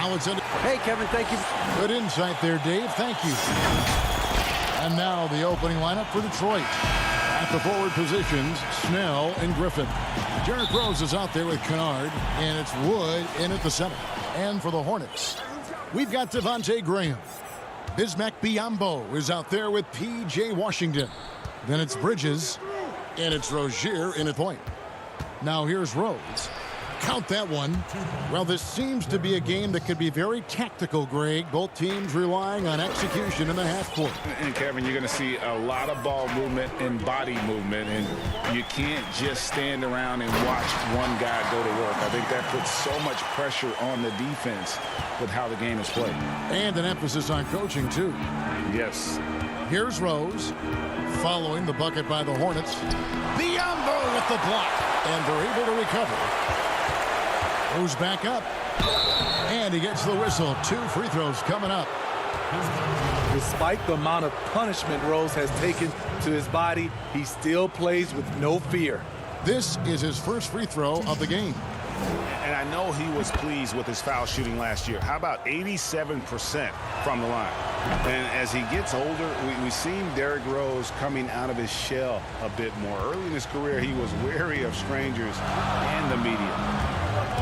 Now it's in. Hey, Kevin, thank you. Good insight there, Dave. Thank you. And now the opening lineup for Detroit. At the forward positions, Snell and Griffin. Derrick Rose is out there with Kennard, and it's Wood in at the center. And for the Hornets, we've got Devontae Graham. Bismack Biyombo is out there with P.J. Washington. Then it's Bridges, and it's Rozier in at point. Now here's Rose. Count that one. Well, this seems to be a game that could be very tactical, Greg. Both teams relying on execution in the half court. And, Kevin, you're going to see a lot of ball movement and body movement, and you can't just stand around and watch one guy go to work. I think that puts so much pressure on the defense with how the game is played. And an emphasis on coaching, too. Yes. Here's Rose, following the bucket by the Hornets. Biyombo with the block, and they're able to recover. Goes back up, and he gets the whistle. 2 free throws coming up. Despite the amount of punishment Rose has taken to his body, he still plays with no fear. This is his first free throw of the game. And I know he was pleased with his foul shooting last year. How about 87% from the line? And as he gets older, we've seen Derrick Rose coming out of his shell a bit more. Early in his career, he was wary of strangers and the media.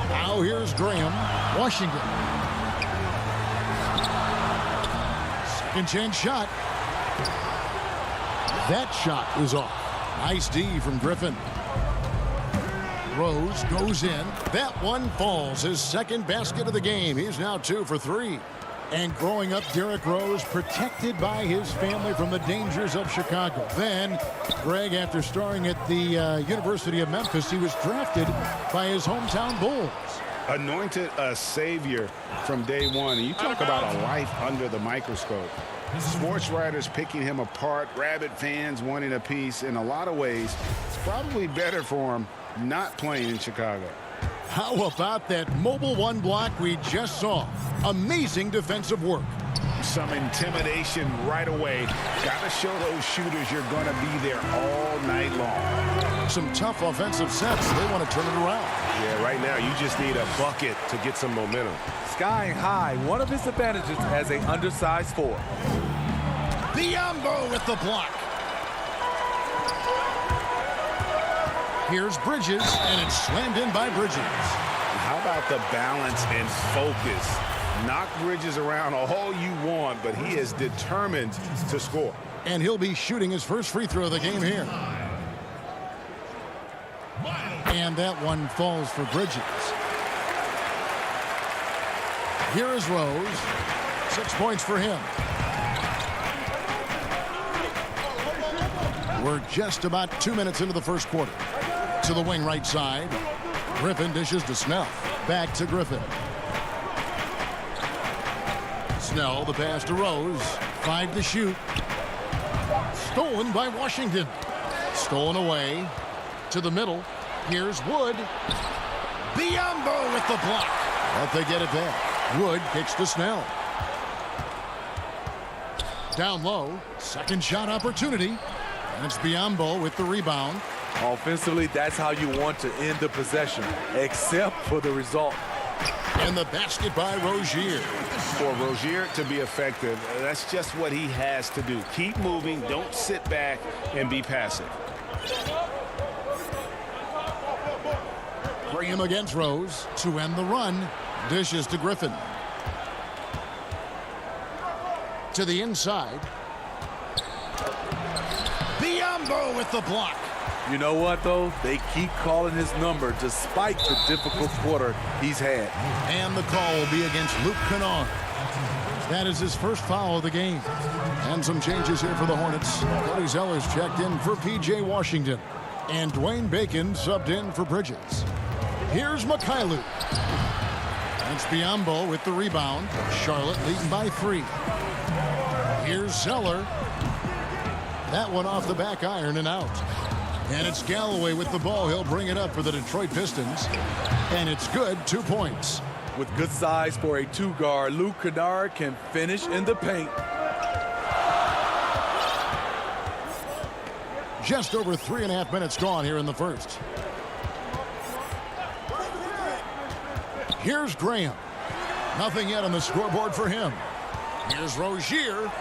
Now here's Graham. Washington. Second chance shot. That shot is off. Nice D from Griffin. Rose goes in. That one falls. His second basket of the game. He's now 2 for 3. And growing up, Derrick Rose protected by his family from the dangers of Chicago. Then, Greg, after starring at the University of Memphis, he was drafted by his hometown Bulls. Anointed a savior from day one. And you talk about a life under the microscope. Sports writers picking him apart, rabid fans wanting a piece. In a lot of ways, it's probably better for him not playing in Chicago. How about that mobile one block we just saw? Amazing defensive work. Some intimidation right away. Got to show those shooters you're going to be there all night long. Some tough offensive sets. They want to turn it around. Yeah, right now you just need a bucket to get some momentum. Skying high, one of his advantages as an undersized forward. Biyombo with the block. Here's Bridges, and it's slammed in by Bridges. How about the balance and focus? Knock Bridges around all you want, but he is determined to score. And he'll be shooting his first free throw of the game here. And that one falls for Bridges. Here is Rose. 6 points for him. We're just about 2 minutes into the first quarter. To the wing right side. Griffin dishes to Snell. Back to Griffin. Snell, the pass to Rose. 5 to shoot. Stolen by Washington. Stolen away to the middle. Here's Wood. Biyombo with the block. But they get it back. Wood kicks to Snell. Down low. Second shot opportunity. And it's Biyombo with the rebound. Offensively, that's how you want to end the possession, except for the result. And the basket by Rozier. For Rozier to be effective, that's just what he has to do. Keep moving, don't sit back and be passive. Graham against Rose to end the run. Dishes to Griffin. To the inside. Biyombo with the block. You know what, though? They keep calling his number despite the difficult quarter he's had. And the call will be against Luke Kennard. That is his first foul of the game. And some changes here for the Hornets. Cody Zeller's checked in for P.J. Washington. And Dwayne Bacon subbed in for Bridges. Here's Mikhailuk. That's Biyombo with the rebound. Charlotte leading by 3. Here's Zeller. That one off the back iron and out. And it's Galloway with the ball. He'll bring it up for the Detroit Pistons. And it's good. 2 points. With good size for a 2-guard, Luke Kennard can finish in the paint. Just over 3.5 minutes gone here in the first. Here's Graham. Nothing yet on the scoreboard for him. Here's Rozier.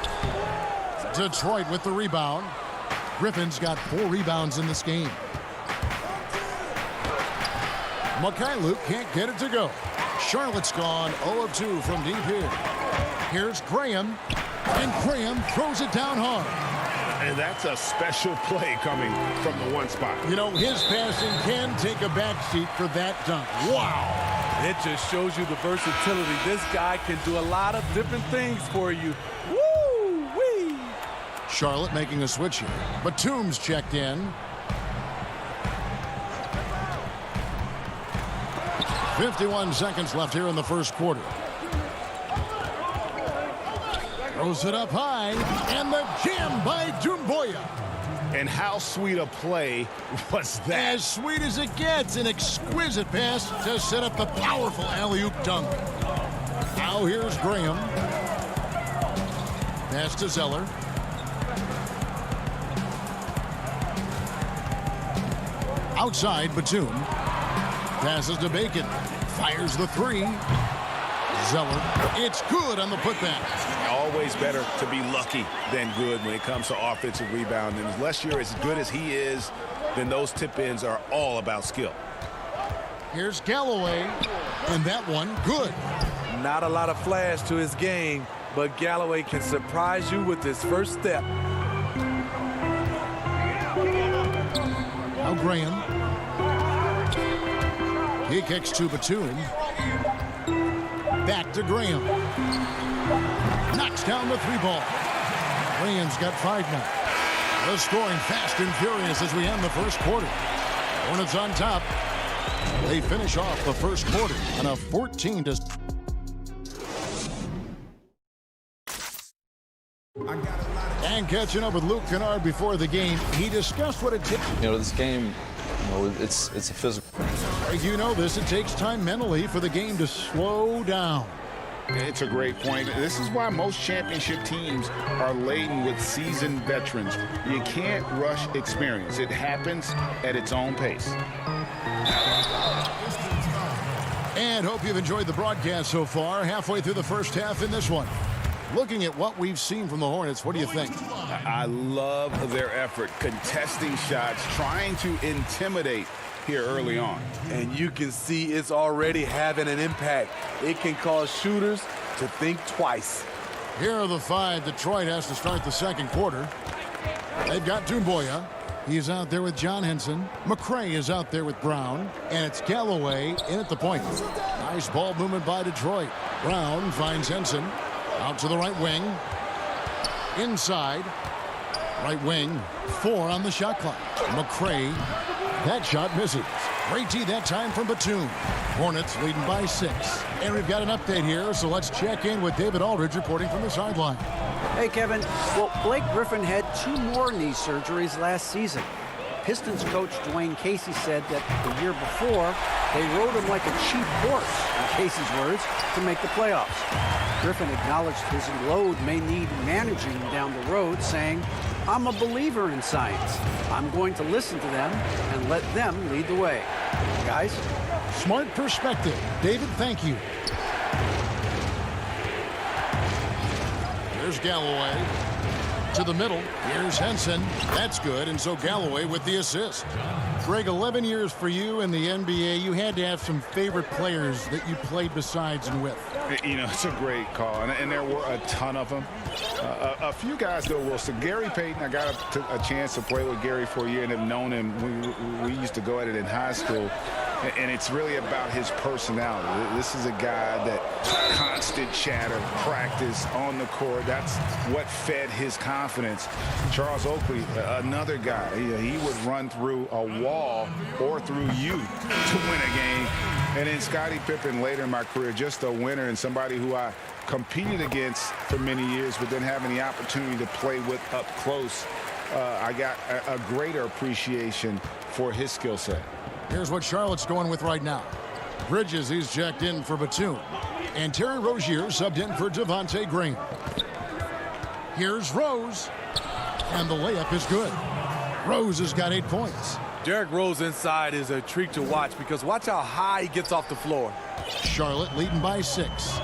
Detroit with the rebound. Griffin's got 4 rebounds in this game. Mikhailuk can't get it to go. Charlotte's gone 0 of 2 from deep here. Here's Graham. And Graham throws it down hard. And that's a special play coming from the one spot. You know, his passing can take a backseat for that dunk. Wow. It just shows you the versatility. This guy can do a lot of different things for you. Woo-wee! Charlotte making a switch here. Batum's checked in. 51 seconds left here in the first quarter. Throws it up high, and the jam by Doumbouya. And how sweet a play was that? As sweet as it gets, an exquisite pass to set up the powerful alley-oop dunk. Now here's Graham. Pass to Zeller. Outside, Batum. Passes to Bacon. Fires the 3. Zeller. It's good on the putback. Always better to be lucky than good when it comes to offensive rebound. And unless you're as good as he is, then those tip-ins are all about skill. Here's Galloway. And that one, good. Not a lot of flash to his game, but Galloway can surprise you with his first step. Now Graham. He kicks to Batum. Back to Graham. Knocks down the 3-ball. Graham's got 5 now. The scoring fast and furious as we end the first quarter. Hornets on top. They finish off the first quarter on a 14-. And catching up with Luke Kennard before the game, he discussed what it takes. You know, this game, it's a physical. You know this, it takes time mentally for the game to slow down. It's a great point. This is why most championship teams are laden with seasoned veterans. You can't rush experience. It happens at its own pace. And hope you've enjoyed the broadcast so far. Halfway through the first half in this one. Looking at what we've seen from the Hornets, what do you think? I love their effort, contesting shots, trying to intimidate here early on. And you can see it's already having an impact. It can cause shooters to think twice. Here are the 5 Detroit has to start the second quarter. They've got Doumbouya. He's out there with John Henson. McCray is out there with Brown. And it's Galloway in at the point. Nice ball movement by Detroit. Brown finds Henson. Out to the right wing. Inside. Right wing. 4 on the shot clock. McCray. That shot misses. Great tee that time from Batum. Hornets leading by 6. And we've got an update here, so let's check in with David Aldridge reporting from the sideline. Hey, Kevin. Well, Blake Griffin had 2 more knee surgeries last season. Pistons coach Dwayne Casey said that the year before, they rode him like a cheap horse, in Casey's words, to make the playoffs. Griffin acknowledged his load may need managing down the road, saying, "I'm a believer in science. I'm going to listen to them and let them lead the way." Guys? Smart perspective. David, thank you. Here's Galloway. To the middle. Here's Henson. That's good. And so Galloway with the assist. Greg, 11 years for you in the NBA. You had to have some favorite players that you played besides and with. You know, it's a great call, and there were a ton of them. A few guys, though, Wilson. Gary Payton, I got a chance to play with Gary for a year and have known him. We used to go at it in high school, and it's really about his personality. This is a guy that constant chatter, practice on the court. That's what fed his confidence. Charles Oakley, another guy. He would run through a wall or through you to win a game. And then Scottie Pippen later in my career, just a winner and somebody who I competed against for many years, but then having the opportunity to play with up close, I got a greater appreciation for his skill set. Here's what Charlotte's going with right now. Bridges, he's checked in for Batum. And Terry Rozier subbed in for Devontae Green. Here's Rose. And the layup is good. Rose has got 8 points. Derrick Rose inside is a treat to watch because watch how high he gets off the floor. Charlotte leading by 6.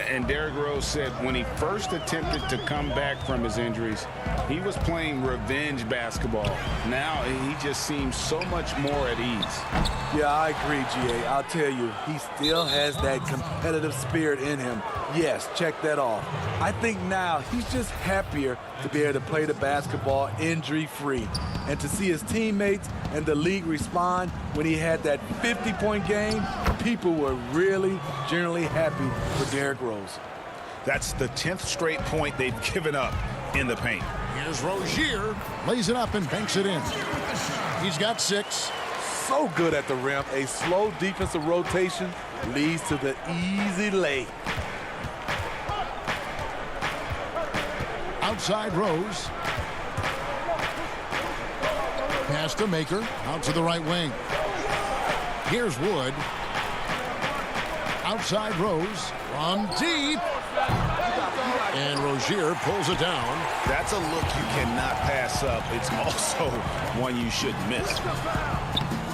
And Derrick Rose said when he first attempted to come back from his injuries, he was playing revenge basketball. Now he just seems so much more at ease. Yeah, I agree, GA. I'll tell you, he still has that competitive spirit in him. Yes, check that off. I think now he's just happier to be able to play the basketball injury-free. And to see his teammates and the league respond when he had that 50-point game, people were really generally happy for Derrick Rose. That's the 10th straight point they've given up in the paint. Here's Rozier. Lays it up and banks it in. He's got 6. So good at the rim. A slow defensive rotation leads to the easy lay. Outside Rose. Pass to Maker. Out to the right wing. Here's Wood. Outside Rose. From deep. And Rozier pulls it down. That's a look you cannot pass up. It's also one you shouldn't miss.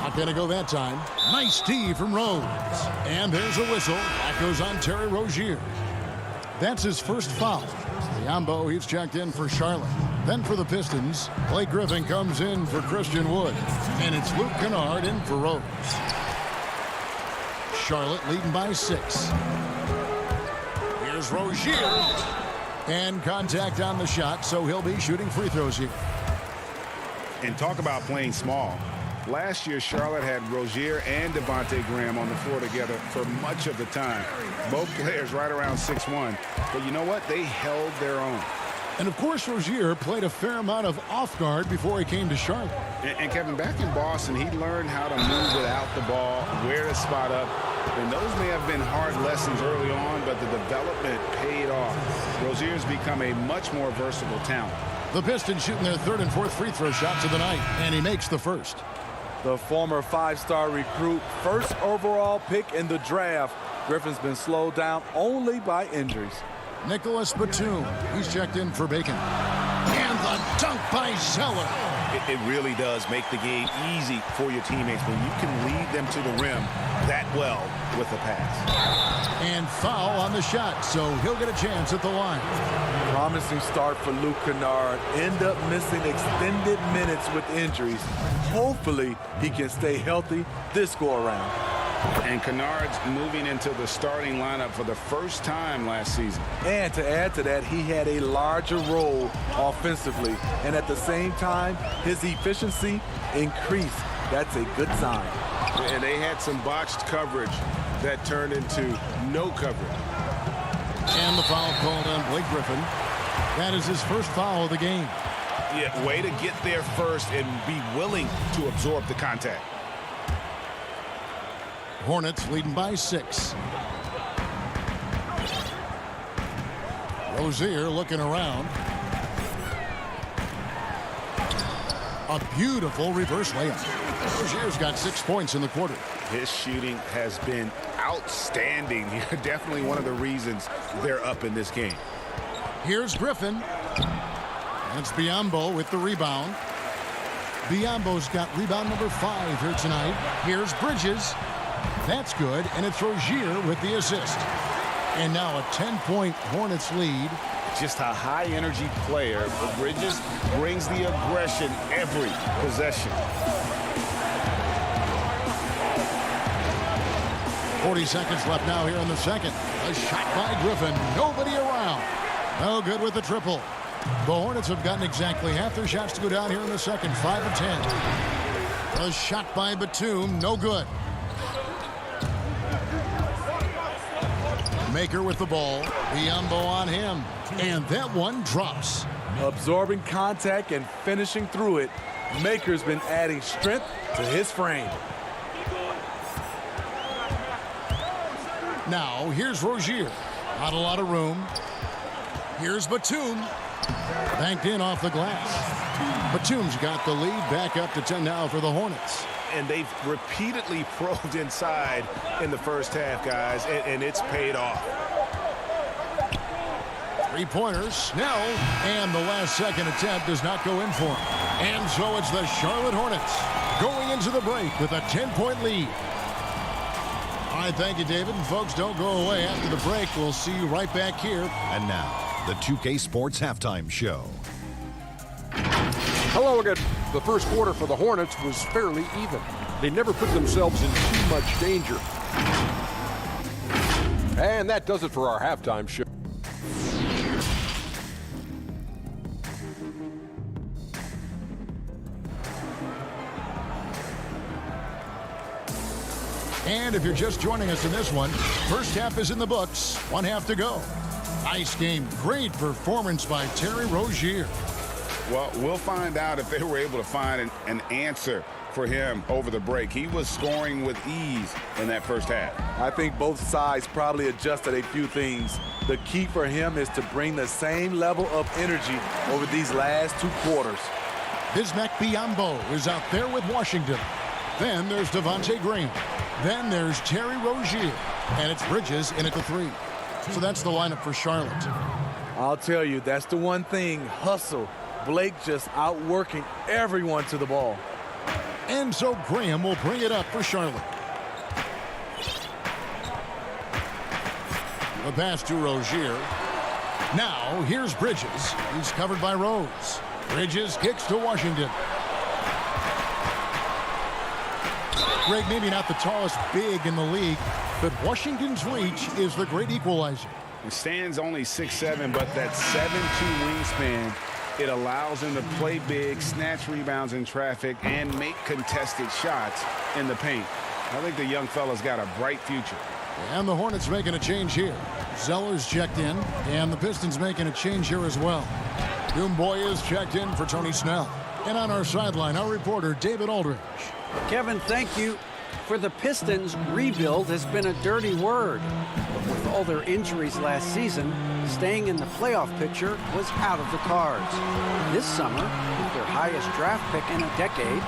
Not going to go that time. Nice D from Rose. And there's a whistle. That goes on Terry Rozier. That's his first foul. Biyombo, he's checked in for Charlotte. Then for the Pistons, Blake Griffin comes in for Christian Wood. And it's Luke Kennard in for Rose. Charlotte leading by 6. Here's Rozier. And contact on the shot, so he'll be shooting free throws here. And talk about playing small. Last year, Charlotte had Rozier and Devontae Graham on the floor together for much of the time. Both players right around 6'1". But you know what? They held their own. And, of course, Rozier played a fair amount of off guard before he came to Charlotte. And Kevin, back in Boston, he learned how to move without the ball, where to spot up. And those may have been hard lessons early on, but the development paid off. Rozier's become a much more versatile talent. The Pistons shooting their 3rd and 4th free throw shots of the night, and he makes the first. The former 5-star recruit, first overall pick in the draft. Griffin's been slowed down only by injuries. Nicholas Batum, he's checked in for Bacon. And the dunk by Zeller. It really does make the game easy for your teammates when you can lead them to the rim that well with a pass. And foul on the shot, so he'll get a chance at the line. Promising start for Luke Kennard. End up missing extended minutes with injuries. Hopefully he can stay healthy this go-around. And Kennard's moving into the starting lineup for the first time last season. And to add to that, he had a larger role offensively. And at the same time, his efficiency increased. That's a good sign. And they had some botched coverage that turned into no coverage. And the foul called on Blake Griffin. That is his first foul of the game. Yeah, way to get there first and be willing to absorb the contact. Hornets leading by 6. Rozier looking around. A beautiful reverse layup. Rozier's got 6 points in the quarter. His shooting has been outstanding. Definitely one of the reasons they're up in this game. Here's Griffin. That's Biyombo with the rebound. Biyombo's got rebound number 5 here tonight. Here's Bridges. That's good, and it's Rozier with the assist. And now a 10-point Hornets lead. Just a high-energy player. Bridges brings the aggression every possession. 40 seconds left now here in the second. A shot by Griffin. Nobody around. No good with the triple. The Hornets have gotten exactly half their shots to go down here in the second. 5 of 10. A shot by Batum. No good. Maker with the ball. Biyombo on him. And that one drops. Absorbing contact and finishing through it. Maker's been adding strength to his frame. Now, here's Rozier. Not a lot of room. Here's Batum. Banked in off the glass. Batum's got the lead back up to 10 now for the Hornets. And they've repeatedly probed inside in the first half, guys, and it's paid off. Three-pointers, Snell, and the last second attempt does not go in for him. And so it's the Charlotte Hornets going into the break with a 10-point lead. All right, thank you, David. And folks, don't go away. After the break, we'll see you right back here. And now, the 2K Sports Halftime Show. Hello again. The first quarter for the Hornets was fairly even. They never put themselves in too much danger. And that does it for our halftime show. And if you're just joining us in this one, first half is in the books. 1 half to go. Nice game. Great performance by Terry Rozier. Well, we'll find out if they were able to find an answer for him over the break. He was scoring with ease in that first half. I think both sides probably adjusted a few things. The key for him is to bring the same level of energy over these last 2 quarters. Bismack Biyombo is out there with Washington. Then there's Devontae Graham. Then there's Terry Rozier. And it's Bridges in at the 3. So that's the lineup for Charlotte. I'll tell you, that's the one thing. Hustle. Blake just outworking everyone to the ball. And so Graham will bring it up for Charlotte. The pass to Rozier. Now here's Bridges. He's covered by Rose. Bridges kicks to Washington. Greg, maybe not the tallest big in the league, but Washington's reach is the great equalizer. He stands only 6'7", but that 7'2" wingspan, it allows him to play big, snatch rebounds in traffic, and make contested shots in the paint. I think the young fella's got a bright future. And the Hornets making a change here. Zeller's checked in, and the Pistons making a change here as well. Doomboy is checked in for Tony Snell. And on our sideline, our reporter, David Aldridge. Kevin, thank you. For the Pistons, rebuild has been a dirty word. But with all their injuries last season, staying in the playoff picture was out of the cards. This summer, with their highest draft pick in a decade,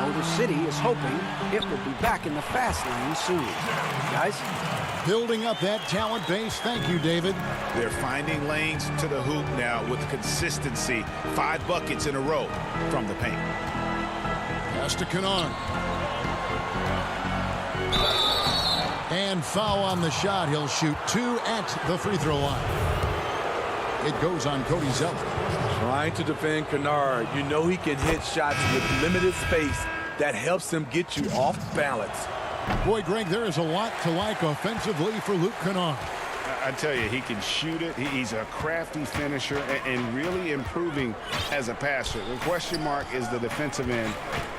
Motor City is hoping it will be back in the fast lane soon. Guys? Building up that talent base. Thank you, David. They're finding lanes to the hoop now with consistency. 5 buckets in a row from the paint. Pass to Kennard. And foul on the shot. He'll shoot 2 at the free throw line. It goes on Cody Zeller. Trying to defend Kennard. You know he can hit shots with limited space. That helps him get you off balance. Boy, Greg, there is a lot to like offensively for Luke Kennard. I tell you, he can shoot it. He's a crafty finisher and really improving as a passer. The question mark is the defensive end.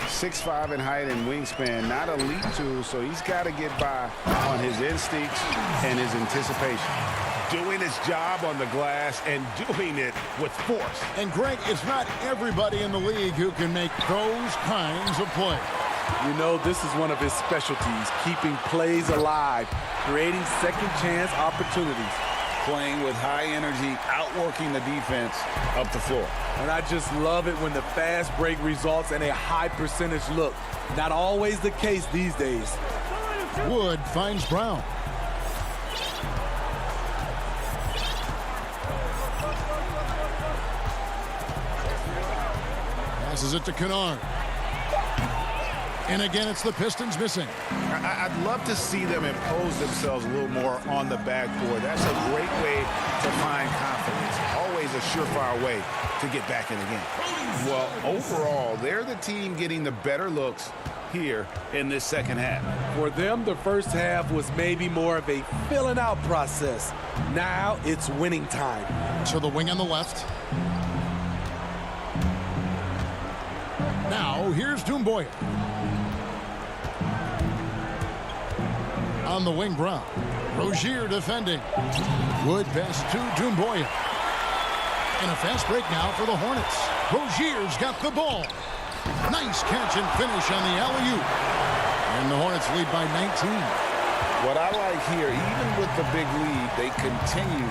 6'5" in height and wingspan, not elite tool, so he's got to get by on his instincts and his anticipation. Doing his job on the glass and doing it with force. And Greg, it's not everybody in the league who can make those kinds of plays. You know, this is one of his specialties, keeping plays alive, creating second chance opportunities. Playing with high energy, outworking the defense up the floor. And I just love it when the fast break results in a high percentage look. Not always the case these days. Wood finds Brown. Passes it to Kennard. And again, it's the Pistons missing. I'd love to see them impose themselves a little more on the backboard. That's a great way to find confidence. Always a surefire way to get back in the game. Well, overall, they're the team getting the better looks here in this second half. For them, the first half was maybe more of a filling out process. Now it's winning time. To the wing on the left. Now, here's Doomboy. On the wing, Brown. Rozier defending. Wood pass to Doomboy. And a fast break now for the Hornets. Rozier's got the ball. Nice catch and finish on the alley-oop. And the Hornets lead by 19. What I like here, even with the big lead, they continue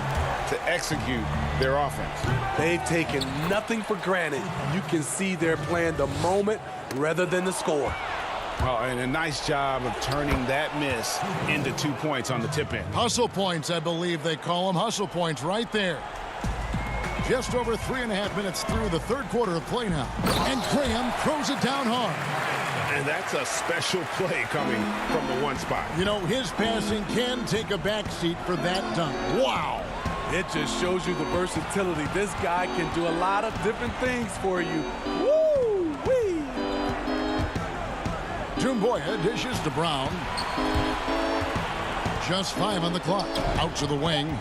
to execute their offense. They've taken nothing for granted. You can see they're playing the moment rather than the score. Oh, and a nice job of turning that miss into 2 points on the tip in. Hustle points, I believe they call them. Hustle points right there. Just over 3.5 minutes through the third quarter of play now. And Graham throws it down hard. And that's a special play coming from the one spot. You know, his passing can take a backseat for that dunk. Wow. It just shows you the versatility. This guy can do a lot of different things for you. Woo-wee! Dumboya dishes to Brown. Just 5 on the clock. Out to the wing.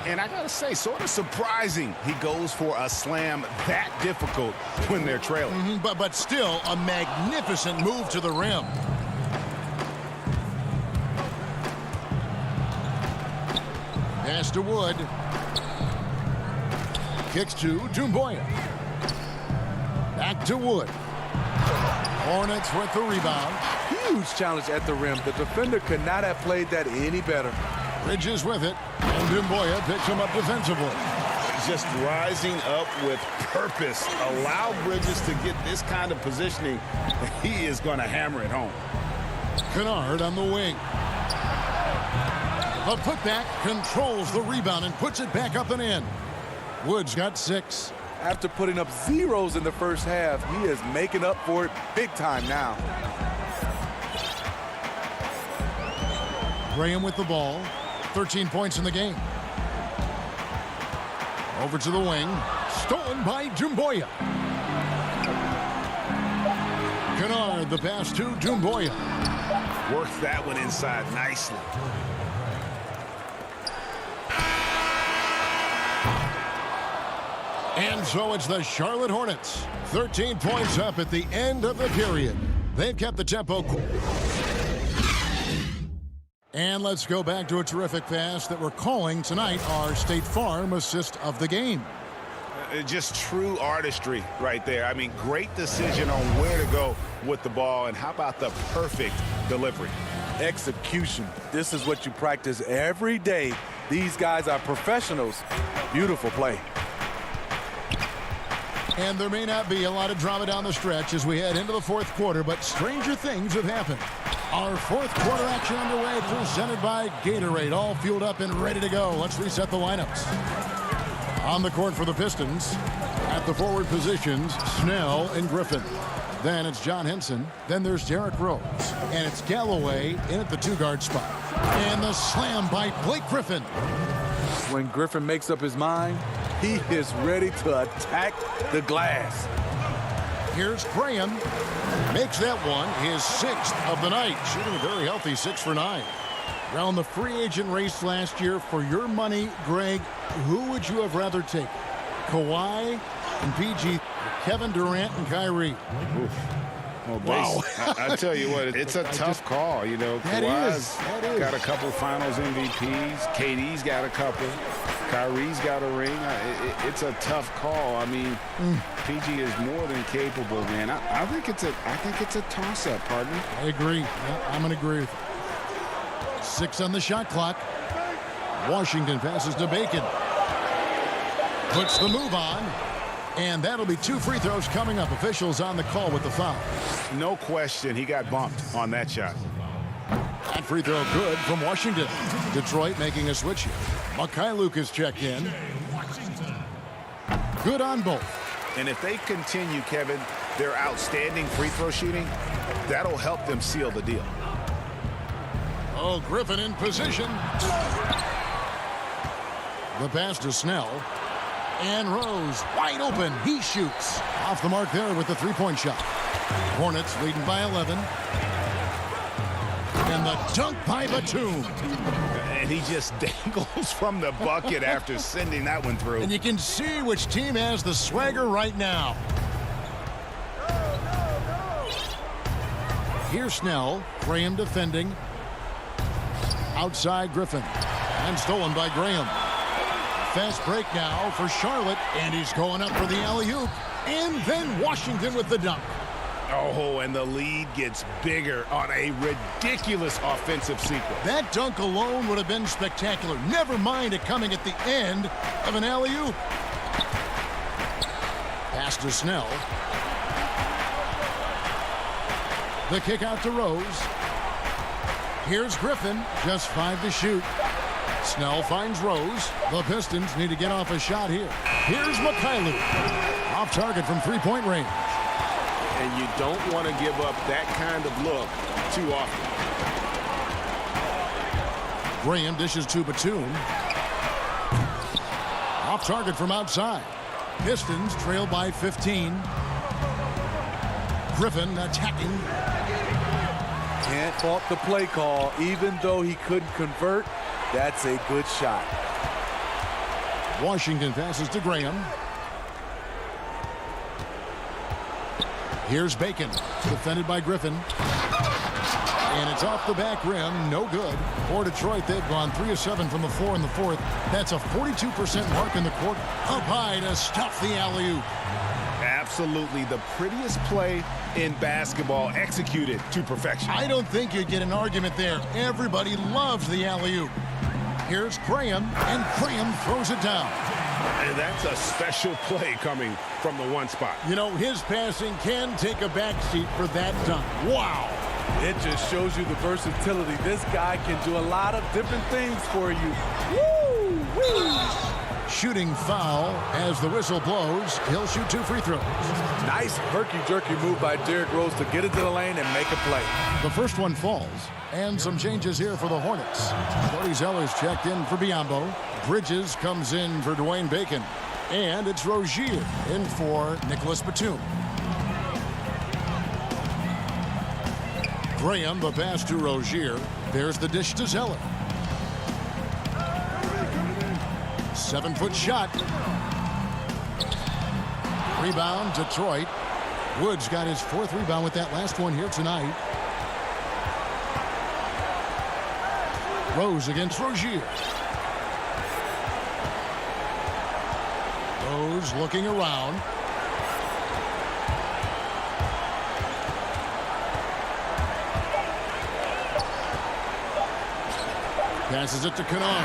And I gotta say, sort of surprising he goes for a slam that difficult when they're trailing. But still a magnificent move to the rim. Pass to Wood. Kicks to Dumboya. Back to Wood. Hornets with the rebound. Huge challenge at the rim. The defender could not have played that any better. Bridges with it, and Dumboya picks him up defensively. Just rising up with purpose. Allow Bridges to get this kind of positioning. He is going to hammer it home. Kennard on the wing. The putback controls the rebound and puts it back up and in. Wood's got 6. After putting up zeros in the first half, he is making up for it big time now. Graham with the ball. 13 points in the game. Over to the wing. Stolen by Dumboya. Kennard, the pass to Dumboya. Works that one inside nicely. And so it's the Charlotte Hornets. 13 points up at the end of the period. They've kept the tempo. And let's go back to a terrific pass that we're calling tonight our State Farm assist of the game. Just true artistry right there. I mean, great decision on where to go with the ball, and how about the perfect delivery? Execution. This is what you practice every day. These guys are professionals. Beautiful play. And there may not be a lot of drama down the stretch as we head into the fourth quarter, but stranger things have happened. Our fourth quarter action underway, presented by Gatorade, all fueled up and ready to go. Let's reset the lineups. On the court for the Pistons, at the forward positions, Snell and Griffin. Then it's John Henson. Then there's Derrick Rose. And it's Galloway in at the 2-guard spot. And the slam by Blake Griffin. When Griffin makes up his mind, he is ready to attack the glass. Here's Graham. Makes that one his 6th of the night. Shooting a very healthy 6 for 9. Around the free agent race last year, for your money, Greg, who would you have rather taken? Kawhi and PG, Kevin Durant and Kyrie. Oof. Well, Wow. I tell you what, it's a tough call. You know, Kawhi's got a couple finals MVPs. KD's got a couple. Kyrie's got a ring. It's a tough call. I mean, PG is more than capable, man. I think it's a toss-up, partner. I agree. Yeah, I'm going to agree with you. 6 on the shot clock. Washington passes to Bacon. Puts the move on. And that'll be 2 free throws coming up. Officials on the call with the foul. No question, he got bumped on that shot. That free throw good from Washington. Detroit making a switch here. Mikhailuk is checked in. Good on both. And if they continue, Kevin, their outstanding free throw shooting, that'll help them seal the deal. Oh, Griffin in position. The pass to Snell. And Rose wide open. He shoots. Off the mark there with the 3-point shot. Hornets leading by 11. And the dunk by Batum. And he just dangles from the bucket after sending that one through. And you can see which team has the swagger right now. Here's Snell. Graham defending. Outside Griffin. And stolen by Graham. Fast break now for Charlotte. And he's going up for the alley-oop. And then Washington with the dunk. Oh, and the lead gets bigger on a ridiculous offensive sequence. That dunk alone would have been spectacular. Never mind it coming at the end of an alley-oop. Pass to Snell. The kick out to Rose. Here's Griffin. Just 5 to shoot. Snell finds Rose. The Pistons need to get off a shot here. Here's Mikhailuk. Off target from three-point range. And you don't want to give up that kind of look too often. Graham dishes to Batum. Off target from outside. Pistons trail by 15. Griffin attacking. Can't fault the play call. Even though he couldn't convert, that's a good shot. Washington passes to Graham. Here's Bacon, defended by Griffin. And it's off the back rim, no good. For Detroit, they've gone 3 of 7 from the floor in the fourth. That's a 42% mark in the quarter. Up high to stuff the alley-oop. Absolutely the prettiest play in basketball, executed to perfection. I don't think you'd get an argument there. Everybody loves the alley-oop. Here's Graham, and Graham throws it down. And that's a special play coming from the one spot. You know, his passing can take a backseat for that dunk. Wow. It just shows you the versatility. This guy can do a lot of different things for you. Woo! Woo! Shooting foul as the whistle blows. He'll shoot 2 free throws. Nice herky-jerky move by Derrick Rose to get into the lane and make a play. The first one falls. And some changes here for the Hornets. Cody Zeller's checked in for Biyombo. Bridges comes in for Dwayne Bacon. And it's Rozier in for Nicholas Batum. Graham, the pass to Rozier. There's the dish to Zeller. 7-foot shot. Rebound, Detroit. Woods got his 4th rebound with that last one here tonight. Rose against Rozier. Rose looking around. Passes it to Kennard.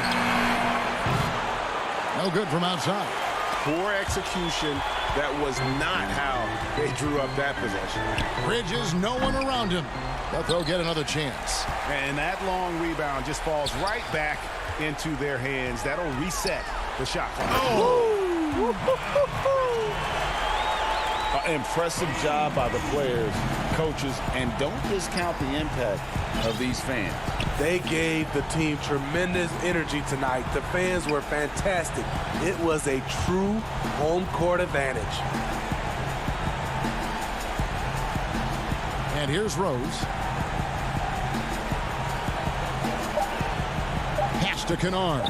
No good from outside. Poor execution. That was not how they drew up that possession. Bridges, no one around him. But they'll get another chance. And that long rebound just falls right back into their hands. That'll reset the shot clock. Impressive job by the players, coaches, and don't discount the impact of these fans. They gave the team tremendous energy tonight. The fans were fantastic. It was a true home court advantage. And here's Rose. Pass to Kennard.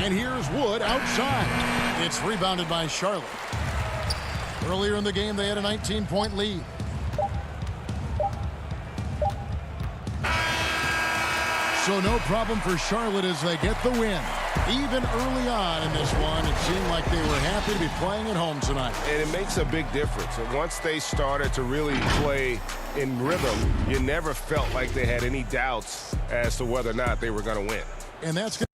And here's Wood outside. It's rebounded by Charlotte. Earlier in the game, they had a 19-point lead. So no problem for Charlotte as they get the win. Even early on in this one, it seemed like they were happy to be playing at home tonight. And it makes a big difference. And once they started to really play in rhythm, you never felt like they had any doubts as to whether or not they were going to win. And that's good.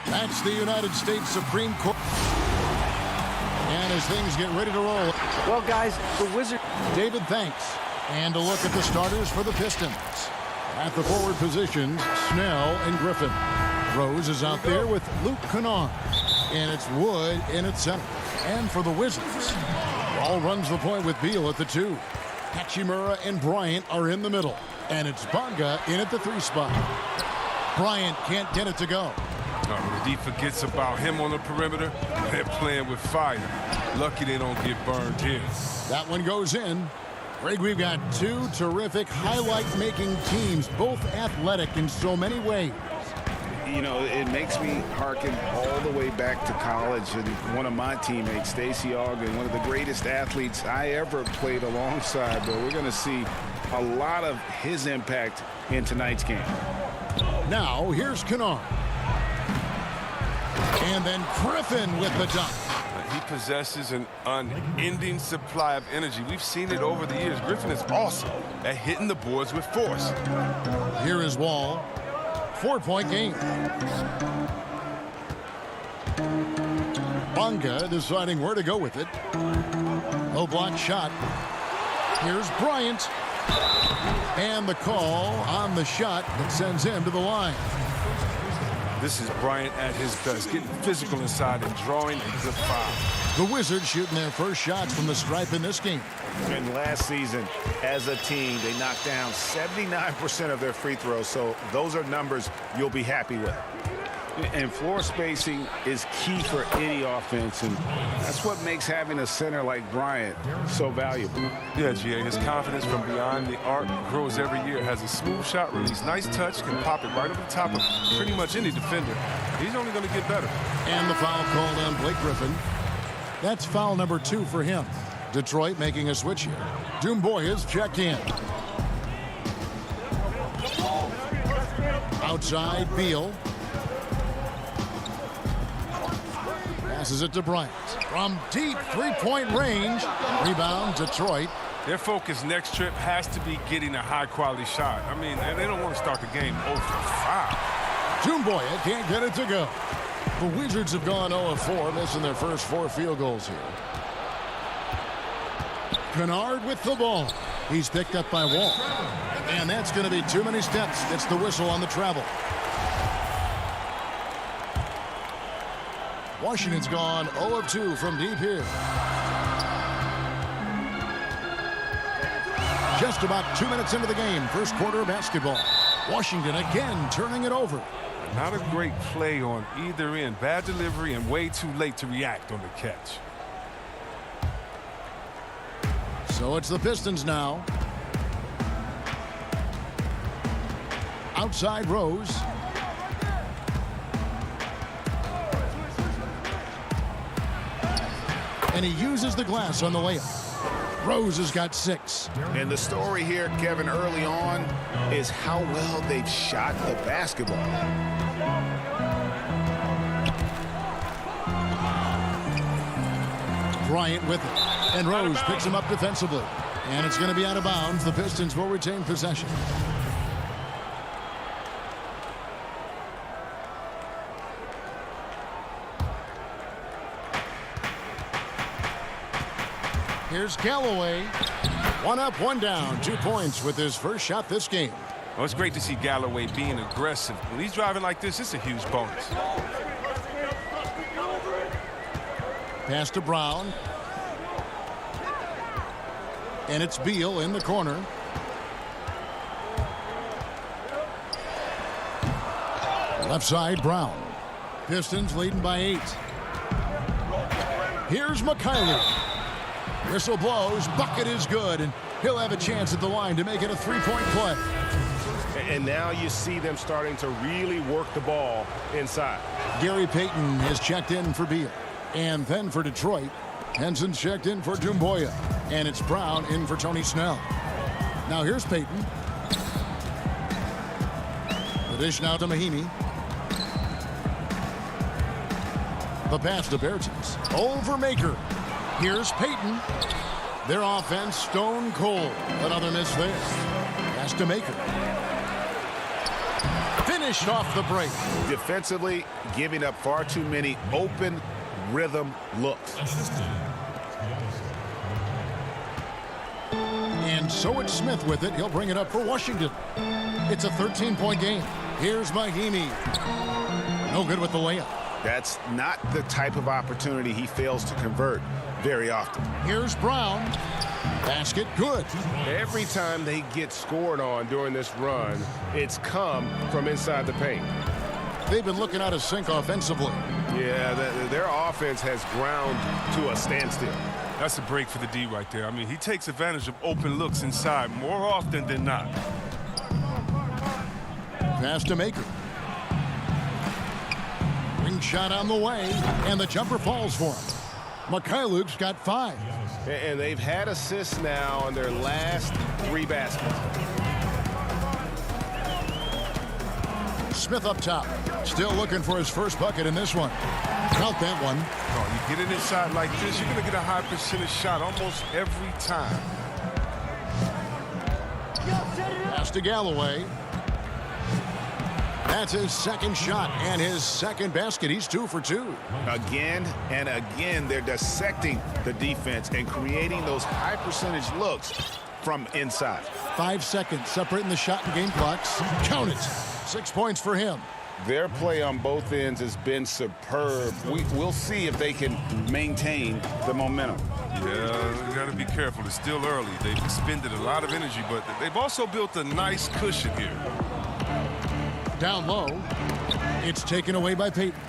That's the United States Supreme Court. And as things get ready to roll. Well, guys, the Wizards. David, thanks. And a look at the starters for the Pistons. At the forward positions, Snell and Griffin. Rose is out there with Luke Kennard. And it's Wood in at center. And for the Wizards, Ball runs the point with Beal at the 2. Hachimura and Bryant are in the middle. And it's Bonga in at the 3 spot. Bryant can't get it to go. The D forgets about him on the perimeter. They're playing with fire. Lucky they don't get burned here. That one goes in. Greg, we've got 2 terrific highlight-making teams, both athletic in so many ways. You know, it makes me hearken all the way back to college, and one of my teammates, Stacey Ogden, one of the greatest athletes I ever played alongside. But we're going to see a lot of his impact in tonight's game. Now, here's Kennard. And then Griffin with the dunk. He possesses an unending supply of energy. We've seen it over the years. Griffin is awesome at hitting the boards with force. Here is Wall. 4-point game. Bonga deciding where to go with it. Low block shot. Here's Bryant. And the call on the shot that sends him to the line. This is Bryant at his best, getting physical inside and drawing a good foul. The Wizards shooting their first shots from the stripe in this game. And last season, as a team, they knocked down 79% of their free throws, so those are numbers you'll be happy with. And floor spacing is key for any offense, and that's what makes having a center like Bryant so valuable. Yeah, GA, his confidence from beyond the arc grows every year. Has a smooth shot release, nice touch, can pop it right over the top of pretty much any defender. He's only going to get better. And the foul called on Blake Griffin. That's foul number 2 for him. Detroit making a switch here. Doumbouya's checked in. Outside, Beal. Passes it to Bryant. From deep three-point range. Rebound, Detroit. Their focus next trip has to be getting a high-quality shot. I mean, they don't want to start the game 0 for 5. Doumbouya can't get it to go. The Wizards have gone 0 of 4, missing their first 4 field goals here. Kennard with the ball. He's picked up by Wall. And that's going to be too many steps. Gets the whistle on the travel. Washington's gone 0 of 2 from deep here. Just about 2 minutes into the game, first quarter of basketball. Washington again turning it over. Not a great play on either end. Bad delivery and way too late to react on the catch. So it's the Pistons now. Outside Rose. And he uses the glass on the layup. Rose has got 6. And the story here, Kevin, early on is how well they've shot the basketball. Bryant with it. And Rose picks him up defensively. And it's going to be out of bounds. The Pistons will retain possession. Here's Galloway. 1 up, 1 down. 2 points with his first shot this game. Well, it's great to see Galloway being aggressive. When he's driving like this, it's a huge bonus. Pass to Brown. And it's Beal in the corner. Left side, Brown. Pistons leading by 8. Here's McKinley. Whistle blows. Bucket is good. And he'll have a chance at the line to make it a 3-point play. And now you see them starting to really work the ball inside. Gary Payton is checked in for Beal. And then for Detroit, Henson's checked in for Doumbouya. And it's Brown in for Tony Snell. Now here's Payton. The dish now to Mahinmi. The pass to Bertens. Over Maker. Here's Payton. Their offense stone cold. Another miss there. Pass to Maker. finished off the break. Defensively, giving up far too many open rhythm looks. And so it's Smith with it. He'll bring it up for Washington. It's a 13-point game. Here's Mahimi. No good with the layup. That's not the type of opportunity he fails to convert very often. Here's Brown. Basket good. Every time they get scored on during this run, it's come from inside the paint. They've been looking out of sync offensively. Yeah, their offense has ground to a standstill. That's a break for the D right there. I mean, he takes advantage of open looks inside more often than not. Pass to Maker. Ring shot on the way, and the jumper falls for him. Mikhailuk's got 5. And they've had assists now on their last 3 baskets. Smith up top. Still looking for his first bucket in this one. Count that one. Oh, you get it inside like this, you're going to get a high percentage shot almost every time. Pass to Galloway. That's his second shot and his second basket. He's 2 for 2. Again and again, they're dissecting the defense and creating those high percentage looks from inside. 5 seconds separating the shot and game clocks. Count it. 6 points for him. Their play on both ends has been superb. We'll see if they can maintain the momentum. Yeah, you got to be careful. It's still early. They've expended a lot of energy, but they've also built a nice cushion here. Down low. It's taken away by Payton.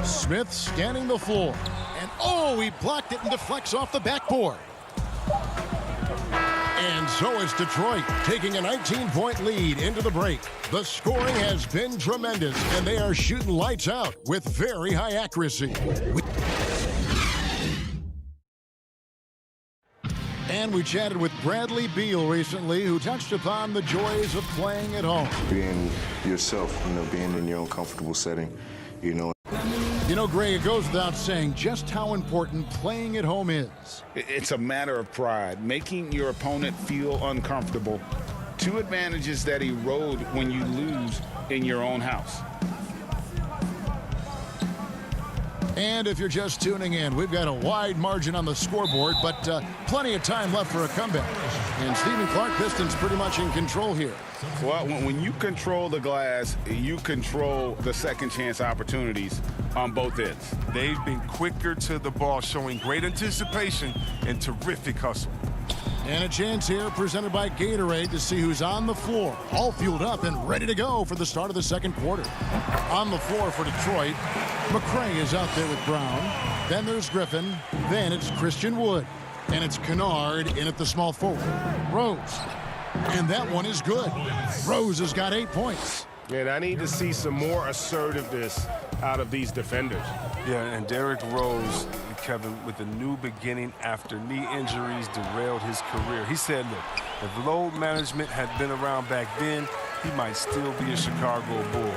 Smith scanning the floor. And oh, he blocked it and deflects off the backboard. And so it's Detroit taking a 19-point lead into the break. The scoring has been tremendous, and they are shooting lights out with very high accuracy. And we chatted with Bradley Beal recently, who touched upon the joys of playing at home. Being yourself, being in your own comfortable setting, You know, Gray, it goes without saying just how important playing at home is. It's a matter of pride, making your opponent feel uncomfortable. 2 advantages that erode when you lose in your own house. And if you're just tuning in, we've got a wide margin on the scoreboard, but plenty of time left for a comeback. And Stephen Clark, Pistons pretty much in control here. Well, when you control the glass, you control the second chance opportunities on both ends. They've been quicker to the ball, showing great anticipation and terrific hustle. And a chance here presented by Gatorade to see who's on the floor, all fueled up and ready to go for the start of the second quarter. On the floor for Detroit, McCray is out there with Brown. Then there's Griffin. Then it's Christian Wood. And it's Kennard in at the small forward. Rose. And that one is good. Rose has got 8 points. And I need to see some more assertiveness out of these defenders. Yeah, and Derrick Rose, Kevin, with a new beginning after knee injuries derailed his career. He said, look, if load management had been around back then, he might still be a Chicago Bull.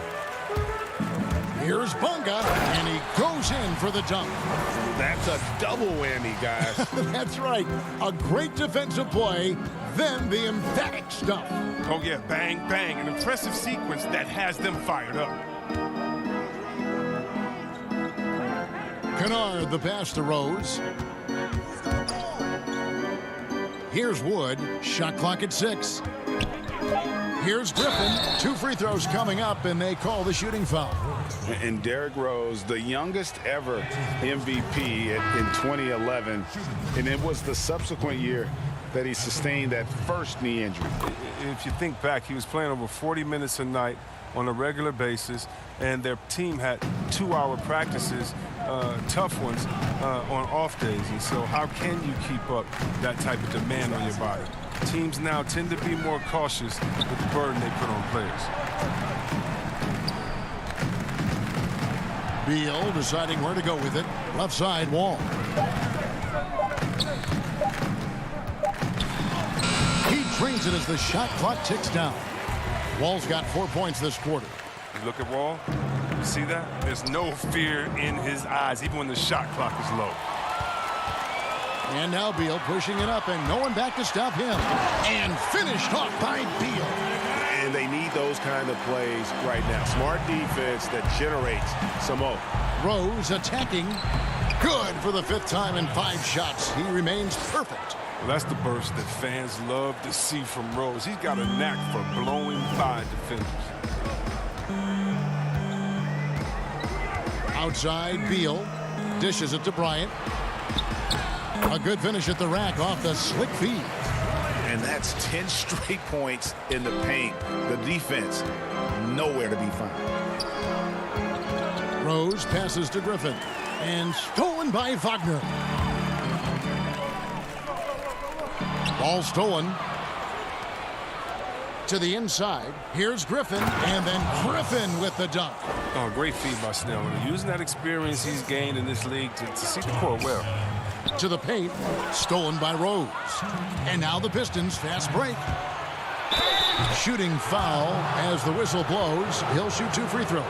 Here's Bunga, and he goes in for the dunk. That's a double whammy, guys. That's right. A great defensive play, then the emphatic stuff. Oh, yeah, bang, bang. An impressive sequence that has them fired up. Kennard, the pass to Rose. Here's Wood. Shot clock at 6. Here's Griffin. 2 free throws coming up, and they call the shooting foul. And Derrick Rose, the youngest ever MVP in 2011, and it was the subsequent year that he sustained that first knee injury. If you think back, he was playing over 40 minutes a night on a regular basis, and their team had 2-hour practices, tough ones, on off days. And so how can you keep up that type of demand on your body? Teams now tend to be more cautious with the burden they put on players. Beal deciding where to go with it. Left side, Wall. He drains it as the shot clock ticks down. Wall's got 4 points this quarter. You look at Wall, you see that? There's no fear in his eyes, even when the shot clock is low. And now Beal pushing it up, and no one back to stop him. And finished off by Beal. And they need those kind of plays right now. Smart defense that generates some more. Rose attacking. Good for the 5th time in 5 shots. He remains perfect. Well, that's the burst that fans love to see from Rose. He's got a knack for blowing by defenders. Outside, Beal dishes it to Bryant. A good finish at the rack off the slick feed. And that's 10 straight points in the paint. The defense, nowhere to be found. Rose passes to Griffin. And stolen by Wagner. Ball stolen. To the inside. Here's Griffin. And then Griffin with the dunk. Oh, great feed by Snell. Using that experience he's gained in this league to see the court well. To the paint. Stolen by Rose. And now the Pistons fast break. Shooting foul as the whistle blows. He'll shoot 2 free throws.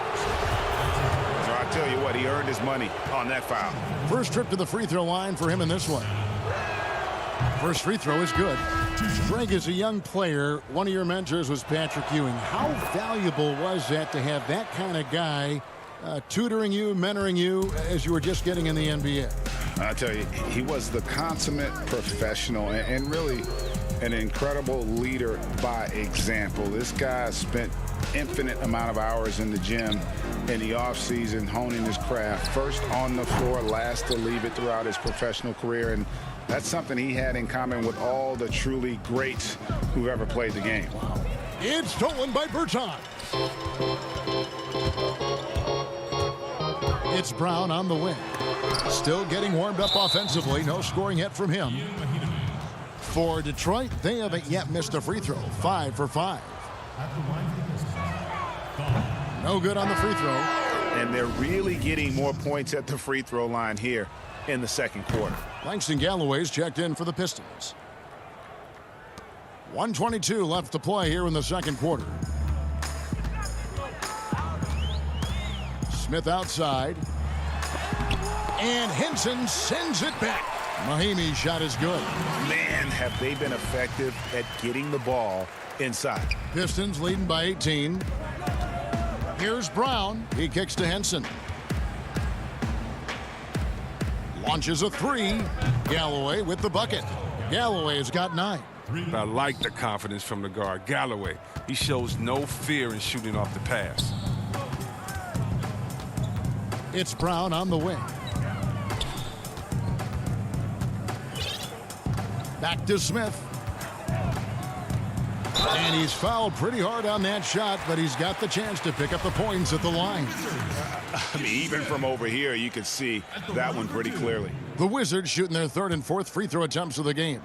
I tell you what, he earned his money on that foul. First trip to the free throw line for him in this one. First free throw is good. Greg, as a young player, one of your mentors was Patrick Ewing. How valuable was that to have that kind of guy tutoring you, mentoring you as you were just getting in the NBA? I tell you, he was the consummate professional and really an incredible leader by example. This guy spent infinite amount of hours in the gym in the offseason honing his craft. First on the floor, last to leave it throughout his professional career. And that's something he had in common with all the truly greats who've ever played the game. It's stolen by Bertans. It's Brown on the wing. Still getting warmed up offensively. No scoring yet from him. For Detroit, they haven't yet missed a free throw. 5 for 5. No good on the free throw. And they're really getting more points at the free throw line here in the second quarter. Langston Galloway's checked in for the Pistons. 1:22 left to play here in the second quarter. Smith outside. And Henson sends it back. Mahimi's shot is good. Man, have they been effective at getting the ball inside. Pistons leading by 18. Here's Brown. He kicks to Henson. Launches a 3. Galloway with the bucket. Galloway's got 9. I like the confidence from the guard. Galloway, he shows no fear in shooting off the pass. It's Brown on the wing. Back to Smith. And he's fouled pretty hard on that shot, but he's got the chance to pick up the points at the line. I mean, even from over here, you can see that one pretty clearly. The Wizards shooting their 3rd and 4th free throw attempts of the game.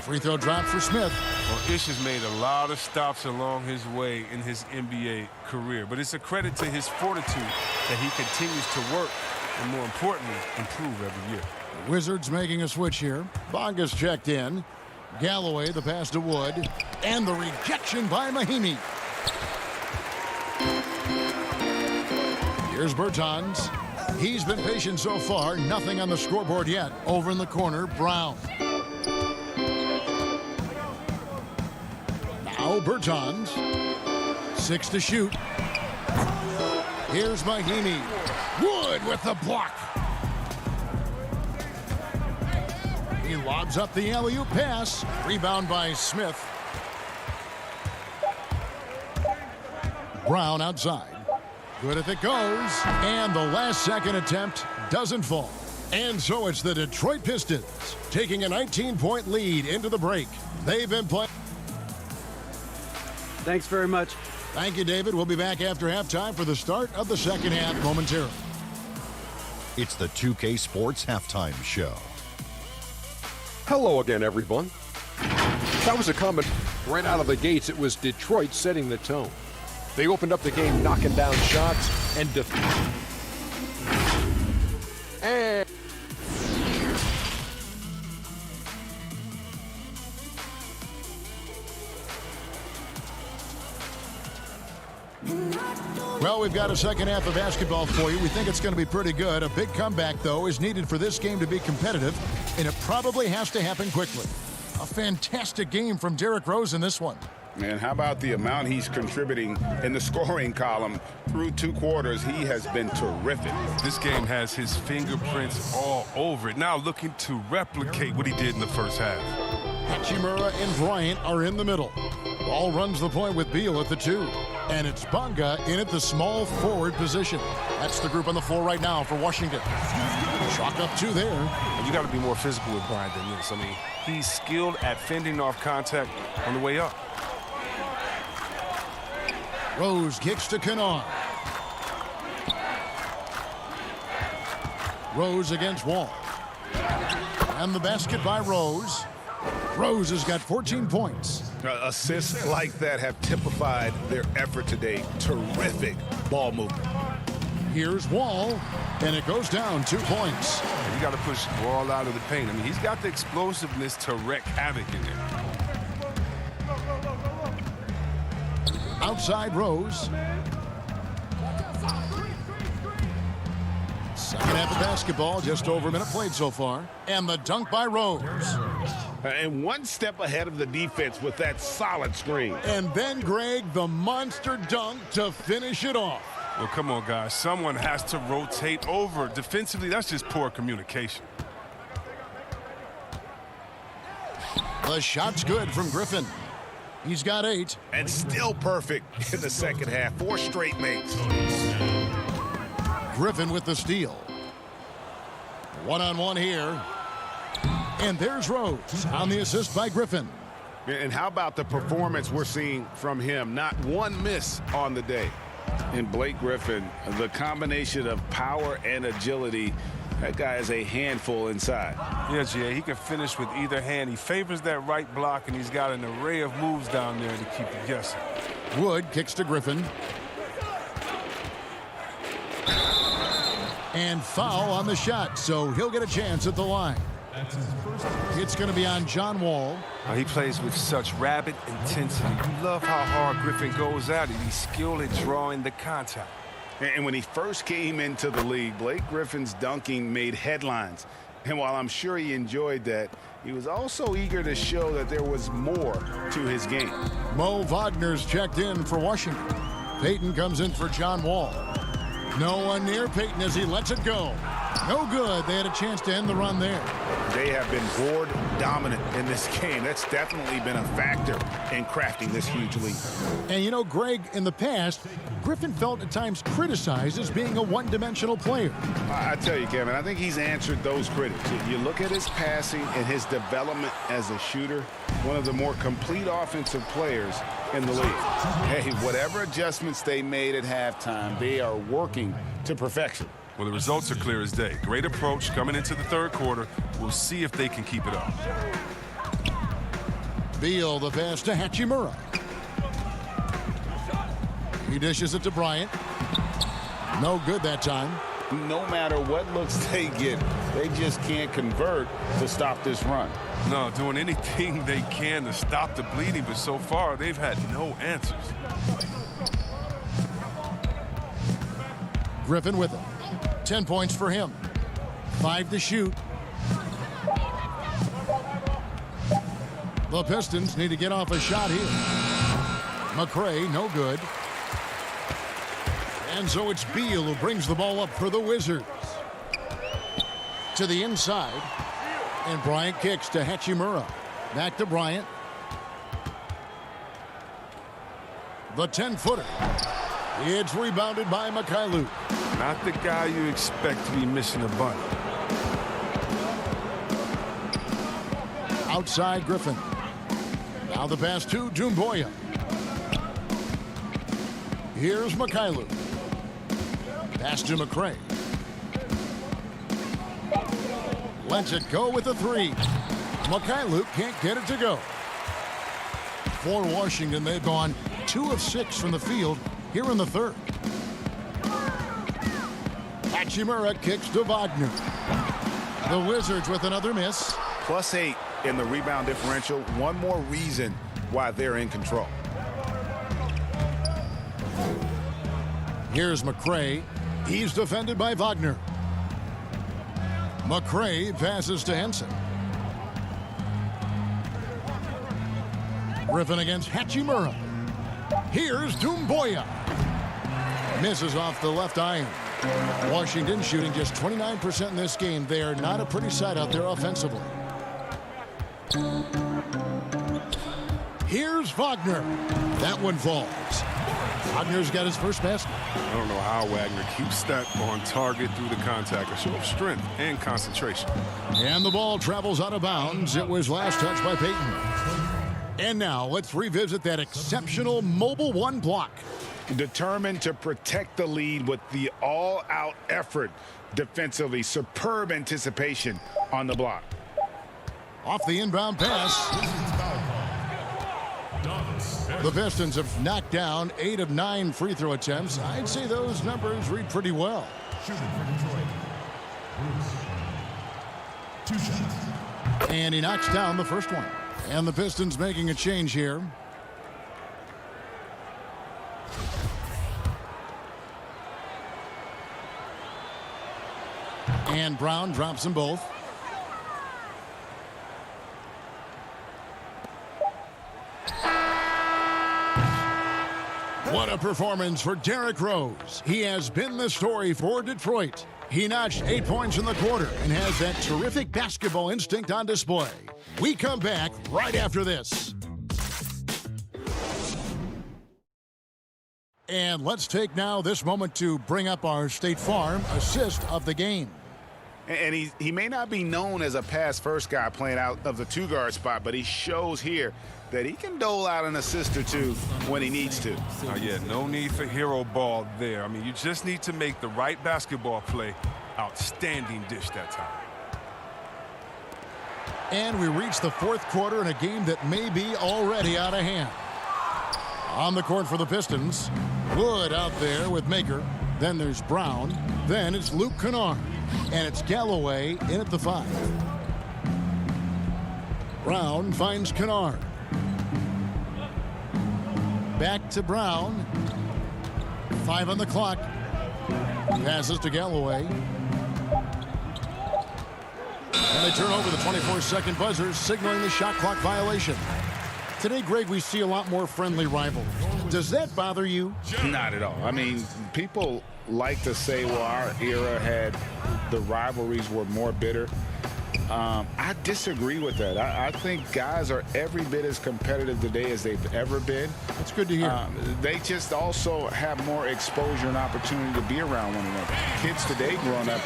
Free throw drop for Smith. Well, Ish has made a lot of stops along his way in his NBA career, but it's a credit to his fortitude that he continues to work and, more importantly, improve every year. The Wizards making a switch here. Bonga's checked in. Galloway, the pass to Wood, and the rejection by Mahimi. Here's Bertans. He's been patient so far. Nothing on the scoreboard yet. Over in the corner, Brown. Now Bertans. 6 to shoot. Here's Mahimi. Wood with the block. He lobs up the alley-oop pass. Rebound by Smith. Brown outside. Good if it goes. And the last second attempt doesn't fall. And so it's the Detroit Pistons taking a 19-point lead into the break. They've been playing. Thanks very much. Thank you, David. We'll be back after halftime for the start of the second half momentarily. It's the 2K Sports Halftime Show. Hello again, everyone. That was a comment right out of the gates. It was Detroit setting the tone. They opened up the game knocking down shots and Well, we've got a second half of basketball for you. We think it's going to be pretty good. A big comeback, though, is needed for this game to be competitive, and it probably has to happen quickly. A fantastic game from Derrick Rose in this one. And how about the amount he's contributing in the scoring column through 2 quarters? He has been terrific. This game has his fingerprints all over it. Now looking to replicate what he did in the first half. Hachimura and Bryant are in the middle. Ball runs the point with Beal at the 2. And it's Bonga in at the small forward position. That's the group on the floor right now for Washington. Chalk up 2 there. And you got to be more physical with Bryant than this. I mean, he's skilled at fending off contact on the way up. Rose kicks to Kennard. Rose against Wall. And the basket by Rose. Rose has got 14 points. Assists like that have typified their effort today. Terrific ball movement. Here's Wall, and it goes down 2 points. You got to push Wall out of the paint. I mean, he's got the explosiveness to wreak havoc in there. Outside Rose. Second half of basketball, just over a minute played so far. And the dunk by Rose. And one step ahead of the defense with that solid screen. And then, Greg, the monster dunk to finish it off. Well, come on, guys. Someone has to rotate over. Defensively, that's just poor communication. The shot's good from Griffin. He's got 8. And still perfect in the second half. 4 straight makes. Griffin with the steal. One-on-one here. And there's Rose on the assist by Griffin. And how about the performance we're seeing from him? Not one miss on the day. And Blake Griffin, the combination of power and agility, that guy is a handful inside. Yeah, Jay, he can finish with either hand. He favors that right block, and he's got an array of moves down there to keep you guessing. Wood kicks to Griffin. And foul on the shot, so he'll get a chance at the line. It's going to be on John Wall. He plays with such rabid intensity. You love how hard Griffin goes at it. He's skilled at drawing the contact. And when he first came into the league, Blake Griffin's dunking made headlines. And while I'm sure he enjoyed that, he was also eager to show that there was more to his game. Mo Wagner's checked in for Washington. Payton comes in for John Wall. No one near Payton as he lets it go. No good. They had a chance to end the run there. They have been board dominant in this game. That's definitely been a factor in crafting this huge lead. And you know, Greg, in the past, Griffin felt at times criticized as being a one-dimensional player. I tell you, Kevin, I think he's answered those critics. You look at his passing and his development as a shooter, one of the more complete offensive players in the league. Hey, whatever adjustments they made at halftime, they are working to perfection. Well, the results are clear as day. Great approach coming into the third quarter. We'll see if they can keep it up. Beal, the pass to Hachimura. He dishes it to Bryant. No good that time. No matter what looks they get, they just can't convert to stop this run. No, doing anything they can to stop the bleeding, but so far they've had no answers. Griffin with it. 10 points for him. 5 to shoot. The Pistons need to get off a shot here. McRae, no good. And so it's Beal who brings the ball up for the Wizards. To the inside. And Bryant kicks to Hachimura. Back to Bryant. The 10-footer. It's rebounded by Mikhailuk. Not the guy you expect to be missing a bunny. Outside Griffin. Now the pass to Doumbouya. Here's Mikhailuk. Pass to McRae. Lets it go with a 3. Mikhailuk can't get it to go. For Washington, they've gone 2 of 6 from the field here in the third. Hachimura kicks to Wagner. The Wizards with another miss. +8 in the rebound differential. One more reason why they're in control. Here's McCray. He's defended by Wagner. McCray passes to Henson. Griffin against Hachimura. Here's Doumbouya. Misses off the left iron. Washington shooting just 29% in this game. They are not a pretty sight out there offensively. Here's Wagner. That one falls. Wagner's got his first basket. I don't know how Wagner keeps that on target through the contact. A show of strength and concentration. And the ball travels out of bounds. It was last touched by Payton. And now let's revisit that exceptional mobile one block. Determined to protect the lead with the all-out effort defensively. Superb anticipation on the block. Off the inbound pass. The Pistons have knocked down 8 of 9 free throw attempts. I'd say those numbers read pretty well. And he knocks down the first one. And the Pistons making a change here. And Brown drops them both. What a performance for Derrick Rose. He has been the story for Detroit. He notched 8 points in the quarter and has that terrific basketball instinct on display. We come back right after this. And let's take now this moment to bring up our State Farm assist of the game. And he may not be known as a pass-first guy playing out of the two-guard spot, but he shows here that he can dole out an assist or two when he needs to. Yeah, no need for hero ball there. I mean, you just need to make the right basketball play. Outstanding dish that time. And we reach the fourth quarter in a game that may be already out of hand. On the court for the Pistons, Wood out there with Maker. Then there's Brown. Then it's Luke Kennard. And it's Galloway in at the 5. Brown finds Kennard. Back to Brown. 5 on the clock. Passes to Galloway. And they turn over the 24-second buzzer, signaling the shot clock violation. Today, Greg, we see a lot more friendly rivalries. Does that bother you? Not at all. I mean, people like to say, well, our era had the rivalries were more bitter. I disagree with that. I think guys are every bit as competitive today as they've ever been. That's good to hear. They just also have more exposure and opportunity to be around one another. Kids today growing up,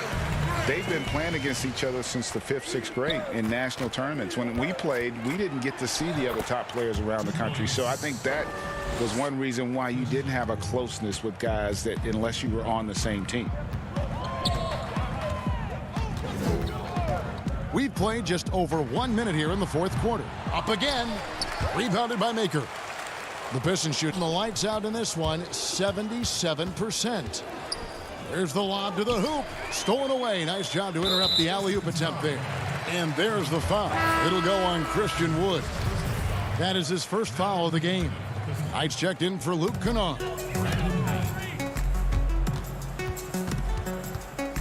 they've been playing against each other since the 5th, 6th grade in national tournaments. When we played, we didn't get to see the other top players around the country. So I think that was one reason why you didn't have a closeness with guys that unless you were on the same team. We've played just over 1 minute here in the fourth quarter. Up again. Rebounded by Maker. The Pistons shooting the lights out in this one, 77%. There's the lob to the hoop. Stolen away. Nice job to interrupt the alley-oop attempt there. And there's the foul. It'll go on Christian Wood. That is his first foul of the game. Knights checked in for Luke Kennard.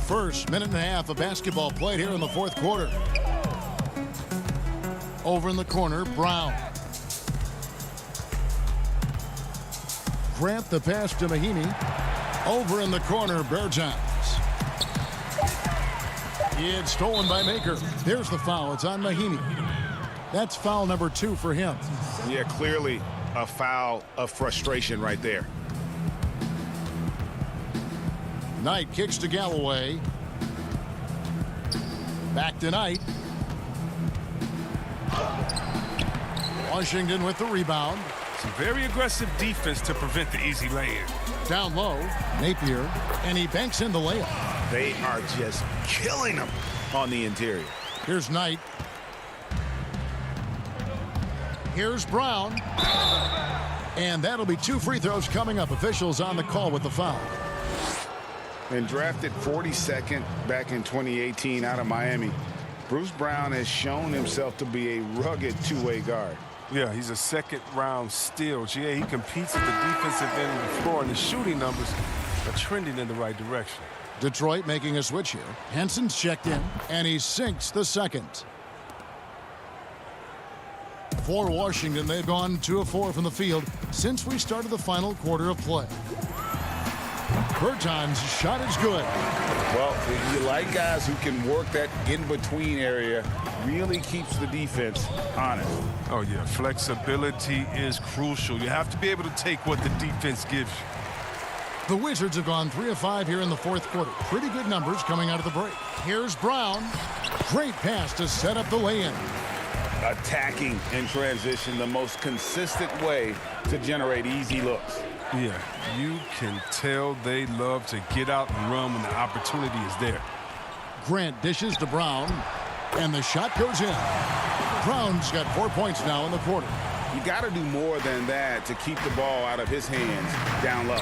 First minute and a half of basketball played here in the fourth quarter. Over in the corner, Brown. Grant the pass to Mahimi. Over in the corner, Bertans. It's stolen by Maker. There's the foul. It's on Mahimi. That's foul number 2 for him. Yeah, clearly a foul of frustration right there. Knight kicks to Galloway. Back to Knight. Washington with the rebound. Some very aggressive defense to prevent the easy lay-in. Down low, Napier, and he banks in the layup. They are just killing them on the interior. Here's Knight. Here's Brown. And that'll be 2 free throws coming up. Officials on the call with the foul. And drafted 42nd back in 2018 out of Miami, Bruce Brown has shown himself to be a rugged two-way guard. Yeah, he's a second-round steal. GA, he competes at the defensive end of the floor, and the shooting numbers are trending in the right direction. Detroit making a switch here. Henson's checked in, and he sinks the second. For Washington, they've gone 2 of 4 from the field since we started the final quarter of play. Berton's shot is good. Well, you like guys who can work that in-between area, really keeps the defense honest. Oh, yeah, flexibility is crucial. You have to be able to take what the defense gives you. The Wizards have gone 3 of 5 here in the fourth quarter. Pretty good numbers coming out of the break. Here's Brown. Great pass to set up the lay-in. Attacking in transition, the most consistent way to generate easy looks. Yeah, you can tell they love to get out and run when the opportunity is there. Grant dishes to Brown, and the shot goes in. Brown's got 4 points now in the quarter. You got to do more than that to keep the ball out of his hands down low.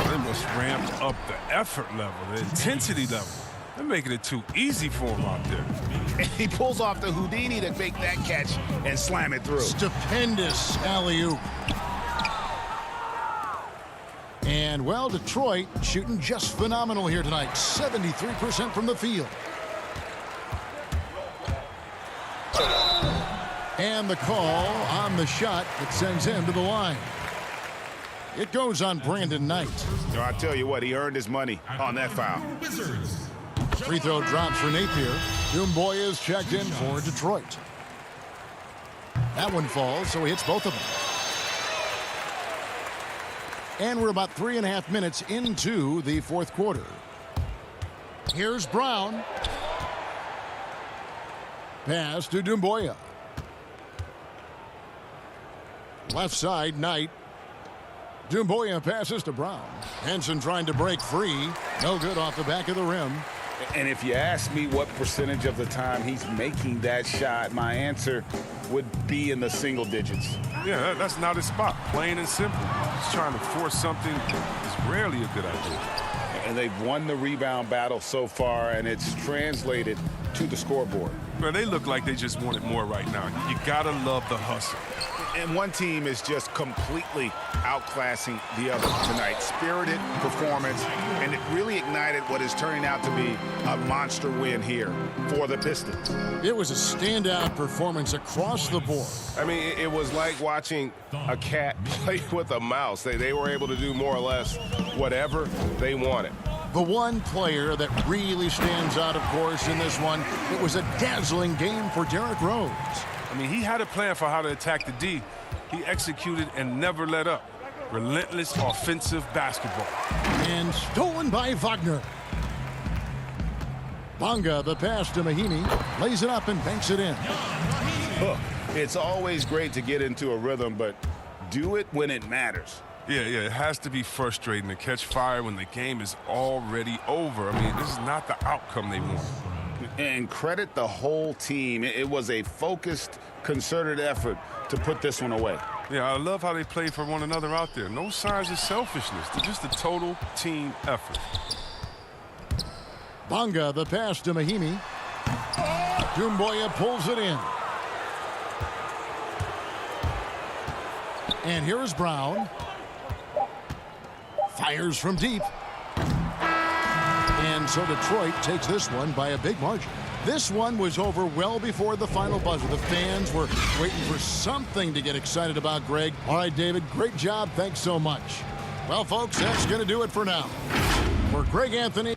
They must ramp up the effort level, the intensity level. They're making it too easy for him out there. And he pulls off the Houdini to make that catch and slam it through. Stupendous alley-oop. And, well, Detroit shooting just phenomenal here tonight. 73% from the field. And the call on the shot that sends him to the line. It goes on Brandon Knight. So I tell you what, he earned his money on that foul. Free throw drops for Napier. Dumboy is checked in for Detroit. That one falls, so he hits both of them. And we're about 3.5 minutes into the fourth quarter. Here's Brown. Pass to Dumboya. Left side, Knight. Dumboya passes to Brown. Henson trying to break free. No good off the back of the rim. And if you ask me what percentage of the time he's making that shot, my answer would be in the single digits. Yeah, that's not his spot. Plain and simple. Just trying to force something is rarely a good idea. And they've won the rebound battle so far, and it's translated to the scoreboard. Well, they look like they just want it more right now. You gotta love the hustle. And one team is just completely outclassing the other tonight. Spirited performance, and it really ignited what is turning out to be a monster win here for the Pistons. It was a standout performance across the board. I mean, it was like watching a cat play with a mouse. They were able to do more or less whatever they wanted. The one player that really stands out, of course, in this one, it was a dazzling game for Derrick Rose. I mean, he had a plan for how to attack the D. He executed and never let up. Relentless offensive basketball. And stolen by Wagner. Bonga, the pass to Mahinmi, lays it up and banks it in. It's always great to get into a rhythm, but do it when it matters. Yeah, it has to be frustrating to catch fire when the game is already over. I mean, this is not the outcome they want. And credit the whole team. It was a focused, concerted effort to put this one away. Yeah, I love how they play for one another out there. No signs of selfishness. They're just a total team effort. Bonga, the pass to Mahinmi. Dumboya pulls it in. And here is Brown. Fires from deep. And so Detroit takes this one by a big margin. This one was over well before the final buzzer. The fans were waiting for something to get excited about, Greg. All right, David, great job. Thanks so much. Well, folks, that's going to do it for now. For Greg Anthony.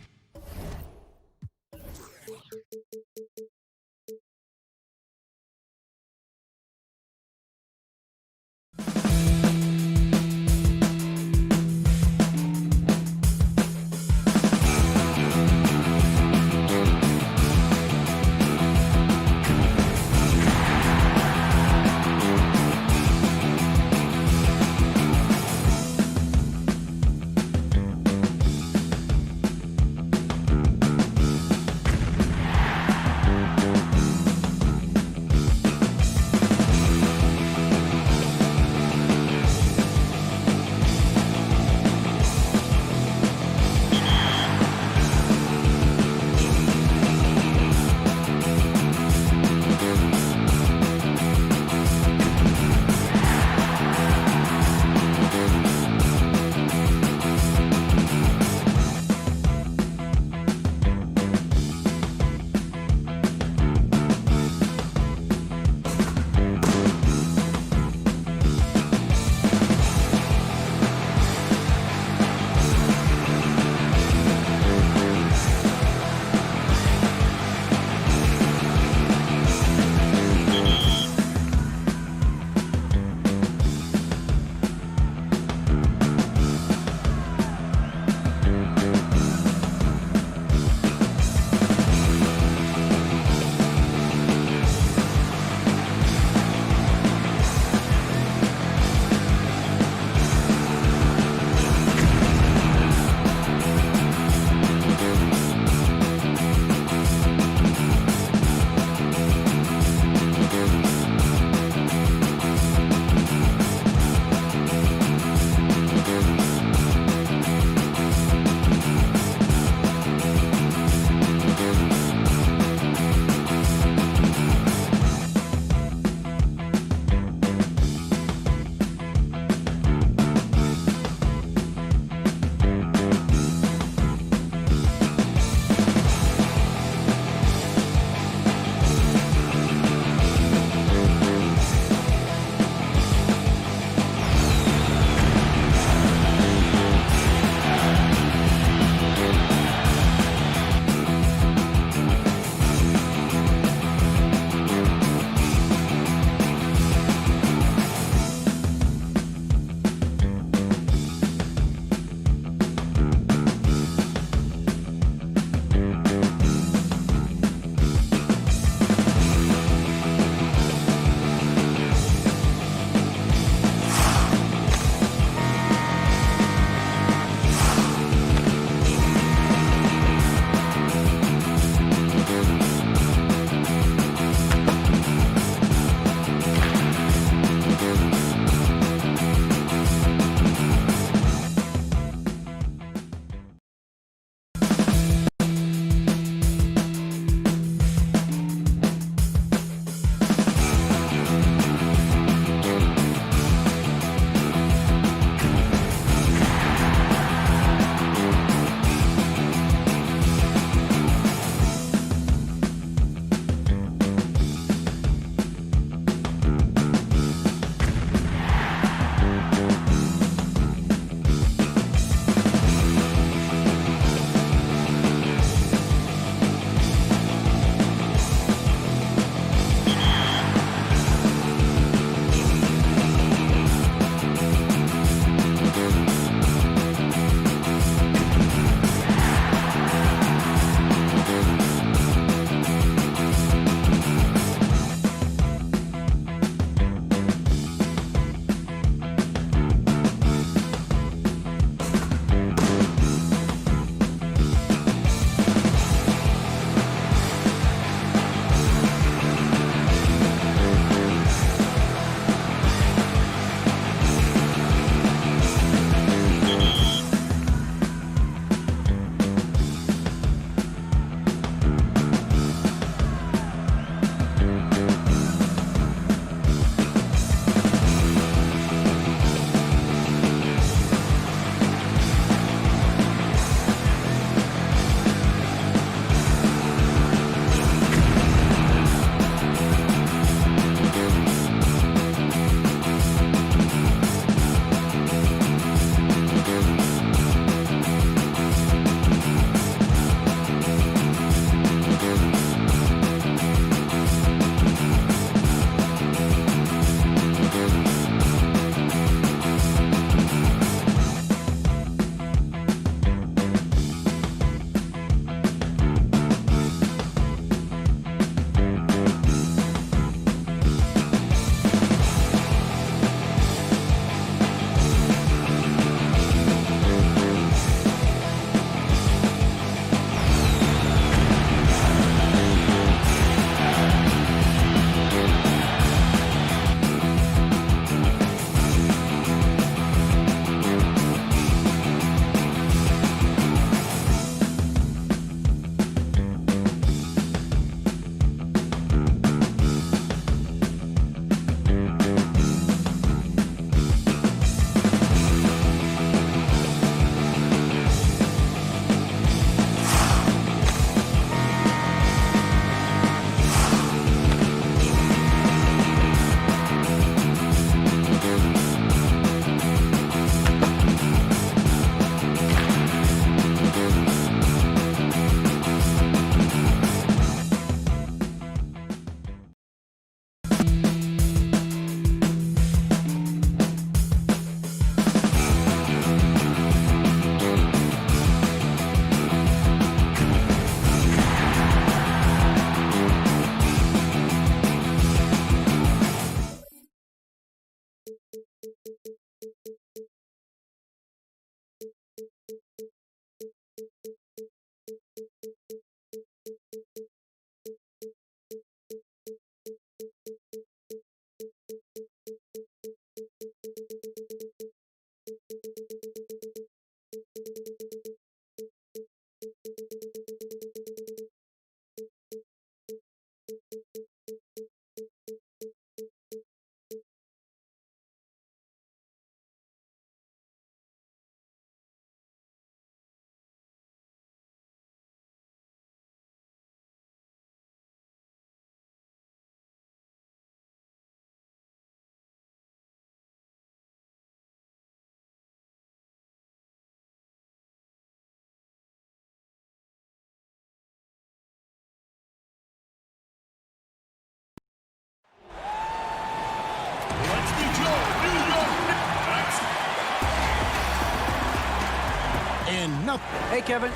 And nothing. Hey, Kevin.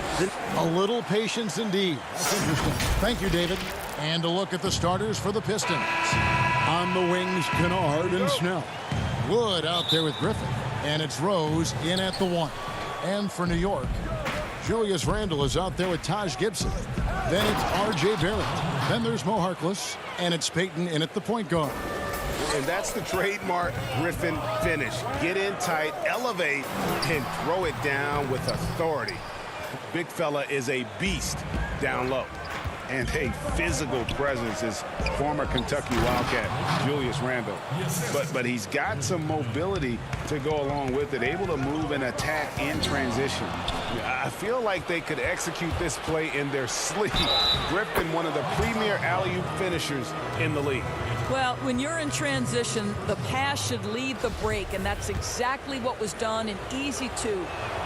A little patience indeed. That's interesting. Thank you, David. And a look at the starters for the Pistons. On the wings, Kennard and Snell. Wood out there with Griffin. And it's Rose in at the 1. And for New York, Julius Randle is out there with Taj Gibson. Then it's R.J. Barrett. Then there's Mo Harkless. And it's Peyton in at the point guard. And that's the trademark Griffin finish. Get in tight, elevate, and throw it down with authority. Big fella is a beast down low. And a physical presence is former Kentucky Wildcat Julius Randle. But he's got some mobility to go along with it, able to move and attack in transition. I feel like they could execute this play in their sleep. Griffin, one of the premier alley-oop finishers in the league. Well, when you're in transition, the pass should lead the break, and that's exactly what was done in easy 2.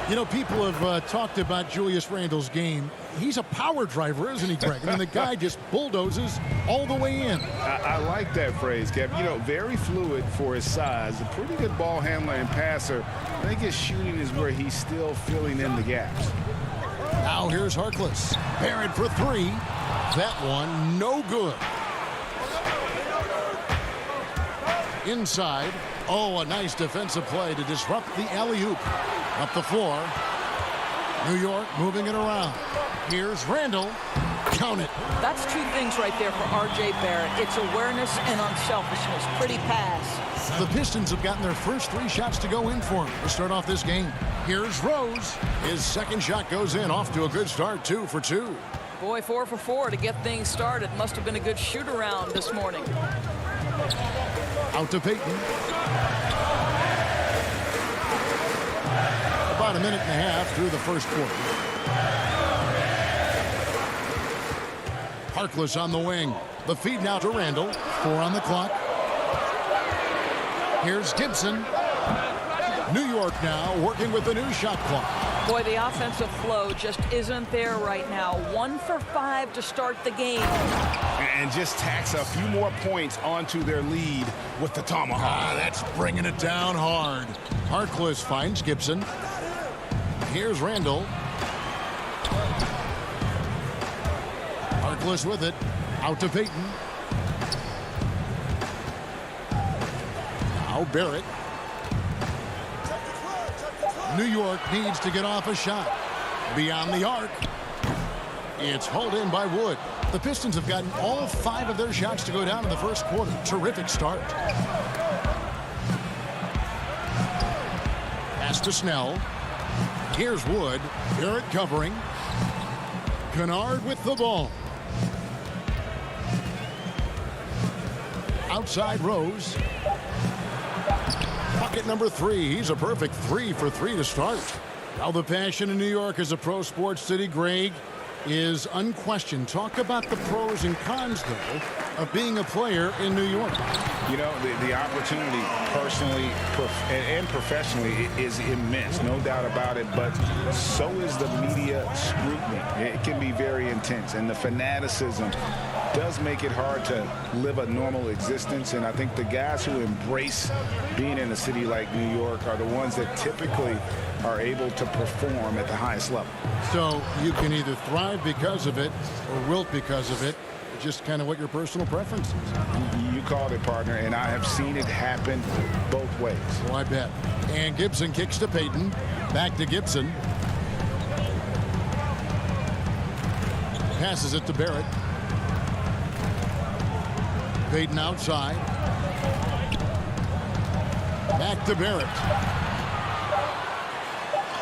You know, people have talked about Julius Randle's game. He's a power driver, isn't he, Greg? I mean, the guy just bulldozes all the way in. I like that phrase, Kev. You know, very fluid for his size. A pretty good ball handler and passer. I think his shooting is where he's still filling in the gaps. Now here's Harkless. Barrett for 3. That one, no good. Inside. Oh, a nice defensive play to disrupt the alley-oop. Up the floor. New York moving it around. Here's Randle. Count it. That's 2 things right there for R.J. Barrett. It's awareness and unselfishness. Pretty pass. The Pistons have gotten their first 3 shots to go in for him to start off this game. Here's Rose. His second shot goes in. Off to a good start. 2 for 2. Boy, 4 for 4 to get things started. Must have been a good shoot-around this morning. Out to Peyton. About a minute and a half through the first quarter. Harkless on the wing. The feed now to Randle. 4 on the clock. Here's Gibson. New York now working with the new shot clock. Boy, the offensive flow just isn't there right now. 1 for 5 to start the game. And just tacks a few more points onto their lead with the tomahawk. That's bringing it down hard. Harkless finds Gibson. Here's Randle. Harkless with it. Out to Peyton. Now Barrett. New York needs to get off a shot. Beyond the arc. It's hauled in by Wood. The Pistons have gotten all 5 of their shots to go down in the first quarter. Terrific start. Pass to Snell. Here's Wood. Barrett covering. Kennard with the ball. Outside Rose. Bucket number 3. He's a perfect 3 for 3 to start. Now the passion in New York as a pro sports city, Greg, is unquestioned. Talk about the pros and cons, though, of being a player in New York. You know, the opportunity personally and professionally is immense, no doubt about it, but so is the media scrutiny. It can be very intense, and the fanaticism does make it hard to live a normal existence, and I think the guys who embrace being in a city like New York are the ones that typically are able to perform at the highest level. So you can either thrive because of it or wilt because of it. Just kind of what your personal preference is. You called it, partner, and I have seen it happen both ways. Oh, I bet. And Gibson kicks to Payton. Back to Gibson. Passes it to Barrett. Payton outside. Back to Barrett.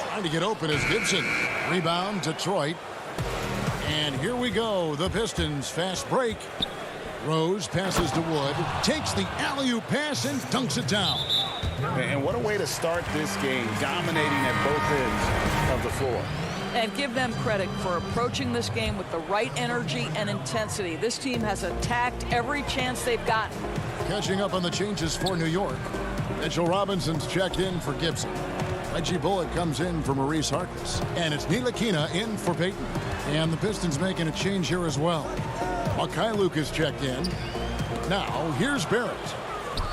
Trying to get open is Gibson. Rebound, Detroit. And here we go. The Pistons fast break. Rose passes to Wood. Takes the alley-oop pass and dunks it down. And what a way to start this game, dominating at both ends of the floor. And give them credit for approaching this game with the right energy and intensity. This team has attacked every chance they've gotten. Catching up on the changes for New York. Mitchell Robinson's checked in for Gibson. Reggie Bullock comes in for Maurice Harkless. And it's Ntilikina in for Payton. And the Pistons making a change here as well. Luke is checked in. Now, here's Barrett.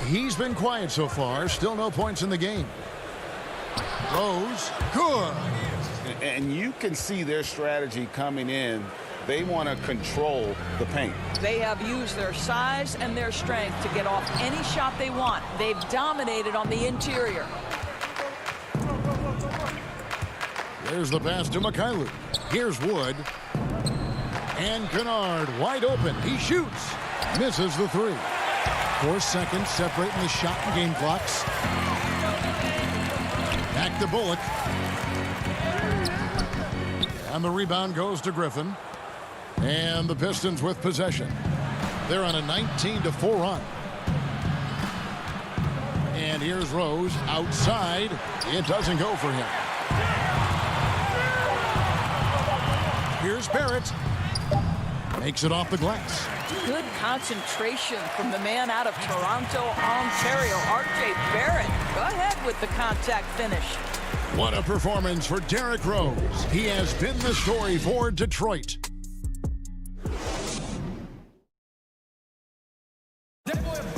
He's been quiet so far. Still no points in the game. Rose, good. And you can see their strategy coming in. They want to control the paint. They have used their size and their strength to get off any shot they want. They've dominated on the interior. There's the pass to Luke. Here's Wood. And Kennard wide open. He shoots. Misses the three. 4 seconds separating the shot and game clocks. Back to Bullock. And the rebound goes to Griffin. And the Pistons with possession. They're on a 19-4 run. And here's Rose outside. It doesn't go for him. Here's Barrett. Makes it off the glass. Good concentration from the man out of Toronto, Ontario, R.J. Barrett. Go ahead with the contact finish. What a performance for Derrick Rose. He has been the story for Detroit.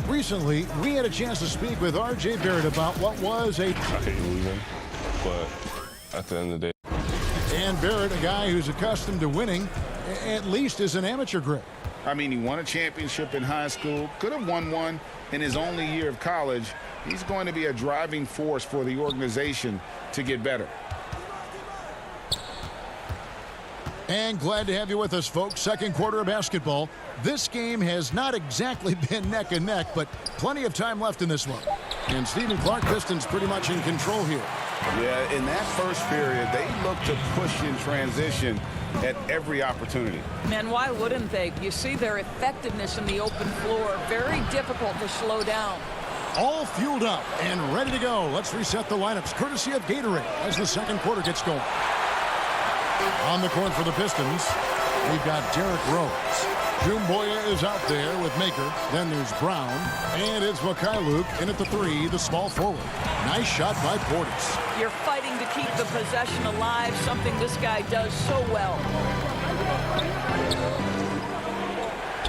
Recently, we had a chance to speak with R.J. Barrett about what was a... I hate losing, but at the end of the day... And Barrett, a guy who's accustomed to winning, at least is an amateur grade. I mean, he won a championship in high school, could have won one in his only year of college. He's going to be a driving force for the organization to get better. And glad to have you with us, folks. Second quarter of basketball. This game has not exactly been neck and neck, but plenty of time left in this one. And Stephen Clark, Pistons pretty much in control here. Yeah, in that first period, they looked to push in transition at every opportunity. And why wouldn't they? You see their effectiveness in the open floor. Very difficult to slow down. All fueled up and ready to go. Let's reset the lineups, courtesy of Gatorade, as the second quarter gets going. On the court for the Pistons, we've got Derrick Rose. Jumboya is out there with Maker. Then there's Brown. And it's Luke in at the three, the small forward. Nice shot by Portis. You're fighting to keep the possession alive, something this guy does so well.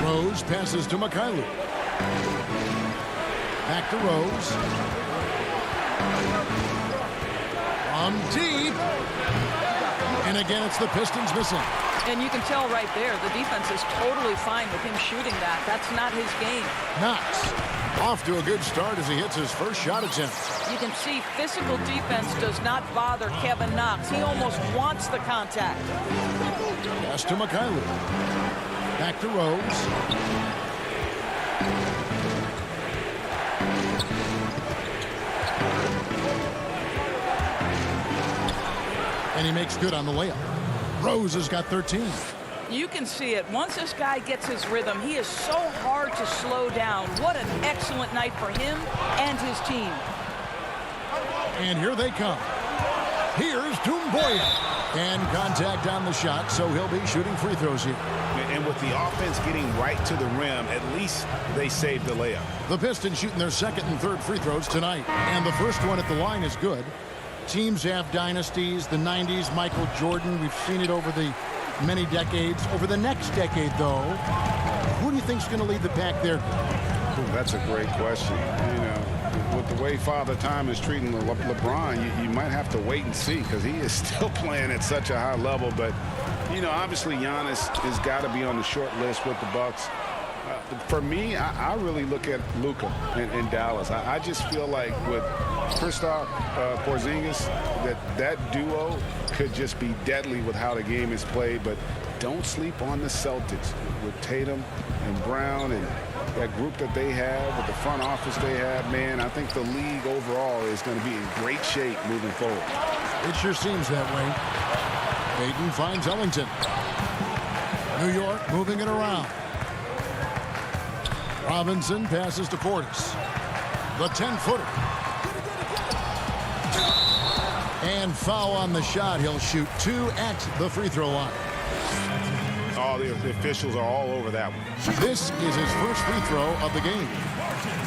Rose passes to Luke. Back to Rose. From deep. And again, it's the Pistons missing. And you can tell right there, the defense is totally fine with him shooting that. That's not his game. Knox off to a good start as he hits his first shot attempt. You can see physical defense does not bother Kevin Knox. He almost wants the contact. Pass to Luke. Back to Rose. And he makes good on the layup. Rose has got 13. You can see it. Once this guy gets his rhythm, he is so hard to slow down. What an excellent night for him and his team. And here they come. Here's Jumboya. And contact on the shot, so he'll be shooting free throws here. And with the offense getting right to the rim, at least they saved the layup. The Pistons shooting their second and third free throws tonight. And the first one at the line is good. Teams have dynasties, the 90s, Michael Jordan. We've seen it over the many decades. Over the next decade, though, who do you think is going to lead the pack there? Ooh, that's a great question. You know, with the way Father Time is treating LeBron, you might have to wait and see because he is still playing at such a high level. But, you know, obviously Giannis has got to be on the short list with the Bucks. For me, I really look at Luka in Dallas. I just feel like with Kristaps Porzingis, that duo could just be deadly with how the game is played. But don't sleep on the Celtics with Tatum and Brown and that group that they have, with the front office they have. Man, I think the league overall is going to be in great shape moving forward. It sure seems that way. Payton finds Ellington. New York moving it around. Robinson passes to Portis. The 10-footer. And foul on the shot. He'll shoot 2 at the free throw line. Oh, the officials are all over that one. This is his first free throw of the game.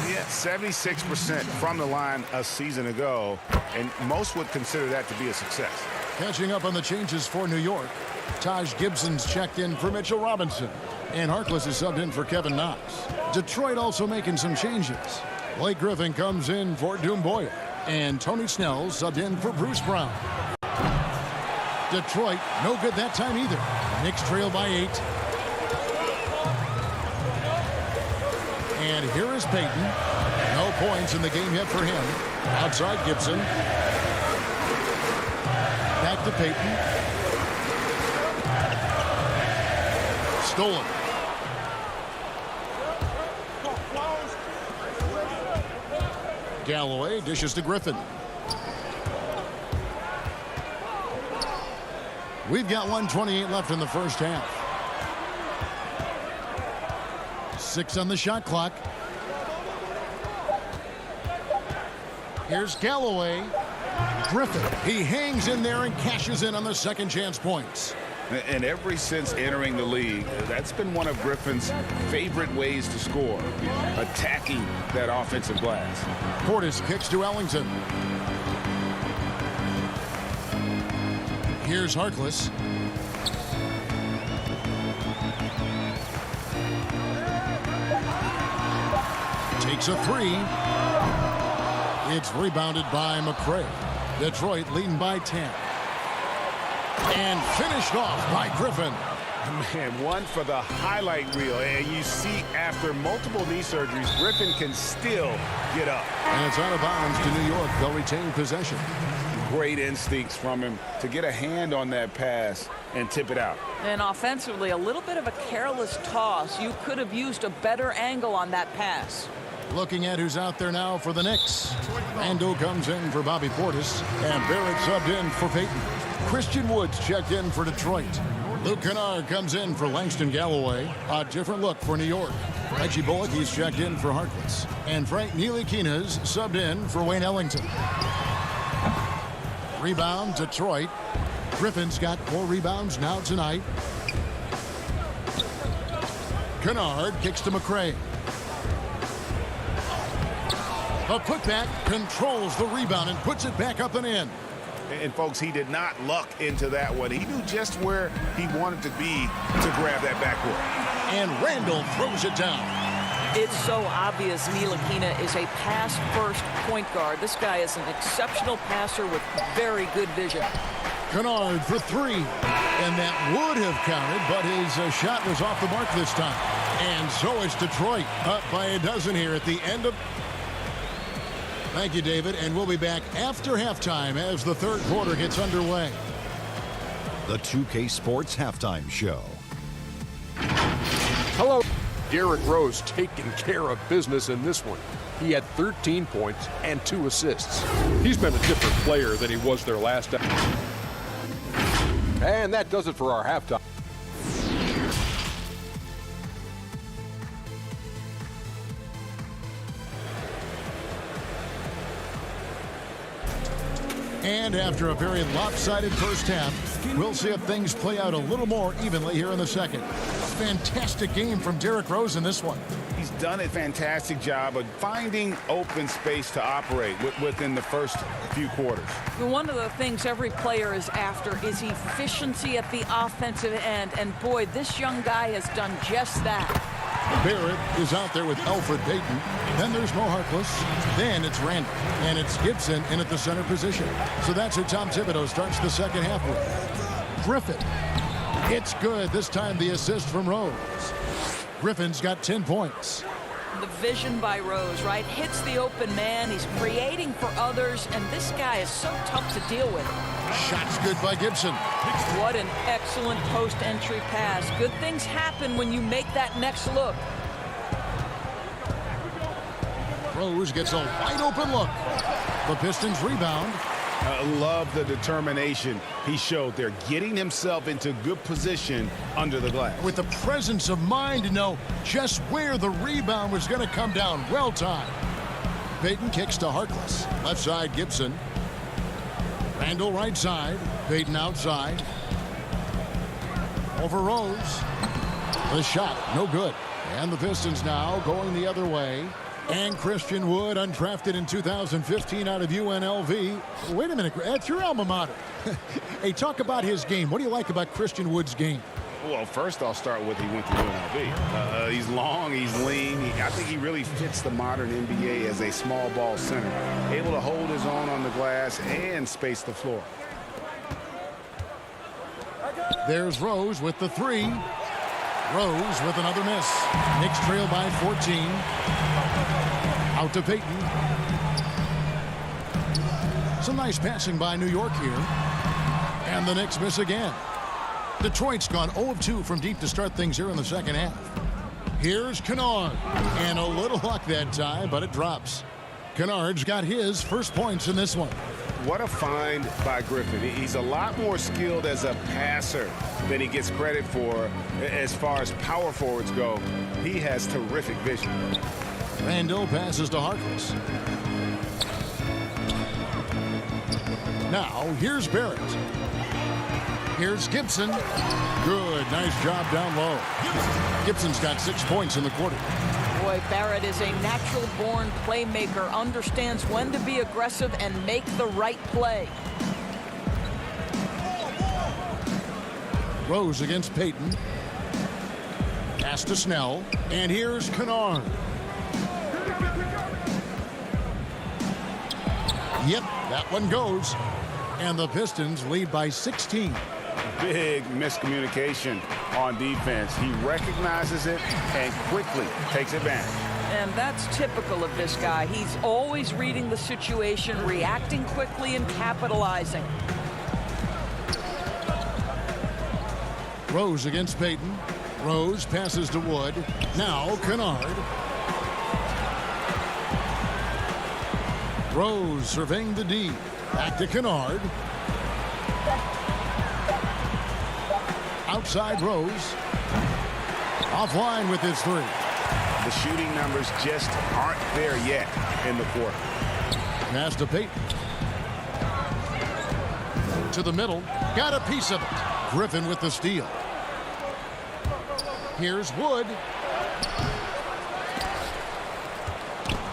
Yeah, 76% from the line a season ago, and most would consider that to be a success. Catching up on the changes for New York. Taj Gibson's checked in for Mitchell Robinson. And Harkless is subbed in for Kevin Knox. Detroit also making some changes. Blake Griffin comes in for Doumbouya. And Tony Snell subbed in for Bruce Brown. Detroit, no good that time either. Knicks trail by 8. And here is Payton. No points in the game yet for him. Outside Gibson. Back to Payton. Stolen. Galloway dishes to Griffin. We've got 1:28 left in the first half. 6 on the shot clock. Here's Galloway. Griffin. He hangs in there and cashes in on the second chance points. And ever since entering the league, that's been one of Griffin's favorite ways to score, attacking that offensive glass. Portis kicks to Ellington. Here's Harkless. Takes a 3. It's rebounded by McCray. Detroit leading by 10. And finished off by Griffin. Man, one for the highlight reel. And you see after multiple knee surgeries, Griffin can still get up. And it's out of bounds to New York. They'll retain possession. Great instincts from him to get a hand on that pass and tip it out. And offensively, a little bit of a careless toss. You could have used a better angle on that pass. Looking at who's out there now for the Knicks. Rando comes in for Bobby Portis. And Barrett subbed in for Payton. Christian Woods checked in for Detroit. Luke Kennard comes in for Langston Galloway. A different look for New York. Reggie Bullock, he's checked in for Harkless. And Frank Ntilikina's subbed in for Wayne Ellington. Rebound, Detroit. Griffin's got 4 rebounds now tonight. Kennard kicks to McCray. A putback controls the rebound and puts it back up and in. And folks, he did not luck into that one. He knew just where he wanted to be to grab that backboard. And Randall throws it down. It's so obvious Ntilikina is a pass-first point guard. This guy is an exceptional passer with very good vision. Kennard for 3. And that would have counted, but his shot was off the mark this time. And so is Detroit, up by a dozen here at the end of... Thank you, David, and we'll be back after halftime as the third quarter gets underway. The 2K Sports Halftime Show. Hello. Derrick Rose taking care of business in this one. He had 13 points and 2 assists. He's been a different player than he was their last time. And that does it for our halftime. And after a very lopsided first half, we'll see if things play out a little more evenly here in the second. Fantastic game from Derrick Rose in this one. He's done a fantastic job of finding open space to operate within the first few quarters. One of the things every player is after is efficiency at the offensive end. And boy, this young guy has done just that. Barrett is out there with Elfrid Payton. Then there's Mo Harkless. Then it's Randall. And it's Gibson in at the center position. So that's who Tom Thibodeau starts the second half with. Griffin. It's good. This time the assist from Rose. Griffin's got 10 points. The vision by Rose, right? Hits the open man. He's creating for others, and this guy is so tough to deal with. Shot's good by Gibson. What an excellent post-entry pass. Good things happen when you make that next look. Rose gets a wide open look. The Pistons rebound. I love the determination he showed there, getting himself into good position under the glass. With the presence of mind to know just where the rebound was going to come down. Well timed. Payton kicks to Harkless. Left side, Gibson. Randall right side. Payton outside. Over Rose. The shot, no good. And the Pistons now going the other way. And Christian Wood, undrafted in 2015 out of UNLV. Wait a minute, that's your alma mater. Hey, talk about his game. What do you like about Christian Wood's game? Well, first I'll start with he went to UNLV. He's long, he's lean. I think he really fits the modern NBA as a small ball center. Able to hold his own on the glass and space the floor. There's Rose with the three. Rose with another miss. Knicks trail by 14. Out to Payton. Some nice passing by New York here. And the Knicks miss again. Detroit's gone 0 of 2 from deep to start things here in the second half. Here's Kennard. And a little luck that time, but it drops. Kennard's got his first points in this one. What a find by Griffin. He's a lot more skilled as a passer than he gets credit for as far as power forwards go. He has terrific vision. Randall passes to Harkless. Now, here's Barrett. Here's Gibson. Good, nice job down low. Gibson's got 6 points in the quarter. Boy, Barrett is a natural-born playmaker, understands when to be aggressive and make the right play. Rose against Payton. Pass to Snell. And here's Kennard. Yep, that one goes. And the Pistons lead by 16. Big miscommunication on defense. He recognizes it and quickly takes advantage. And that's typical of this guy. He's always reading the situation, reacting quickly, and capitalizing. Rose against Payton. Rose passes to Wood. Now Kennard. Rose surveying the D. Back to Kennard. Outside Rose. Offline with his three. The shooting numbers just aren't there yet in the quarter. Pass to Payton. To the middle. Got a piece of it. Griffin with the steal. Here's Wood.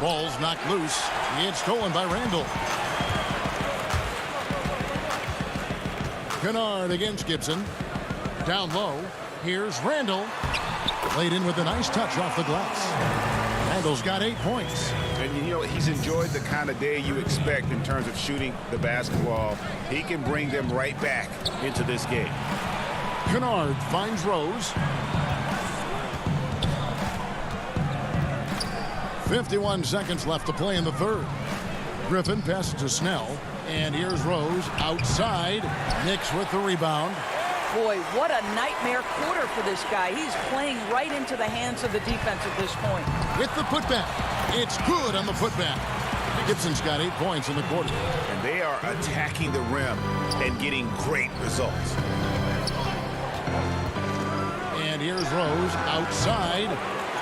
Ball's knocked loose. It's stolen by Randall. Kennard against Gibson. Down low. Here's Randall. Laid in with a nice touch off the glass. Randall's got 8 points. And you know, he's enjoyed the kind of day you expect in terms of shooting the basketball. He can bring them right back into this game. Kennard finds Rose. 51 seconds left to play in the third. Griffin passes to Snell. And here's Rose outside. Knicks with the rebound. Boy, what a nightmare quarter for this guy. He's playing right into the hands of the defense at this point. With the putback. It's good on the putback. Gibson's got 8 points in the quarter. And they are attacking the rim and getting great results. And here's Rose outside.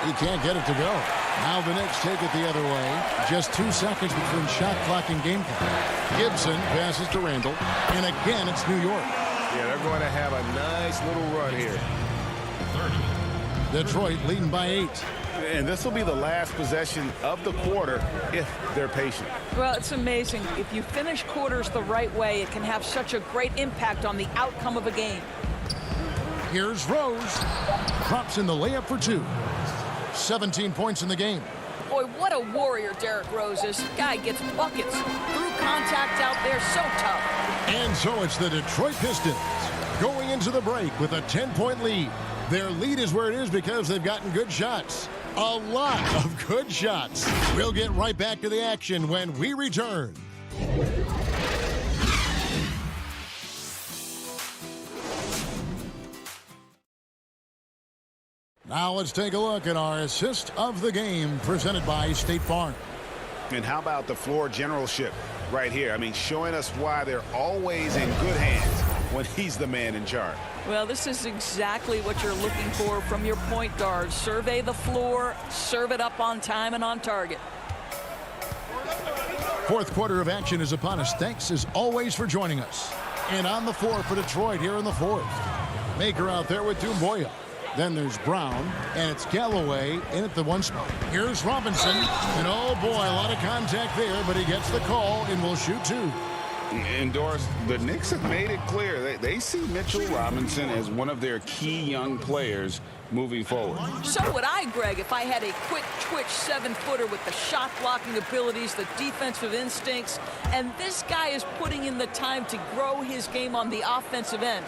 He can't get it to go. Now the Knicks take it the other way. Just 2 seconds between shot clock and game clock. Gibson passes to Randall. And again, it's New York. Yeah, they're going to have a nice little run here. Detroit leading by 8. And this will be the last possession of the quarter if they're patient. Well, it's amazing. If you finish quarters the right way, it can have such a great impact on the outcome of a game. Here's Rose. Drops in the layup for 2. 17 points in the game. Boy, what a warrior Derrick Rose is. Guy gets buckets. Through contact out there, so tough. And so it's the Detroit Pistons going into the break with a 10-point lead. Their lead is where it is because they've gotten good shots. A lot of good shots. We'll get right back to the action when we return. Now let's take a look at our assist of the game presented by State Farm. And how about the floor generalship right here? I mean, showing us why they're always in good hands when he's the man in charge. Well, this is exactly what you're looking for from your point guard. Survey the floor, serve it up on time and on target. Fourth quarter of action is upon us. Thanks as always for joining us. And on the floor for Detroit here in the fourth. Maker out there with Doumbouya. Then there's Brown, and it's Galloway in at the one spot. Here's Robinson, and oh boy, a lot of contact there, but he gets the call and will shoot two. And Doris, the Knicks have made it clear they see Mitchell Robinson as one of their key young players moving forward. So would I, Greg, if I had a quick twitch 7-footer with the shot blocking abilities, the defensive instincts, and this guy is putting in the time to grow his game on the offensive end.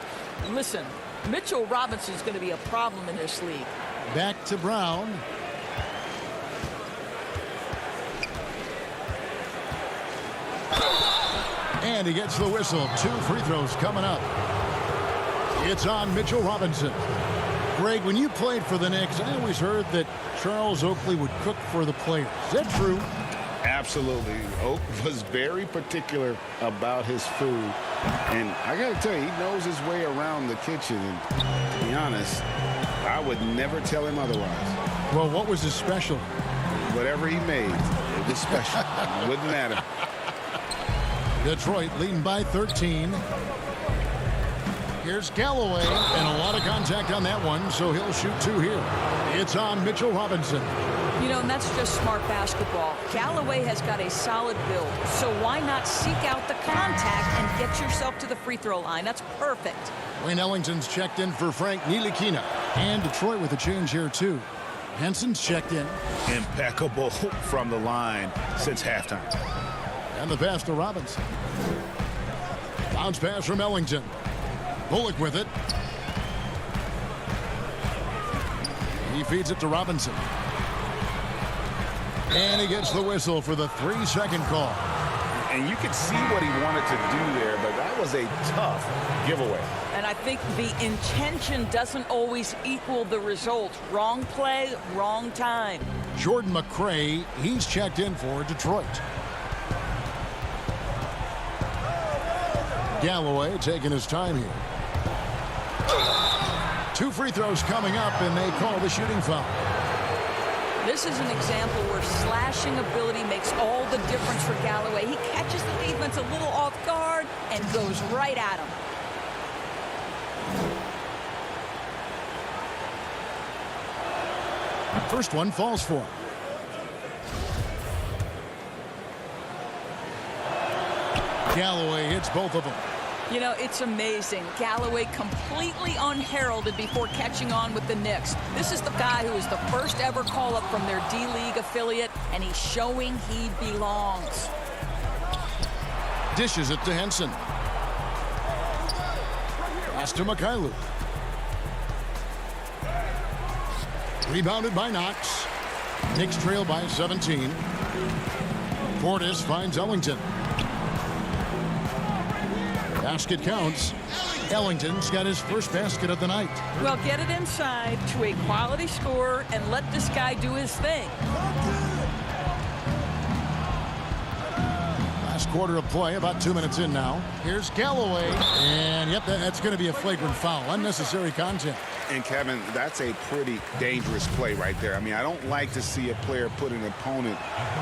Listen, Mitchell Robinson is going to be a problem in this league. Back to Brown. And he gets the whistle. 2 free throws coming up. It's on Mitchell Robinson. Greg, when you played for the Knicks, I always heard that Charles Oakley would cook for the players. Is that true? Absolutely. Oak was very particular about his food. And I got to tell you, he knows his way around the kitchen. And to be honest, I would never tell him otherwise. Well, what was his special? Whatever he made, it was special. Wouldn't matter. Detroit leading by 13. Here's Galloway, and a lot of contact on that one, so he'll shoot 2 here. It's on Mitchell Robinson. You know, and that's just smart basketball. Galloway has got a solid build, so why not seek out the contact and get yourself to the free throw line? That's perfect. Wayne Ellington's checked in for Frank Ntilikina. And Detroit with a change here, too. Henson's checked in. Impeccable from the line since halftime. And the pass to Robinson. Bounce pass from Ellington. Bullock with it. He feeds it to Robinson. And he gets the whistle for the 3-second call. And you could see what he wanted to do there, but that was a tough giveaway. And I think the intention doesn't always equal the result. Wrong play, wrong time. Jordan McRae, he's checked in for Detroit. Galloway taking his time here. 2 free throws coming up, and they call the shooting foul. This is an example where slashing ability makes all the difference for Galloway. He catches the defense a little off guard and goes right at him. First one falls for him. Galloway hits both of them. You know, it's amazing. Galloway completely unheralded before catching on with the Knicks. This is the guy who was the first ever call-up from their D-League affiliate, and he's showing he belongs. Dishes it to Henson. Pass to Mikhailuk. Rebounded by Knox. Knicks trail by 17. Portis finds Ellington. Basket counts. Ellington's got his first basket of the night. Well, get it inside to a quality scorer and let this guy do his thing. Last quarter of play, about 2 minutes in now. Here's Galloway. And, yep, that's going to be a flagrant foul. Unnecessary contact. And, Kevin, that's a pretty dangerous play right there. I mean, I don't like to see a player put an opponent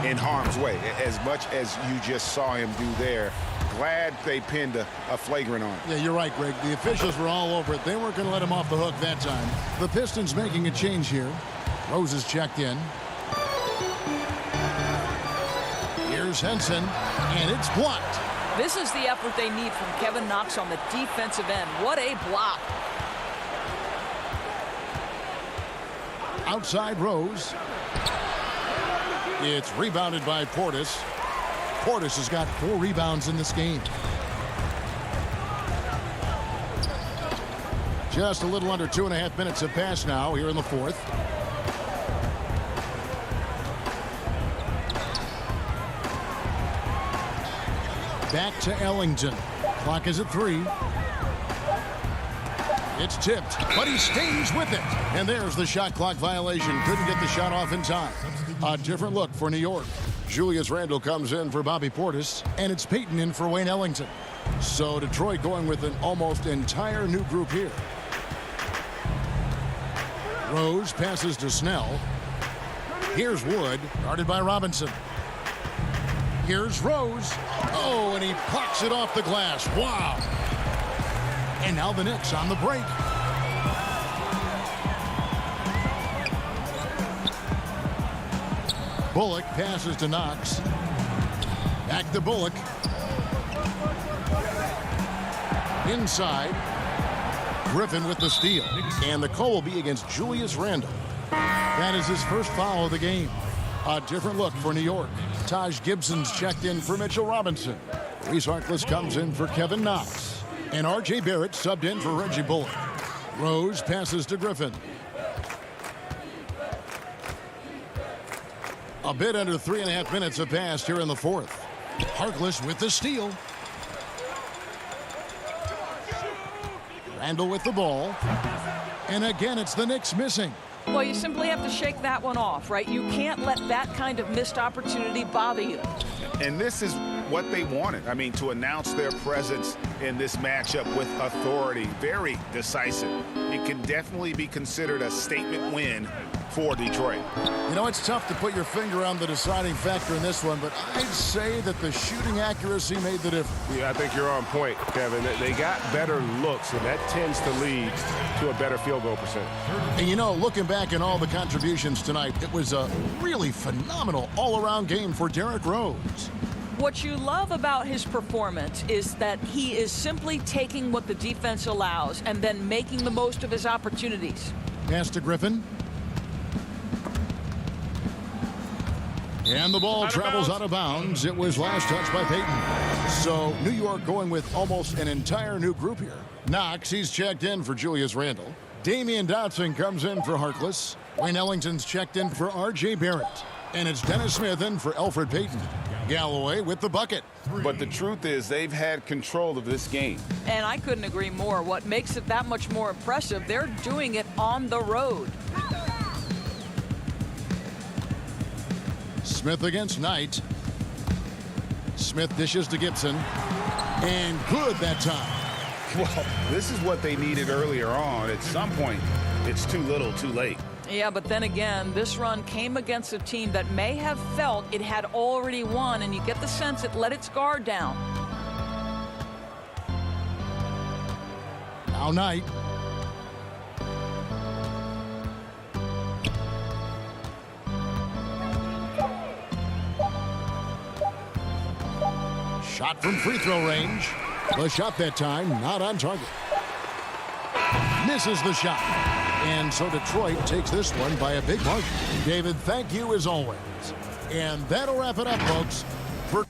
in harm's way, as much as you just saw him do there. Glad they pinned a flagrant on him. Yeah, you're right, Greg. The officials were all over it. They weren't going to let him off the hook that time. The Pistons making a change here. Rose is checked in. Here's Henson, and it's blocked. This is the effort they need from Kevin Knox on the defensive end. What a block. Outside Rose. It's rebounded by Portis. Portis has got 4 rebounds in this game. Just a little under 2.5 minutes have passed now here in the fourth. Back to Ellington. Clock is at 3. It's tipped, but he stays with it. And there's the shot clock violation. Couldn't get the shot off in time. A different look for New York. Julius Randle comes in for Bobby Portis, and it's Payton in for Wayne Ellington. So Detroit going with an almost entire new group here. Rose passes to Snell. Here's Wood, guarded by Robinson. Here's Rose. Oh, and he plucks it off the glass. Wow. And now the Knicks on the break. Bullock passes to Knox. Back to Bullock. Inside. Griffin with the steal. And the call will be against Julius Randle. That is his first foul of the game. A different look for New York. Taj Gibson's checked in for Mitchell Robinson. Reese Harkless comes in for Kevin Knox. And R.J. Barrett subbed in for Reggie Bullock. Rose passes to Griffin. A bit under 3.5 minutes have passed here in the fourth. Harkless with the steal. Randle with the ball. And again, it's the Knicks missing. Well, you simply have to shake that one off, right? You can't let that kind of missed opportunity bother you. And this is what they wanted. I mean, to announce their presence in this matchup with authority. Very decisive. It can definitely be considered a statement win for Detroit. You know, it's tough to put your finger on the deciding factor in this one, but I'd say that the shooting accuracy made the difference. Yeah, I think you're on point, Kevin. They got better looks, and that tends to lead to a better field goal percentage. And you know, looking back at all the contributions tonight, it was a really phenomenal all-around game for Derrick Rose. What you love about his performance is that he is simply taking what the defense allows and then making the most of his opportunities. Pass to Griffin. And the ball travels out of bounds. It was last touched by Payton. So New York going with almost an entire new group here. Knox, he's checked in for Julius Randle. Damian Dotson comes in for Harkless. Wayne Ellington's checked in for R.J. Barrett. And it's Dennis Smith in for Elfrid Payton. Galloway with the bucket. But the truth is they've had control of this game. And I couldn't agree more. What makes it that much more impressive, they're doing it on the road. Smith against Knight. Smith dishes to Gibson. And good that time. Well, this is what they needed earlier on. At some point, it's too little, too late. Yeah, but then again, this run came against a team that may have felt it had already won, and you get the sense it let its guard down. Now Knight. Shot from free throw range. The shot that time not on target. Misses the shot. And so Detroit takes this one by a big margin. David, thank you as always. And that'll wrap it up, folks. For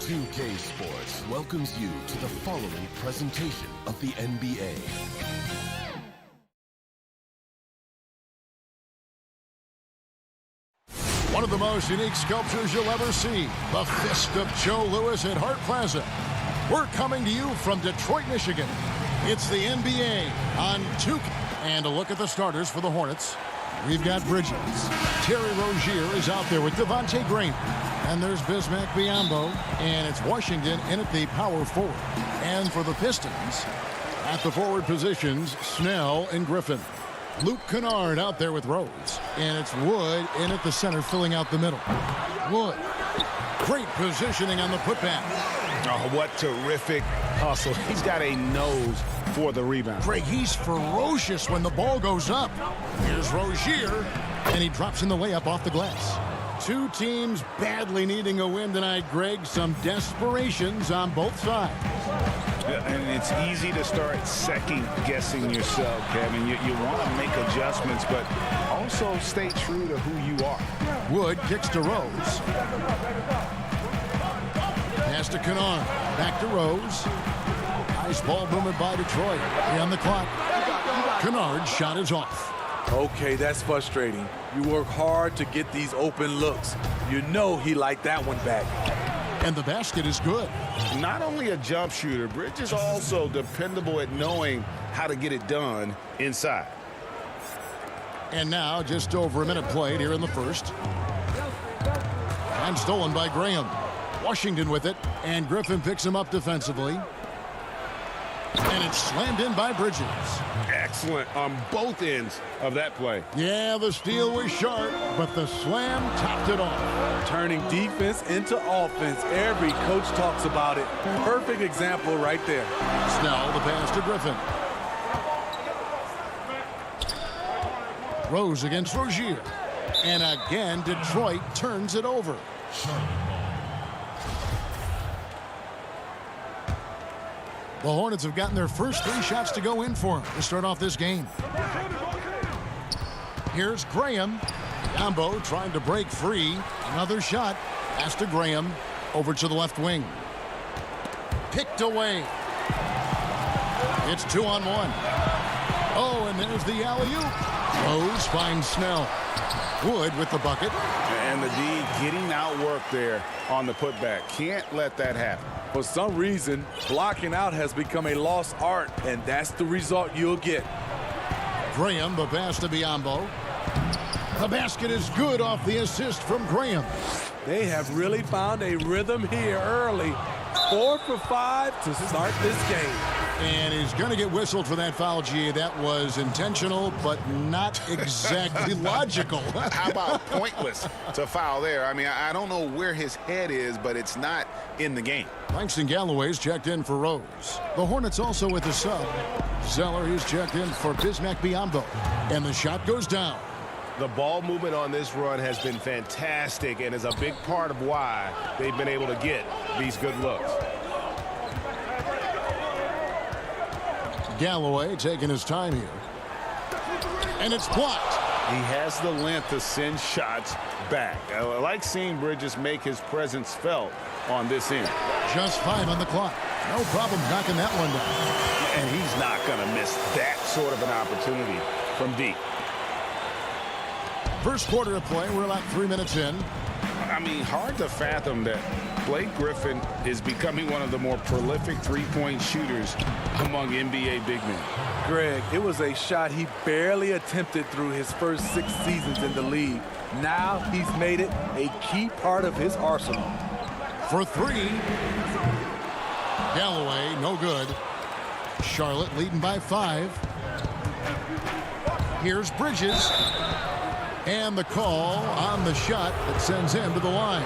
2K Sports welcomes you to the following presentation of the NBA. One of the most unique sculptures you'll ever see, the Fist of Joe Louis at Hart Plaza. We're coming to you from Detroit, Michigan. It's the NBA on 2K. And a look at the starters for the Hornets. We've got Bridges. Terry Rozier is out there with Devontae Graham. And there's Bismack Biyombo. And it's Washington in at the power forward. And for the Pistons, at the forward positions, Snell and Griffin. Luke Kennard out there with Rose. And it's Wood in at the center, filling out the middle. Wood. Great positioning on the putback. Oh, what terrific hustle. He's got a nose for the rebound. Greg, he's ferocious when the ball goes up. Here's Rozier, and he drops in the layup off the glass. Two teams badly needing a win tonight, Greg. Some desperations on both sides. And it's easy to start second-guessing yourself, Kevin. You want to make adjustments, but also stay true to who you are. Wood kicks to Rose. Pass to Kennard. Back to Rose. Nice ball movement by Detroit. On the clock. Kennard's shot is off. Okay, that's frustrating. You work hard to get these open looks. You know he liked that one back. And the basket is good. Not only a jump shooter, Bridges also dependable at knowing how to get it done inside. And now just over a minute played here in the first. And stolen by Graham. Washington with it, and Griffin picks him up defensively. And it's slammed in by Bridges. Excellent on both ends of that play. Yeah, the steal was sharp, but the slam topped it off. Turning defense into offense. Every coach talks about it. Perfect example right there. Snell, the pass to Griffin. Rose against Rozier. And again, Detroit turns it over. The Hornets have gotten their first 3 shots to go in for them to start off this game. Here's Graham. Biyombo trying to break free. Another shot. Pass to Graham. Over to the left wing. Picked away. It's 2-on-1. Oh, and there's the alley-oop. Rose finds Snell. Wood with the bucket. And the D getting outworked there on the putback. Can't let that happen. For some reason, blocking out has become a lost art, and that's the result you'll get. Graham, the pass to Biyombo. The basket is good off the assist from Graham. They have really found a rhythm here early. 4 for 5 to start this game. And he's going to get whistled for that foul, G. That was intentional, but not exactly logical. How about pointless to foul there? I mean, I don't know where his head is, but it's not in the game. Langston Galloway's checked in for Rose. The Hornets also with the sub. Zeller, he's checked in for Bismack Biyombo. And the shot goes down. The ball movement on this run has been fantastic and is a big part of why they've been able to get these good looks. Galloway taking his time here. And it's blocked. He has the length to send shots back. I like seeing Bridges make his presence felt on this end. Just 5 on the clock. No problem knocking that one down. And he's not going to miss that sort of an opportunity from deep. First quarter of play, we're like 3 minutes in. I mean, hard to fathom that Blake Griffin is becoming one of the more prolific three-point shooters among NBA big men. Greg, it was a shot he barely attempted through his first 6 seasons in the league. Now he's made it a key part of his arsenal. For 3. Galloway, no good. Charlotte leading by 5. Here's Bridges. And the call on the shot that sends him to the line.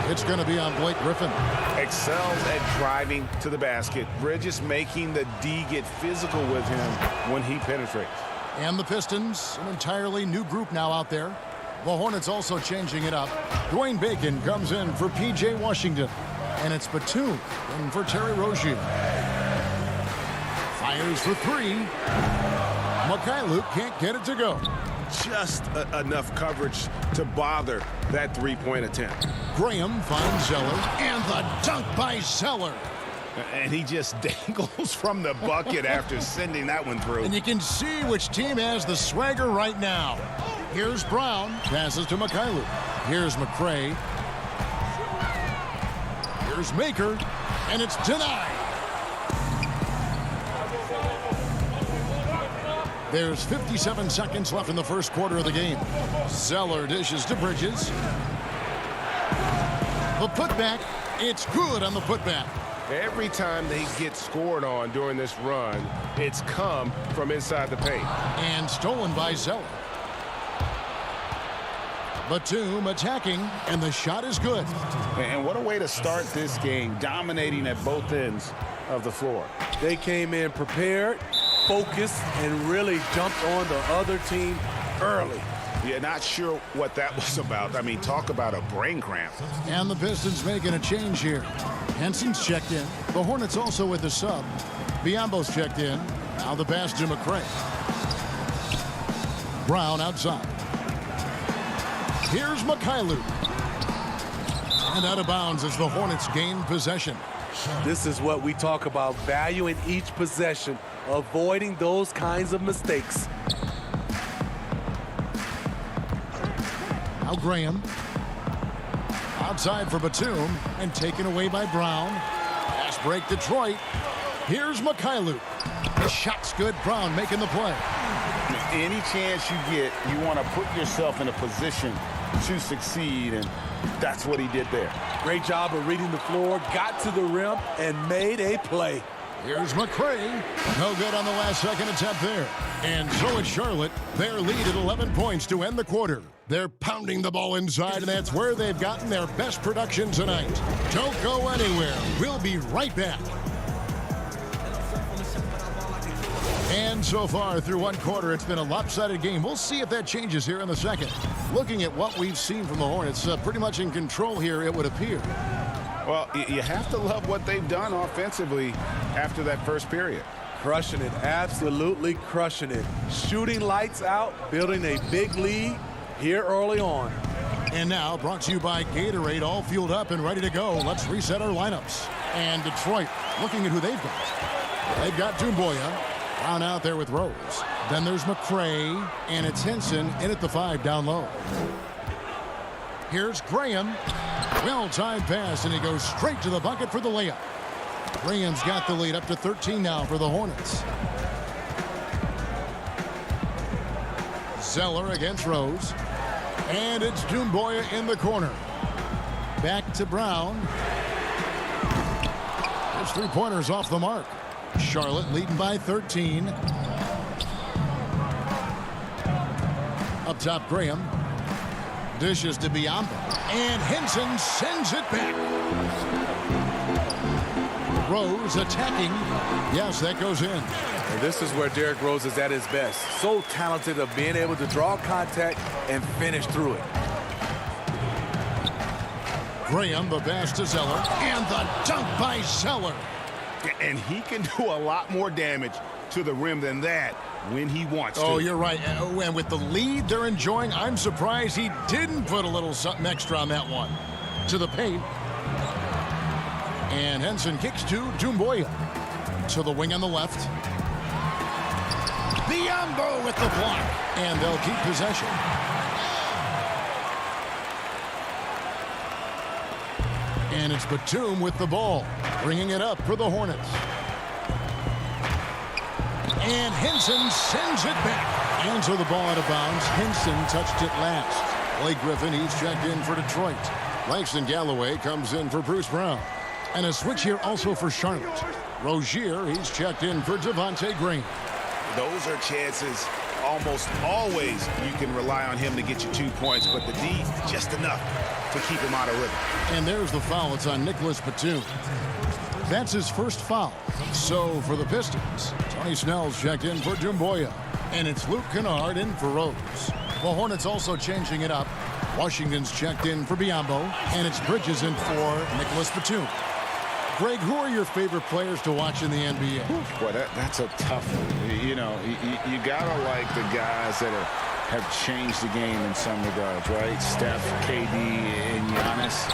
It's going to be on Blake Griffin. Excels at driving to the basket. Bridges making the D get physical with him when he penetrates. And the Pistons, an entirely new group now out there. The Hornets also changing it up. Dwayne Bacon comes in for P.J. Washington. And it's Batum in for Terry Rozier. Fires for 3. Mikhailuk can't get it to go. just enough coverage to bother that three-point attempt. Graham finds Zeller, and the dunk by Zeller. And he just dangles from the bucket after sending that one through. And you can see which team has the swagger right now. Here's Brown, passes to Mikhailuk. Here's McCray. Here's Maker, and it's denied. There's 57 seconds left in the first quarter of the game. Zeller dishes to Bridges. The putback, it's good on the putback. Every time they get scored on during this run, it's come from inside the paint. And stolen by Zeller. Batum attacking, and the shot is good. And what a way to start this game, dominating at both ends of the floor. They came in prepared, focused, and really jumped on the other team early. Yeah, not sure what that was about. I mean, talk about a brain cramp. And the Pistons making a change here. Henson's checked in. The Hornets also with the sub. Biombo's checked in. Now the pass to McCray. Brown outside. Here's Mikhailuk. And out of bounds as the Hornets gain possession. This is what we talk about, valuing each possession, avoiding those kinds of mistakes. Now Graham. Outside for Batum, and taken away by Brown. Pass break Detroit. Here's Mikhailuk. The shot's good. Brown making the play. Any chance you get, you want to put yourself in a position to succeed, and that's what he did there. Great job of reading the floor, got to the rim, and made a play. Here's McCray. No good on the last second attempt there. And so it's Charlotte. Their lead at 11 points to end the quarter. They're pounding the ball inside, and that's where they've gotten their best production tonight. Don't go anywhere. We'll be right back. And so far through one quarter, it's been a lopsided game. We'll see if that changes here in the second. Looking at what we've seen from the Hornets, pretty much in control here, it would appear. Well, you have to love what they've done offensively after that first period. Crushing it, absolutely crushing it. Shooting lights out, building a big lead here early on. And now, brought to you by Gatorade, all fueled up and ready to go. Let's reset our lineups. And Detroit, looking at who they've got. They've got Doumbouya. Brown out there with Rose. Then there's McCray, and it's Henson in at the 5 down low. Here's Graham. Well-timed pass, and he goes straight to the bucket for the layup. Graham's got the lead up to 13 now for the Hornets. Zeller against Rose. And it's Doumbouya in the corner. Back to Brown. His three-pointers off the mark. Charlotte leading by 13. Up top, Graham. Dishes to Biombo. And Henson sends it back. Rose attacking. Yes, that goes in. And this is where Derrick Rose is at his best. So talented of being able to draw contact and finish through it. Graham, the pass to Zeller. And the dunk by Zeller. And he can do a lot more damage to the rim than that when he wants to. Oh, you're right. And with the lead they're enjoying, I'm surprised he didn't put a little something extra on that one. To the paint. And Henson kicks to Doumbouya. To the wing on the left. Biombo with the block. And they'll keep possession. And it's Batum with the ball. Bringing it up for the Hornets. And Henson sends it back. And so the ball out of bounds. Henson touched it last. Blake Griffin, he's checked in for Detroit. Langston Galloway comes in for Bruce Brown. And a switch here also for Charlotte. Rozier, he's checked in for Devontae Green. Those are chances almost always you can rely on him to get you 2 points, but the D, just enough to keep him out of rhythm. And there's the foul. It's on Nicholas Batum. That's his first foul. So for the Pistons, Tony Snell's checked in for Doumbouya. And it's Luke Kennard in for Rose. The Hornets also changing it up. Washington's checked in for Biombo. And it's Bridges in for Nicholas Batum. Greg, who are your favorite players to watch in the NBA? Boy, that's a tough one. You know, you got to like the guys that are have changed the game in some regards, right? Steph, KD, and Giannis.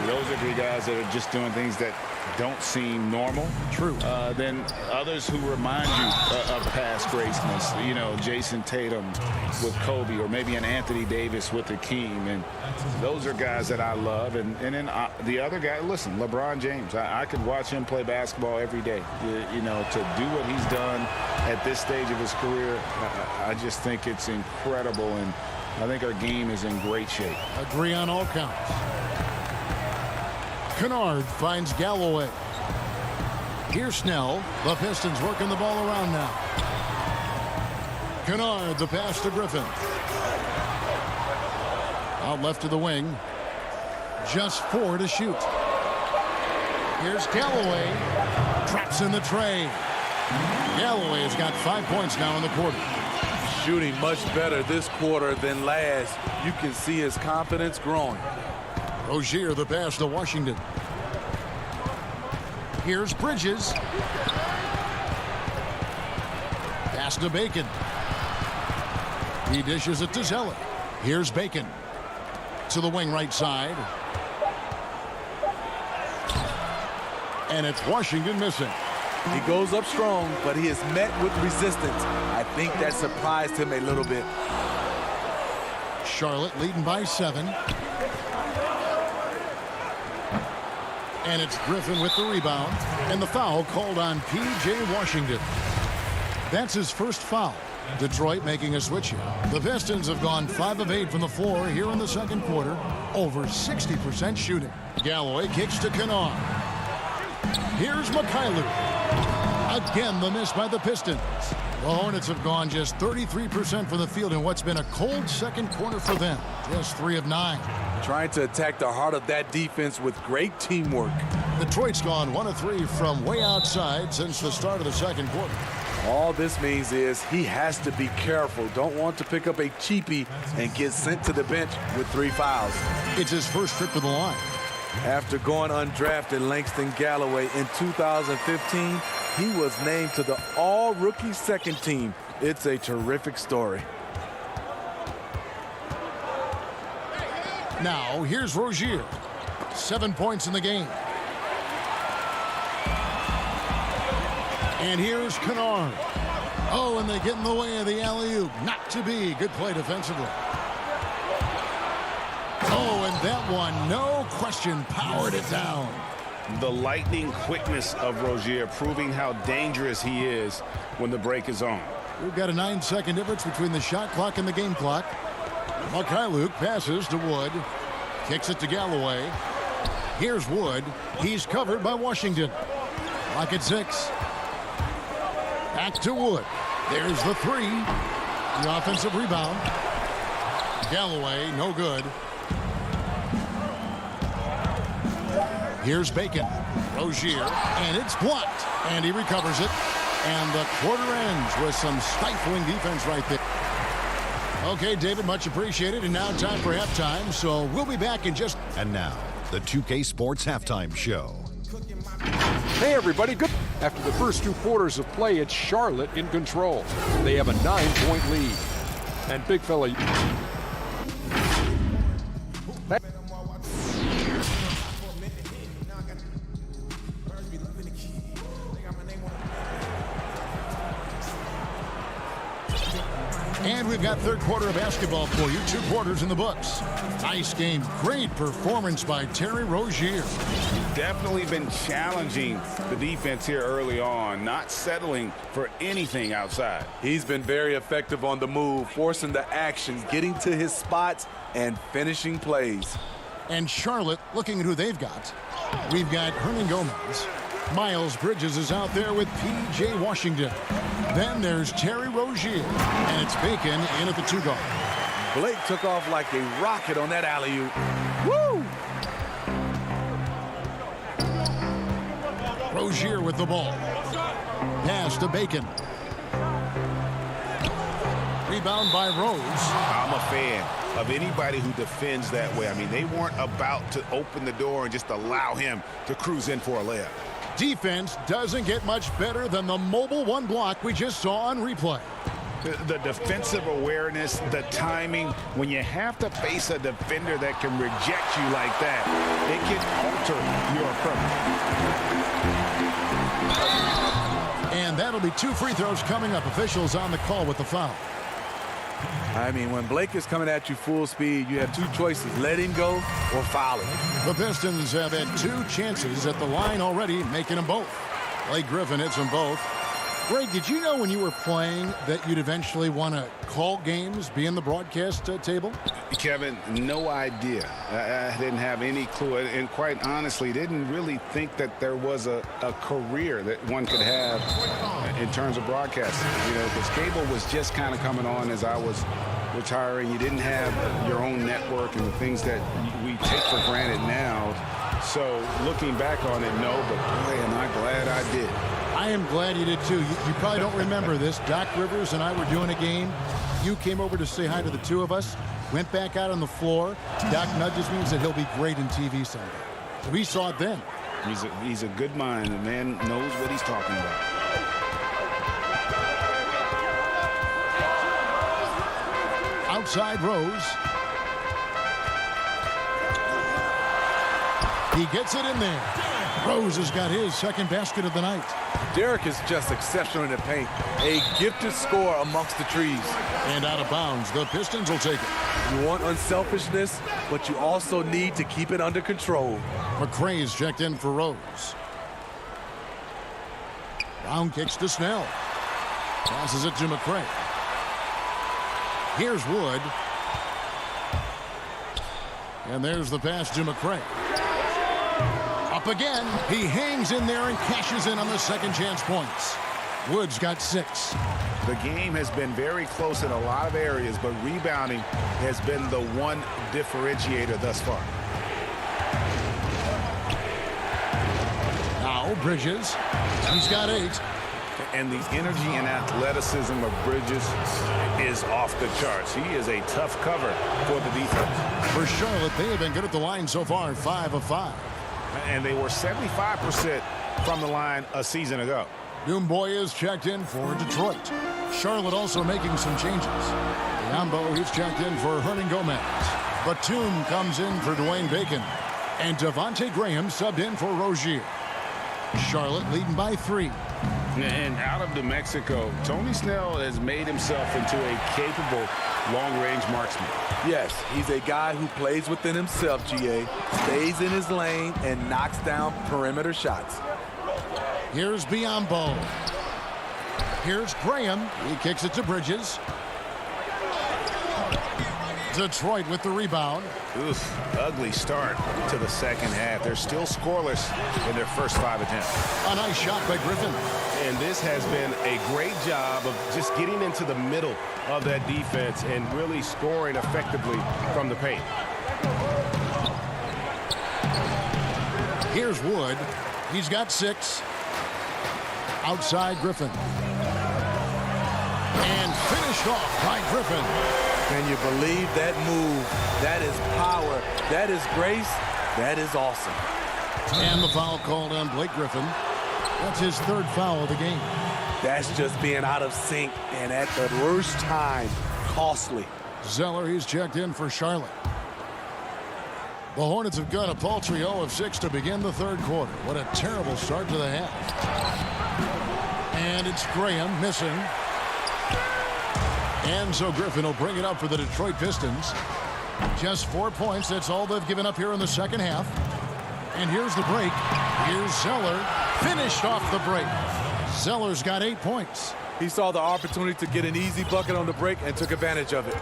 Those are three guys that are just doing things that don't seem normal. True. Then others who remind you of past greatness. You know, Jason Tatum with Kobe, or maybe an Anthony Davis with Hakeem. And those are guys that I love. And then the other guy, listen, LeBron James. I could watch him play basketball every day. You know, to do what he's done at this stage of his career, I just think it's incredible. And I think our game is in great shape. Agree on all counts. Kennard finds Galloway. Here's Snell. The Pistons working the ball around now. Kennard, the pass to Griffin. Out left to the wing. Just 4 to shoot. Here's Galloway. Traps in the tray. Galloway has got 5 points now in the quarter. Shooting much better this quarter than last. You can see his confidence growing. Rozier, the pass to Washington. Here's Bridges. Pass to Bacon. He dishes it to Zeller. Here's Bacon. To the wing right side. And it's Washington missing. He goes up strong, but he is met with resistance. I think that surprised him a little bit. Charlotte leading by 7. And it's Griffin with the rebound. And the foul called on P.J. Washington. That's his first foul. Detroit making a switch here. The Pistons have gone 5 of 8 from the floor here in the second quarter. Over 60% shooting. Galloway kicks to Kennard. Here's Mikhailuk. Again, the miss by the Pistons. The Hornets have gone just 33% from the field in what's been a cold second quarter for them. Just 3 of 9. Trying to attack the heart of that defense with great teamwork. Detroit's gone 1 of 3 from way outside since the start of the second quarter. All this means is he has to be careful. Don't want to pick up a cheapie and get sent to the bench with 3 fouls. It's his first trip to the line. After going undrafted, Langston Galloway in 2015, he was named to the all-rookie second team. It's a terrific story. Now, here's Rozier. 7 points in the game. And here's Kennard. Oh, and they get in the way of the alley-oop. Not to be. Good play defensively. Oh, and that one, no question, powered it down. The lightning quickness of Rozier, proving how dangerous he is when the break is on. We've got a 9-second difference between the shot clock and the game clock. Mikhailuk passes to Wood. Kicks it to Galloway. Here's Wood. He's covered by Washington. Clock at 6. Back to Wood. There's the 3. The offensive rebound. Galloway, no good. Here's Bacon. Rozier, and it's blocked. And he recovers it. And the quarter ends with some stifling defense right there. Okay, David, much appreciated. And now time for halftime. So we'll be back in just... And now, the 2K Sports Halftime Show. Hey, everybody. Good. After the first 2 quarters of play, it's Charlotte in control. They have a 9-point lead. And big fella... And we've got third quarter of basketball for you. 2 quarters in the books. Nice game. Great performance by Terry Rozier. Definitely been challenging the defense here early on, not settling for anything outside. He's been very effective on the move, forcing the action, getting to his spots, and finishing plays. And Charlotte, looking at who they've got. We've got Hernan Gomez. Miles Bridges is out there with P.J. Washington. Then there's Terry Rozier. And it's Bacon in at the 2 guard. Blake took off like a rocket on that alley-oop. Woo! Rozier with the ball. Pass to Bacon. Rebound by Rose. I'm a fan of anybody who defends that way. I mean, they weren't about to open the door and just allow him to cruise in for a layup. Defense doesn't get much better than the mobile 1 block we just saw on replay. The defensive awareness, the timing, when you have to face a defender that can reject you like that, it can alter your approach. And that'll be 2 free throws coming up. Officials on the call with the foul. I mean, when Blake is coming at you full speed, you have 2 choices, let him go or foul him. The Pistons have had 2 chances at the line already, making them both. Blake Griffin hits them both. Greg, did you know when you were playing that you'd eventually want to call games, be in the broadcast table? Kevin, no idea. I didn't have any clue. And quite honestly, didn't really think that there was a career that one could have in terms of broadcasting. You know, because cable was just kind of coming on as I was retiring. You didn't have your own network and the things that we take for granted now. So looking back on it, no, but boy, am I glad I did. I am glad you did too. You probably don't remember this. Doc Rivers and I were doing a game. You came over to say hi to the 2 of us. Went back out on the floor. Doc nudges me and said he'll be great in TV someday. So we saw it then. He's a good mind. The man knows what he's talking about. Outside Rose. He gets it in there. Rose has got his second basket of the night. Derek is just exceptional in the paint. A gifted scorer amongst the trees. And out of bounds. The Pistons will take it. You want unselfishness, but you also need to keep it under control. McRae's checked in for Rose. Brown kicks to Snell. Passes it to McRae. Here's Wood. And there's the pass to McRae. Up again. He hangs in there and cashes in on the second chance points. Wood's got 6. The game has been very close in a lot of areas, but rebounding has been the one differentiator thus far. Now Bridges. He's got 8. And the energy and athleticism of Bridges is off the charts. He is a tough cover for the defense. For Charlotte, they have been good at the line so far, 5 of 5. And they were 75% from the line a season ago. Doomboy is checked in for Detroit. Charlotte also making some changes. Biombo, he's checked in for Hernan Gomez. Batum comes in for Dwayne Bacon. And Devontae Graham subbed in for Rozier. Charlotte leading by 3. And out of New Mexico, Tony Snell has made himself into a capable long-range marksman. Yes, he's a guy who plays within himself, GA. Stays in his lane and knocks down perimeter shots. Here's Biombo. Here's Graham. He kicks it to Bridges. Detroit with the rebound. Oof, ugly start to the second half. They're still scoreless in their first 5 attempts. A nice shot by Griffin. And this has been a great job of just getting into the middle of that defense and really scoring effectively from the paint. Here's Wood. He's got 6. Outside Griffin. And finished off by Griffin. Can you believe that move? That is power. That is grace. That is awesome. And the foul called on Blake Griffin. That's his 3rd foul of the game. That's just being out of sync and at the worst time. Costly. Zeller, he's checked in for Charlotte. The Hornets have got a paltry 0 of 6 to begin the 3rd quarter. What a terrible start to the half. And it's Graham missing. And so Griffin will bring it up for the Detroit Pistons. Just 4 points. That's all they've given up here in the second half. And here's the break. Here's Zeller. Finished off the break. Zeller's got 8 points. He saw the opportunity to get an easy bucket on the break and took advantage of it.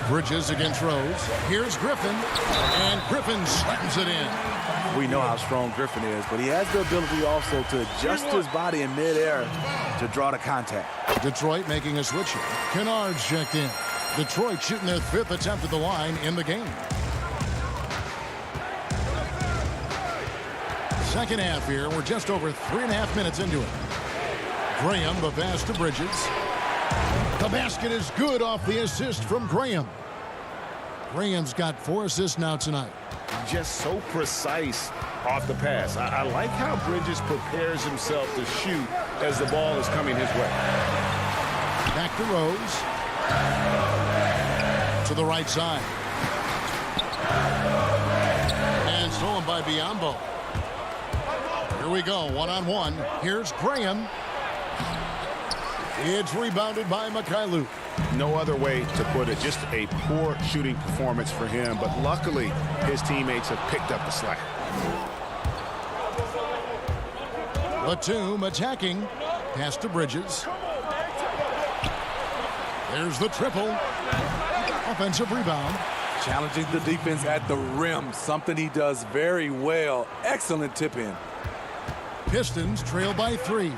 Bridges against Rose. Here's Griffin. And Griffin slams it in. We know how strong Griffin is, but he has the ability also to adjust his body in midair to draw the contact. Detroit making a switch here. Kennard's checked in. Detroit shooting their 5th attempt at the line in the game. Second half here. We're just over 3.5 minutes into it. Graham, the pass to Bridges. The basket is good off the assist from Graham. Graham's got 4 assists now tonight. Just so precise off the pass. I like how Bridges prepares himself to shoot as the ball is coming his way. Back to Rose. To the right side. And stolen by Biyombo. Here we go, one-on-one. Here's Graham. It's rebounded by Mikhailuk. No other way to put it. Just a poor shooting performance for him. But luckily, his teammates have picked up the slack. Batum attacking. Pass to Bridges. There's the triple. Offensive rebound. Challenging the defense at the rim. Something he does very well. Excellent tip in. Pistons trail by 3.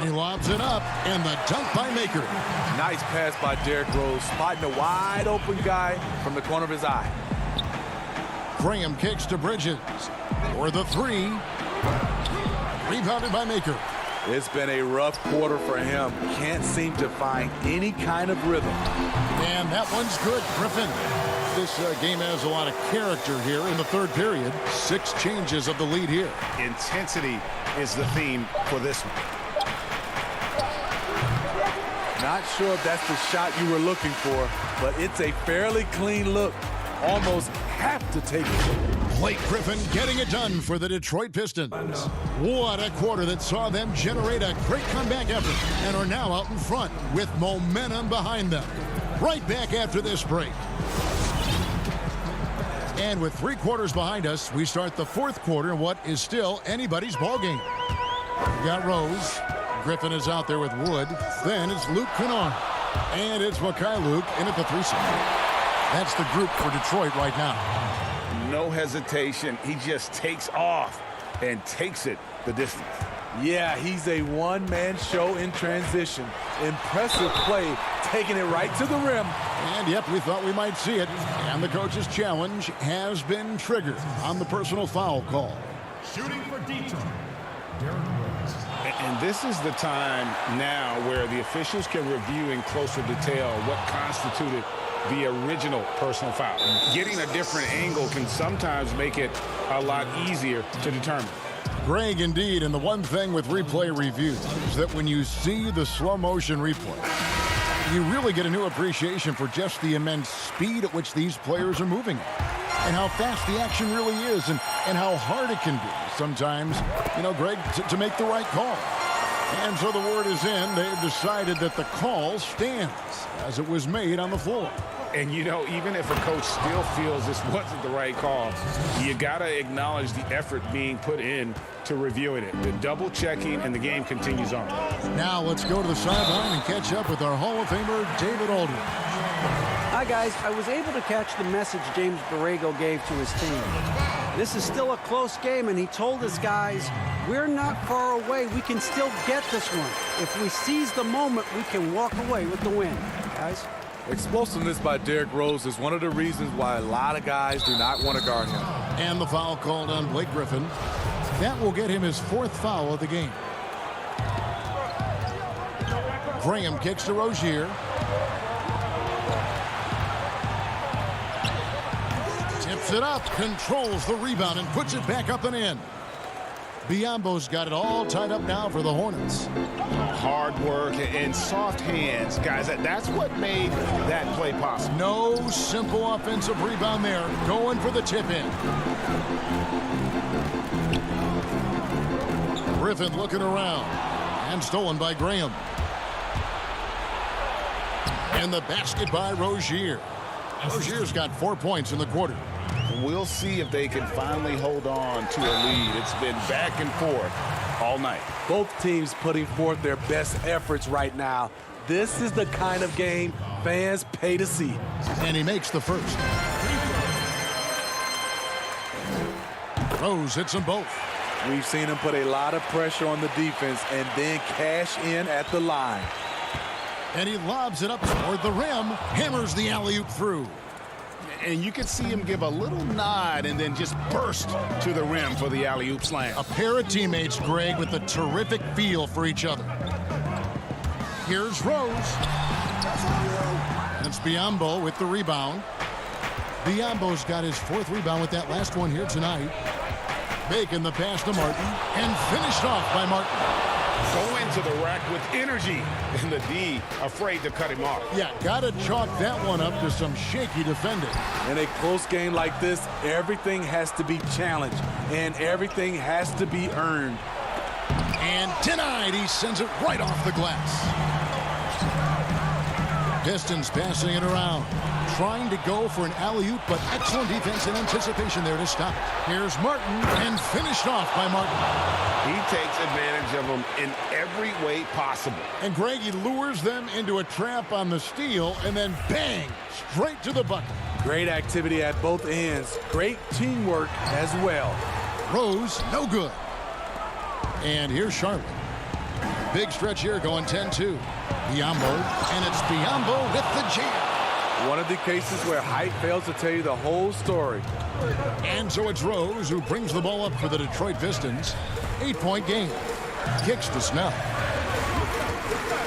He lobs it up, and the dunk by Maker. Nice pass by Derrick Rose, spotting a wide open guy from the corner of his eye. Graham kicks to Bridges for the 3. Rebounded by Maker. It's been a rough quarter for him. Can't seem to find any kind of rhythm. And that one's good, Griffin. This game has a lot of character here in the third period. 6 changes of the lead here. Intensity is the theme for this one. Not sure if that's the shot you were looking for, but it's a fairly clean look. Almost have to take it. Blake Griffin getting it done for the Detroit Pistons. What a quarter that saw them generate a great comeback effort and are now out in front with momentum behind them. Right back after this break. And with 3 quarters behind us, we start the 4th quarter in what is still anybody's ball game. We got Rose. Griffin is out there with Wood. Then it's Luke Kennard. And it's Mikhailuk in at the 3 spot. That's the group for Detroit right now. No hesitation. He just takes off and takes it the distance. Yeah, he's a one-man show in transition. Impressive play, taking it right to the rim. And yep, we thought we might see it. And the coach's challenge has been triggered on the personal foul call. Shooting for Detroit, Derrick Rose. And this is the time now where the officials can review in closer detail what constituted the original personal foul. Getting a different angle can sometimes make it a lot easier to determine. Greg, indeed, and the one thing with replay review is that when you see the slow motion replay, you really get a new appreciation for just the immense speed at which these players are moving and how fast the action really is and how hard it can be sometimes, Greg, to make the right call. And so the word is in. They've decided that the call stands as it was made on the floor. And, even if a coach still feels this wasn't the right call, you got to acknowledge the effort being put in to reviewing it. The double checking, and the game continues on. Now let's go to the sideline and catch up with our Hall of Famer, David Aldridge. Hi, guys. I was able to catch the message James Borrego gave to his team. This is still a close game, and he told his guys, we're not far away. We can still get this one. If we seize the moment, we can walk away with the win. Guys? Explosiveness by Derrick Rose is one of the reasons why a lot of guys do not want to guard him. And the foul called on Blake Griffin. That will get him his 4th foul of the game. Graham kicks to Rozier. Tips it up, controls the rebound, and puts it back up and in. Biyombo's got it all tied up now for the Hornets. Hard work and soft hands, guys. That's what made that play possible. No simple offensive rebound there. Going for the tip-in. Griffin looking around. And stolen by Graham. And the basket by Rozier. Rozier's got 4 points in the quarter. We'll see if they can finally hold on to a lead. It's been back and forth all night. Both teams putting forth their best efforts right now. This is the kind of game fans pay to see. And he makes the first. Rose hits them both. We've seen him put a lot of pressure on the defense and then cash in at the line. And he lobs it up toward the rim, hammers the alley-oop through. And you can see him give a little nod and then just burst to the rim for the alley-oop slam. A pair of teammates, Greg, with a terrific feel for each other. Here's Rose. And it's Biyombo with the rebound. Biyombo's got his 4th rebound with that last one here tonight. Bacon the pass to Martin, and finished off by Martin. Go into the rack with energy, and the D afraid to cut him off. Yeah, gotta chalk that one up to some shaky defending. In a close game like this, everything has to be challenged, and everything has to be earned. And denied. He sends it right off the glass. Pistons passing it around. Trying to go for an alley-oop, but excellent defense and anticipation there to stop it. Here's Martin, and finished off by Martin. He takes advantage of them in every way possible. And Greg, he lures them into a trap on the steal, and then bang, straight to the bucket. Great activity at both ends. Great teamwork as well. Rose, no good. And here's Charlotte. Big stretch here going 10-2. Biyombo, and it's Biyombo with the jam. One of the cases where height fails to tell you the whole story. And so it's Rose who brings the ball up for the Detroit Pistons. 8-point game. Kicks to Snell.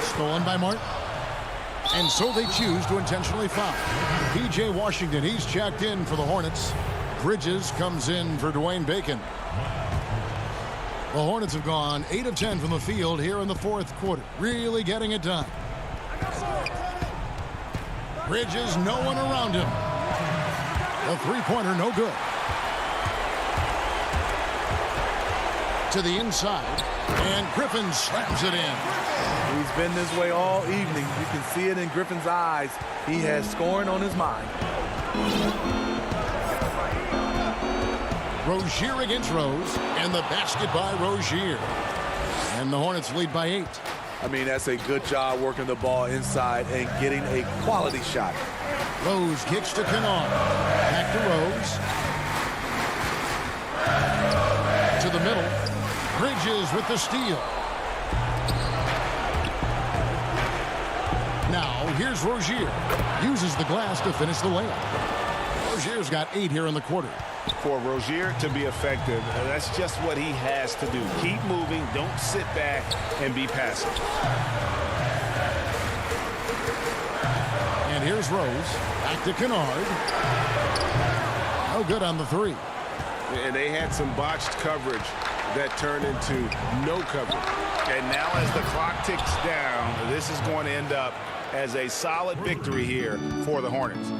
Stolen by Martin. And so they choose to intentionally foul. P.J. Washington, he's checked in for the Hornets. Bridges comes in for Dwayne Bacon. The Hornets have gone 8 of 10 from the field here in the fourth quarter. Really getting it done. Bridges, no one around him. The three-pointer, no good. To the inside, and Griffin slams it in. He's been this way all evening. You can see it in Griffin's eyes. He has scoring on his mind. Rozier against Rose, and the basket by Rozier. And the Hornets lead by 8. I mean, that's a good job working the ball inside and getting a quality shot. Rose kicks to Kennard. Back to Rose. To the middle. Bridges with the steal. Now, here's Rozier. Uses the glass to finish the layup. Rozier's got 8 here in the quarter. For Rozier to be effective, that's just what he has to do. Keep moving, don't sit back and be passive. And here's Rose. Back to Kennard. No good on the three. And they had some botched coverage that turned into no coverage. And now as the clock ticks down, this is going to end up as a solid victory here for the Hornets.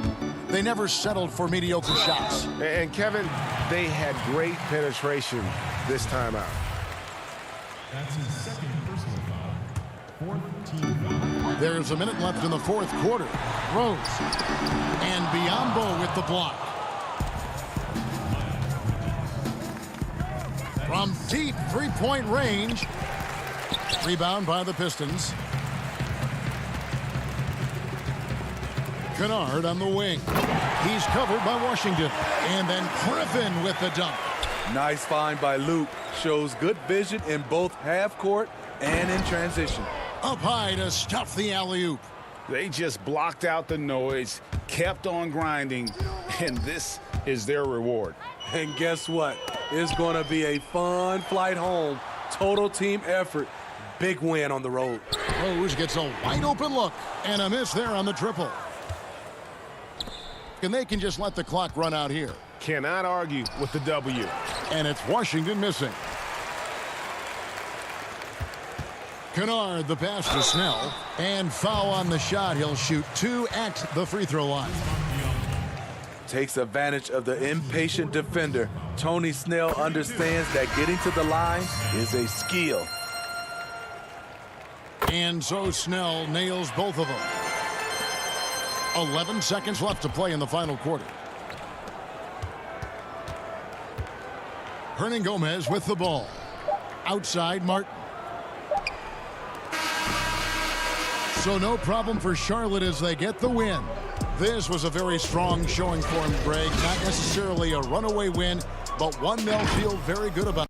They never settled for mediocre shots. And Kevin, they had great penetration this time out. That's his second personal foul. Fourth team foul. There's a minute left in the fourth quarter. Rose and Biyombo with the block. From deep three-point range. Rebound by the Pistons. Kennard on the wing. He's covered by Washington. And then Griffin with the dunk. Nice find by Luke. Shows good vision in both half court and in transition. Up high to stuff the alley-oop. They just blocked out the noise, kept on grinding, and this is their reward. And guess what? It's going to be a fun flight home. Total team effort. Big win on the road. Rose gets a wide open look and a miss there on the triple. And they can just let the clock run out here. Cannot argue with the W. And it's Washington missing. Kennard, the pass to Snell. And foul on the shot. He'll shoot 2 at the free throw line. Takes advantage of the impatient defender. Tony Snell understands that getting to the line is a skill. And so Snell nails both of them. 11 seconds left to play in the final quarter. Hernan Gomez with the ball. Outside, Martin. So no problem for Charlotte as they get the win. This was a very strong showing for him, Greg. Not necessarily a runaway win, but one they'll feel very good about.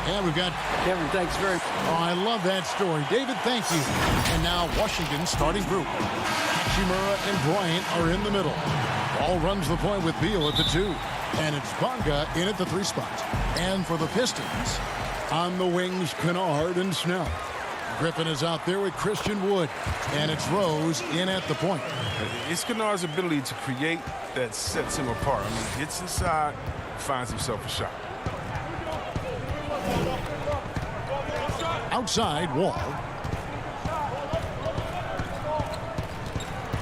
And we've got Kevin, thanks very much. Oh, I love that story. David, thank you. And now Washington's starting group. Hachimura and Bryant are in the middle. Ball runs the point with Beal at the 2. And it's Bonga in at the 3 spot. And for the Pistons, on the wings, Kennard and Snell. Griffin is out there with Christian Wood. And it's Rose in at the point. It's Kennard's ability to create that sets him apart. I mean, he gets inside, finds himself a shot. Outside, Wall.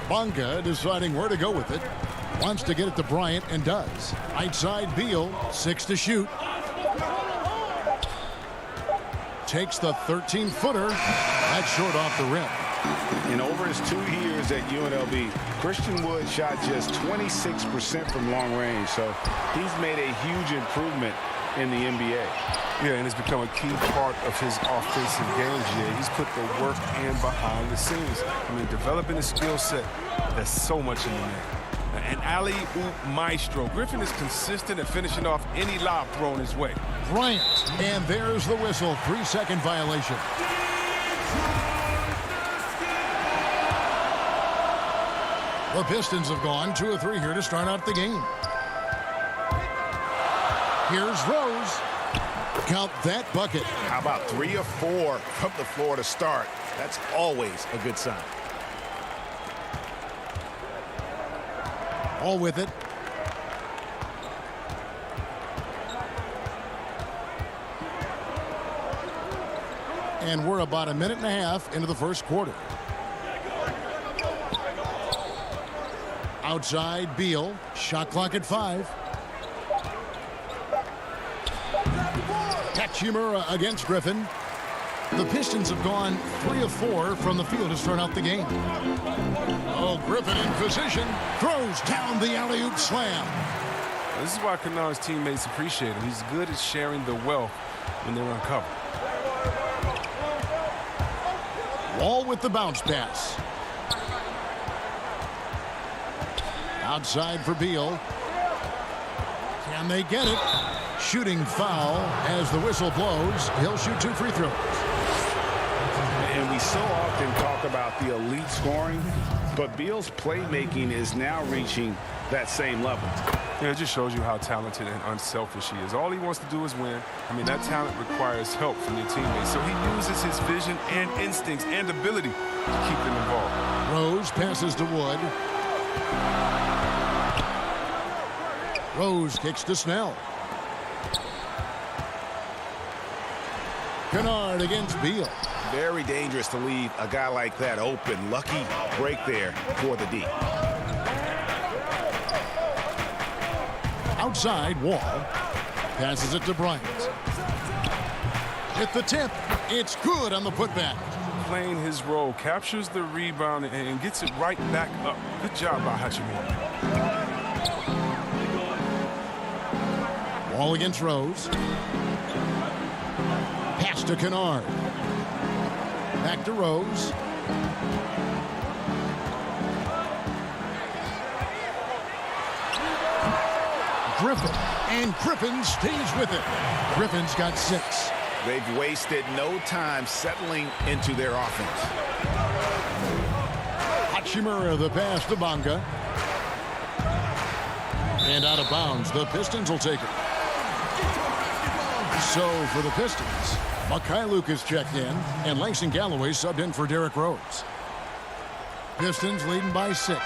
Bonga deciding where to go with it. Wants to get it to Bryant and does. Outside, Beal, 6 to shoot. Takes the 13-footer. That's short off the rim. In over his 2 years at UNLV, Christian Wood shot just 26% from long range, so he's made a huge improvement in the NBA. Yeah, and it's become a key part of his offensive game, Jay. He's put the work in behind the scenes. I mean, developing a skill set that's so much in the man. An alley-oop maestro. Griffin is consistent at finishing off any lob thrown his way. Bryant, and there's the whistle. 3-second violation. The Pistons have gone 2 of 3 here to start out the game. Here's Rose. Count that bucket. How about 3 of 4 from the floor to start? That's always a good sign. All with it. And we're about a minute and a half into the first quarter. Outside, Beal. Shot clock at 5. Hachimura against Griffin. The Pistons have gone 3 of 4 from the field to start out the game. Oh, Griffin in position. Throws down the alley-oop slam. This is why Kennard's teammates appreciate him. He's good at sharing the wealth when they're uncovered. Wall with the bounce pass. Outside for Beal. Can they get it? Shooting foul as the whistle blows. He'll shoot 2 free throws. And we so often talk about the elite scoring, but Beal's playmaking is now reaching that same level. Yeah, it just shows you how talented and unselfish he is. All he wants to do is win. I mean, that talent requires help from your teammates. So he uses his vision and instincts and ability to keep them involved. Rose passes to Wood. Rose kicks to Snell. Kennard against Beal. Very dangerous to leave a guy like that open. Lucky break there for the D. Outside, Wall. Passes it to Bryant. At the tip. It's good on the putback. Playing his role, captures the rebound and gets it right back up. Good job by Hachimura. Wall against Rose. Pass to Kennard. Back to Rose. Griffin. And Griffin stays with it. Griffin's got 6. They've wasted no time settling into their offense. Hachimura the pass to Bonga. And out of bounds. The Pistons will take it. So for the Pistons, Mikhailuk is checked in, and Langston Galloway subbed in for Derrick Rose. Pistons leading by 6.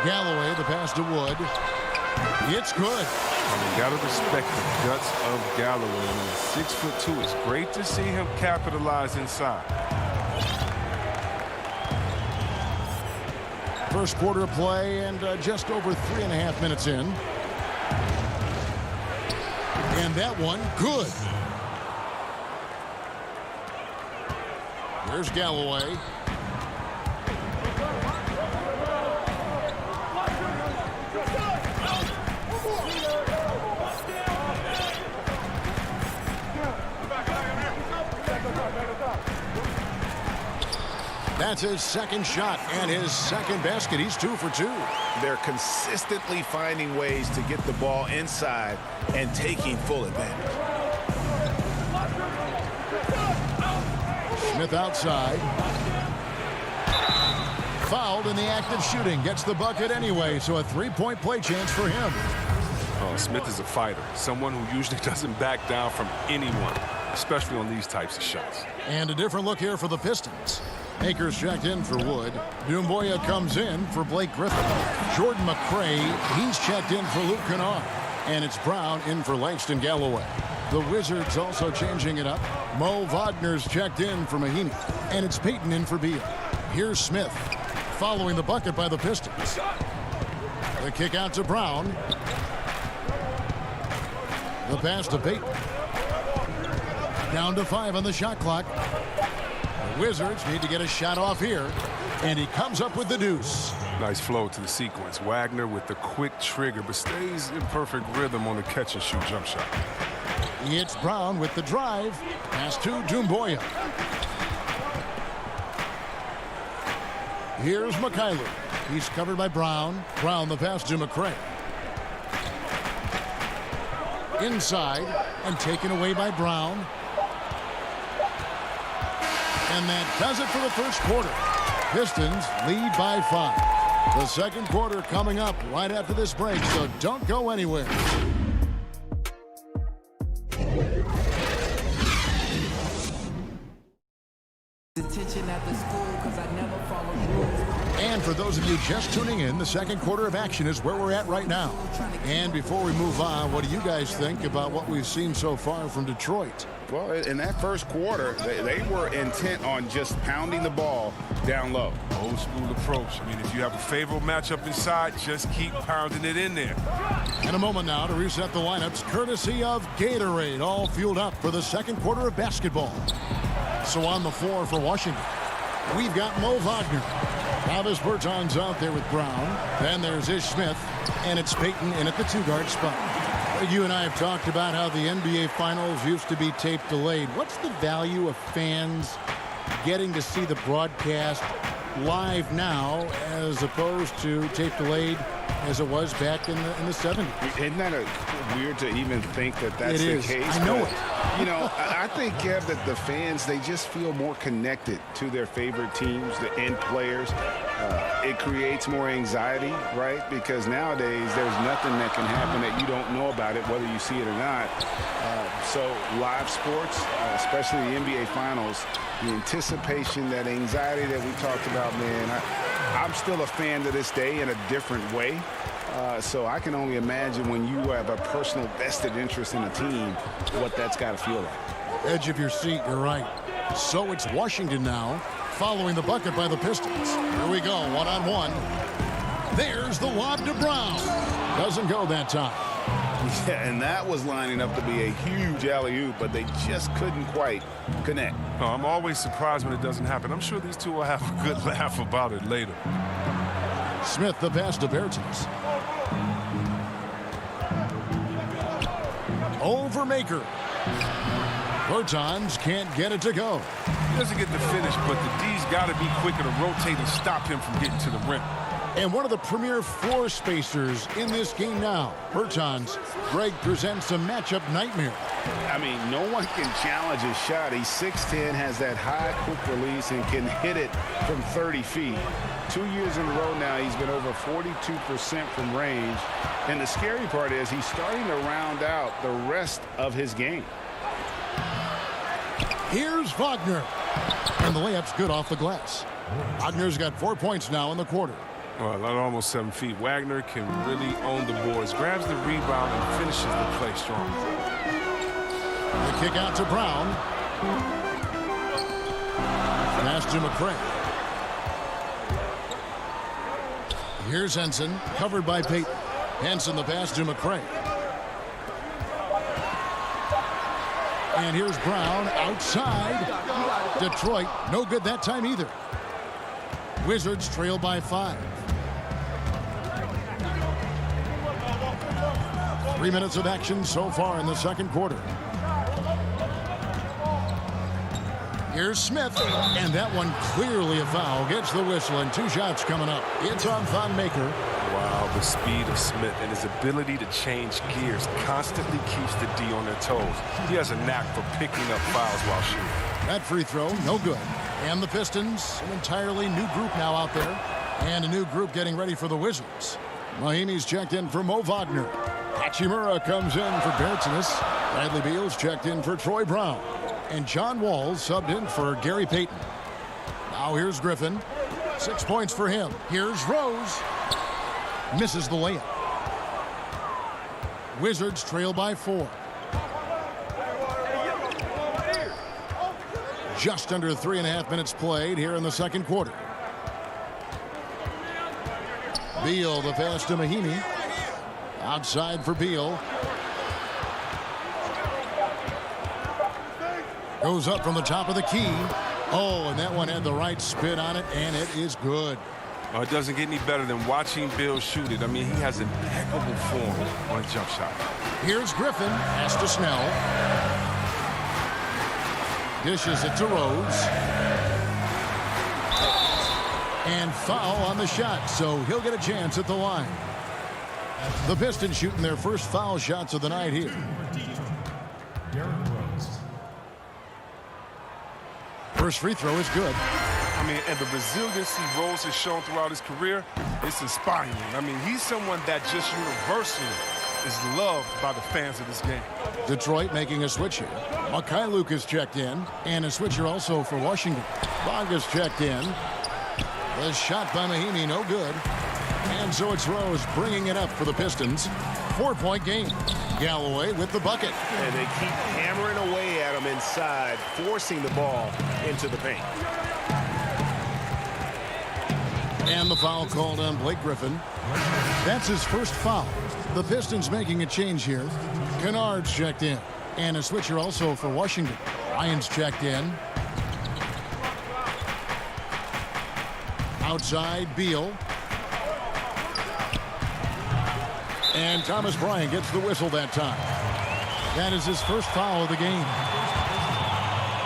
Galloway, the pass to Wood. It's good. You got to respect the guts of Galloway. I mean, 6'2". It's great to see him capitalize inside. First quarter of play and just over 3.5 minutes in. And that one, good. There's Galloway. That's his second shot and his second basket. He's 2 for 2. They're consistently finding ways to get the ball inside and taking full advantage. Smith outside. Fouled in the act of shooting. Gets the bucket anyway, so a three-point play chance for him. Oh, Smith is a fighter, someone who usually doesn't back down from anyone, especially on these types of shots. And a different look here for the Pistons. Akers checked in for Wood. Dumboya comes in for Blake Griffin. Jordan McRae, he's checked in for Luke Kennard. And it's Brown in for Langston Galloway. The Wizards also changing it up. Mo Wagner's checked in for Mahinmi. And it's Payton in for Beal. Here's Smith following the bucket by the Pistons. The kick out to Brown. The pass to Payton. Down to 5 on the shot clock. The Wizards need to get a shot off here. And he comes up with the deuce. Nice flow to the sequence. Wagner with the quick trigger, but stays in perfect rhythm on the catch-and-shoot jump shot. It's Brown with the drive. Pass to Dumboya. Here's Mikhailuk. He's covered by Brown. Brown the pass to McRae. Inside and taken away by Brown. And that does it for the first quarter. Pistons lead by 5. The second quarter coming up right after this break, so don't go anywhere. Detention at the school because I never followed rules. And for those of you just tuning in, the second quarter of action is where we're at right now. And before we move on, what do you guys think about what we've seen so far from Detroit? Well, in that first quarter, they were intent on just pounding the ball down low. Old school approach. I mean, if you have a favorable matchup inside, just keep pounding it in there. In a moment now to reset the lineups, courtesy of Gatorade, all fueled up for the second quarter of basketball. So on the floor for Washington, we've got Mo Wagner. Travis Berton's out there with Brown. Then there's Ish Smith, and it's Payton in at the 2-guard spot. You and I have talked about how the NBA Finals used to be tape delayed. What's the value of fans getting to see the broadcast live now as opposed to tape delayed as it was back in the 70s? Isn't that weird to even think that that's the case? I know it. You know, I think, Kev, that the fans, they just feel more connected to their favorite teams, the end players. It creates more anxiety, right? Because nowadays there's nothing that can happen that you don't know about it, whether you see it or not. So live sports, especially the NBA Finals, the anticipation, that anxiety that we talked about, man, I'm still a fan to this day in a different way. So I can only imagine when you have a personal vested interest in a team, what that's got to feel like. Edge of your seat, you're right. So it's Washington now, following the bucket by the Pistons. Here we go, one-on-one. There's the lob to Brown. Doesn't go that time. Yeah, and that was lining up to be a huge alley-oop, but they just couldn't quite connect. Oh, I'm always surprised when it doesn't happen. I'm sure these two will have a good laugh about it later. Smith the pass to Bertans. Over Maker. Bertans can't get it to go. He doesn't get the finish, but the D's got to be quicker to rotate and stop him from getting to the rim. And one of the premier floor spacers in this game now, Bertans. Greg presents a matchup nightmare. I mean, no one can challenge his shot. He's 6'10", has that high quick release, and can hit it from 30 feet. 2 years in a row now, he's been over 42% from range. And the scary part is he's starting to round out the rest of his game. Here's Wagner. And the layup's good off the glass. Wagner's got 4 points now in the quarter. Well, at almost 7 feet, Wagner can really own the boards, grabs the rebound, and finishes the play strong. The kick out to Brown. Pass to McRae. Here's Henson, covered by Payton. Henson the pass to McRae. And here's Brown outside. Detroit, no good that time either. Wizards trail by 5. 3 minutes of action so far in the second quarter. Here's Smith, and that one clearly a foul. Gets the whistle, and 2 shots coming up. It's on Thon Maker. Wow, the speed of Smith and his ability to change gears constantly keeps the D on their toes. He has a knack for picking up fouls while shooting. That free throw, no good. And the Pistons, an entirely new group now out there. And a new group getting ready for the Wizards. Mahimi's checked in for Mo Wagner. Hachimura comes in for Bertzinis. Bradley Beal's checked in for Troy Brown. And John Wall subbed in for Gary Payton. Now here's Griffin. 6 points for him. Here's Rose. Misses the layup. Wizards trail by 4. Just under 3.5 minutes played here in the second quarter. Beal, the pass to Mahimi. Outside for Beal. Goes up from the top of the key. Oh, and that one had the right spin on it, and it is good. It doesn't get any better than watching Bill shoot it. I mean, he has impeccable form on a jump shot. Here's Griffin. Pass to Snell. Dishes it to Rose. And foul on the shot, so he'll get a chance at the line. The Pistons shooting their first foul shots of the night here. First free throw is good. I mean, and the resiliency Rose has shown throughout his career, it's inspiring. I mean, he's someone that just universally is loved by the fans of this game. Detroit making a switch here. Mikhailuk is checked in, and a switcher also for Washington. Bonga's checked in. The shot by Mahimi, no good. And so it's Rose bringing it up for the Pistons. 4-point game. Galloway with the bucket. And they keep hammering away at him inside, forcing the ball into the paint. And the foul called on Blake Griffin. That's his first foul. The Pistons making a change here. Kennard's checked in. And a switcher also for Washington. Ryan's checked in. Outside, Beal. And Thomas Bryant gets the whistle that time. That is his first foul of the game.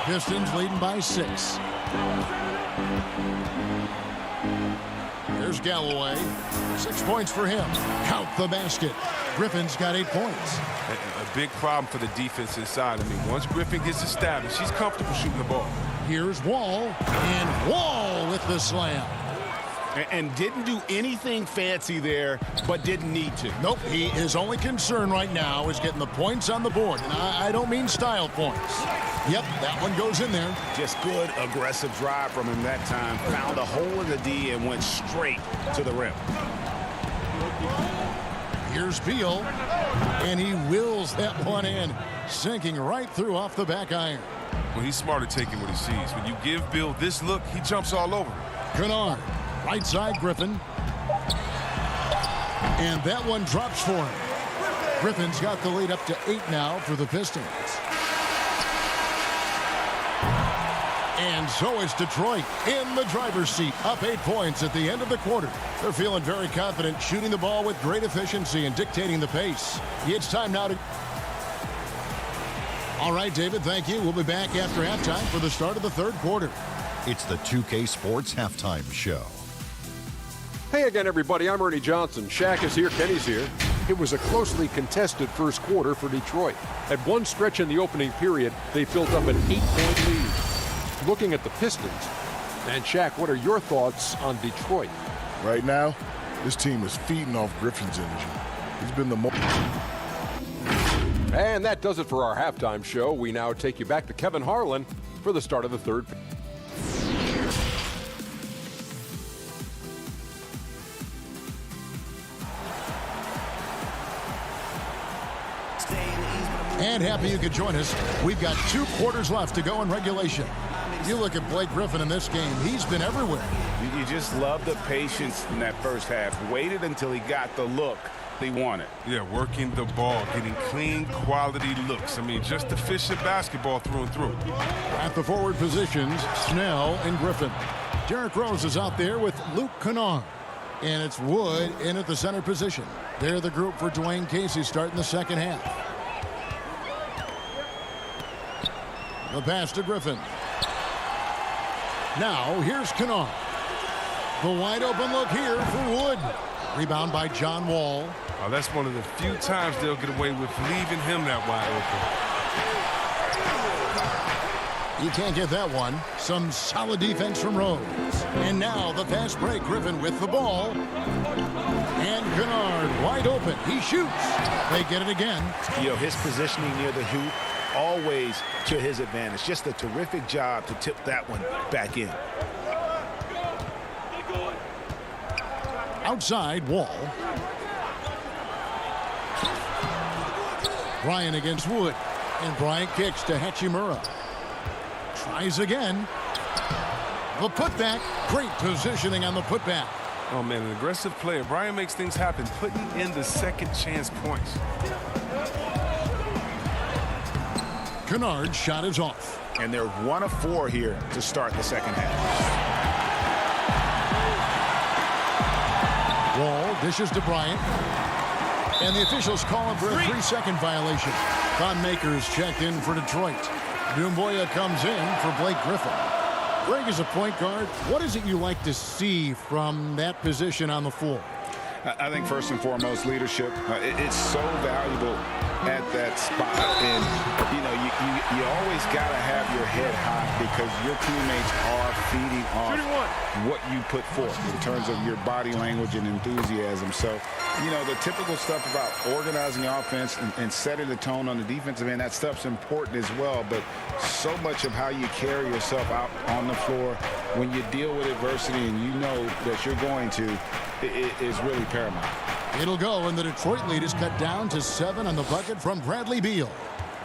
Pistons leading by 6. There's Galloway. 6 points for him. Count the basket. Griffin's got 8 points. A big problem for the defense inside. I mean, once Griffin gets established, he's comfortable shooting the ball. Here's Wall. And Wall with the slam. And didn't do anything fancy there, but didn't need to. Nope, his only concern right now is getting the points on the board. And I don't mean style points. Yep, that one goes in there. Just good, aggressive drive from him that time. Found a hole in the D and went straight to the rim. Here's Beal, and he wills that one in, sinking right through off the back iron. Well, he's smart at taking what he sees. When you give Bill this look, he jumps all over it. Kennard. Right side, Griffin. And that one drops for him. Griffin's got the lead up to 8 now for the Pistons. And so is Detroit in the driver's seat, up 8 points at the end of the quarter. They're feeling very confident, shooting the ball with great efficiency and dictating the pace. It's time now to... All right, David, thank you. We'll be back after halftime for the start of the third quarter. It's the 2K Sports Halftime Show. Hey again, everybody. I'm Ernie Johnson. Shaq is here. Kenny's here. It was a closely contested first quarter for Detroit. At one stretch in the opening period, they built up an 8-point lead. Looking at the Pistons, and Shaq, what are your thoughts on Detroit? Right now, this team is feeding off Griffin's energy. He's been the most... And that does it for our halftime show. We now take you back to Kevin Harlan for the start of the third. And happy you could join us. We've got 2 quarters left to go in regulation. You look at Blake Griffin in this game. He's been everywhere. You just love the patience in that first half. Waited until he got the look he wanted. Yeah, working the ball, getting clean, quality looks. I mean, just efficient basketball through and through. At the forward positions, Snell and Griffin. Derrick Rose is out there with Luke Kennard. And it's Wood in at the center position. They're the group for Dwayne Casey starting the second half. The pass to Griffin. Now, here's Kennard. The wide open look here for Wood. Rebound by John Wall. Oh, that's one of the few times they'll get away with leaving him that wide open. You can't get that one. Some solid defense from Rose. And now the fast break. Griffin with the ball. And Kennard wide open. He shoots. They get it again. You know, his positioning near the hoop, always to his advantage. Just a terrific job to tip that one back in. Outside, Wall. Bryant against Wood. And Bryant kicks to Hachimura. Tries again. The putback. Great positioning on the putback. Oh, man, an aggressive player. Bryant makes things happen, putting in the second chance points. Kennard's shot is off. And they're 1 of 4 here to start the second half. Wall dishes to Bryant. And the officials call him for a 3-second violation. Thon Maker's checked in for Detroit. Doumbouya comes in for Blake Griffin. Greg, as a point guard, what is it you like to see from that position on the floor? I think first and foremost, leadership. It's so valuable at that spot. And, you know, you always got to have your head high because your teammates are feeding off what you put forth in terms of your body language and enthusiasm. So, you know, the typical stuff about organizing offense and setting the tone on the defensive end, that stuff's important as well. But so much of how you carry yourself out on the floor when you deal with adversity and you know that you're going to, it is really paramount. It'll go, and the Detroit lead is cut down to 7 on the bucket from Bradley Beal.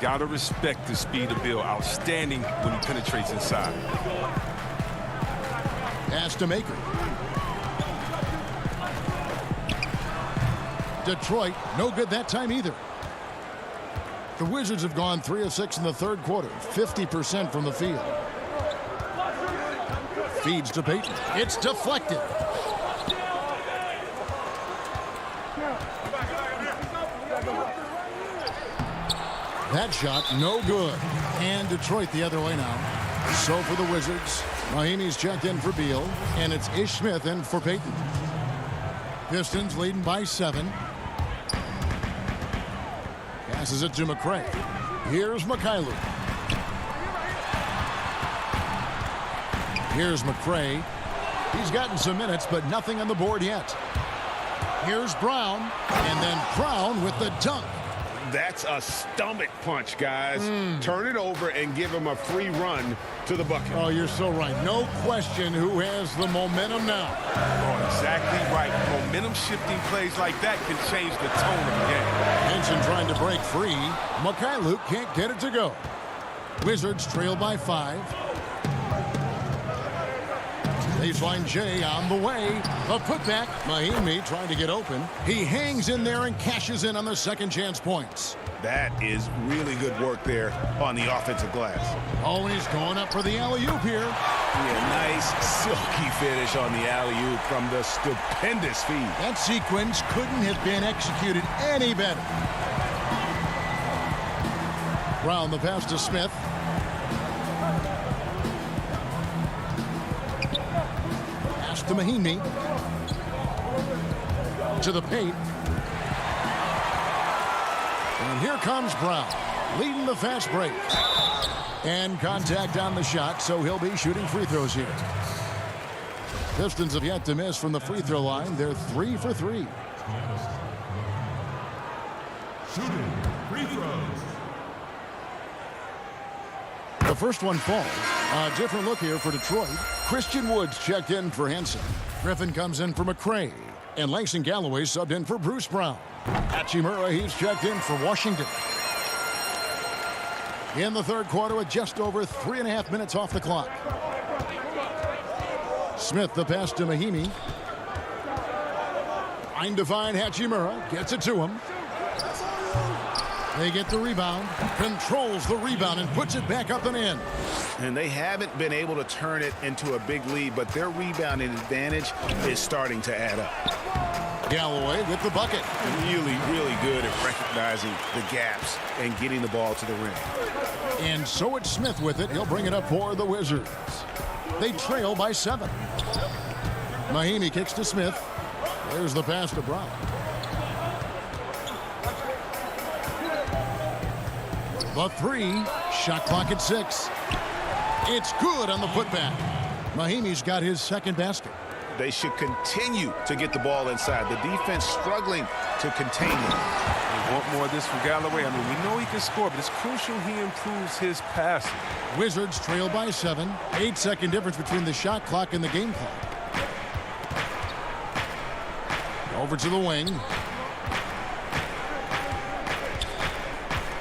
Gotta respect the speed of Beal. Outstanding when he penetrates inside. Pass to Maker. Detroit, no good that time either. The Wizards have gone 3 of 6 in the third quarter, 50% from the field. Feeds to Payton. It's deflected. That shot, no good. And Detroit the other way now. So for the Wizards, Mahimi's checked in for Beal, and it's Ish Smith in for Payton. Pistons leading by 7. Passes it to McCray. Here's Mikhailuk. Here's McCray. He's gotten some minutes, but nothing on the board yet. Here's Brown, and then Brown with the dunk. That's a stomach punch, guys. Turn it over and give him a free run to the bucket. Oh, you're so right. No question who has the momentum now. Oh, exactly right. Momentum-shifting plays like that can change the tone of the game. Henson trying to break free. Mikhailuk can't get it to go. Wizards trail by 5. Baseline J on the way. A putback. Mahimi trying to get open. He hangs in there and cashes in on the second chance points. That is really good work there on the offensive glass. Oh, and he's going up for the alley-oop here. Yeah, nice silky finish on the alley-oop from the stupendous feed. That sequence couldn't have been executed any better. Brown the pass to Smith. To Mahimi. To the paint. And here comes Brown, leading the fast break. And contact on the shot, so he'll be shooting free throws here. Pistons have yet to miss from the free throw line. They're 3 for 3. Shooting free throws. The first one falls. A different look here for Detroit. Christian Woods checked in for Henson. Griffin comes in for McCray. And Langston Galloway subbed in for Bruce Brown. Hachimura, he's checked in for Washington. In the third quarter with just over 3.5 minutes off the clock. Smith the pass to Mahimi. Trying to find Hachimura. Gets it to him. They get the rebound, controls the rebound, and puts it back up and in. And they haven't been able to turn it into a big lead, but their rebounding advantage is starting to add up. Galloway with the bucket. Really, really good at recognizing the gaps and getting the ball to the rim. And so it's Smith with it. He'll bring it up for the Wizards. They trail by 7. Mahinmi kicks to Smith. There's the pass to Brown. The 3. Shot clock at 6. It's good on the putback. Mahinmi's got his second basket. They should continue to get the ball inside. The defense struggling to contain them. They want more of this from Galloway. I mean, we know he can score, but it's crucial he improves his passing. Wizards trail by 7. 8-second difference between the shot clock and the game clock. Over to the wing.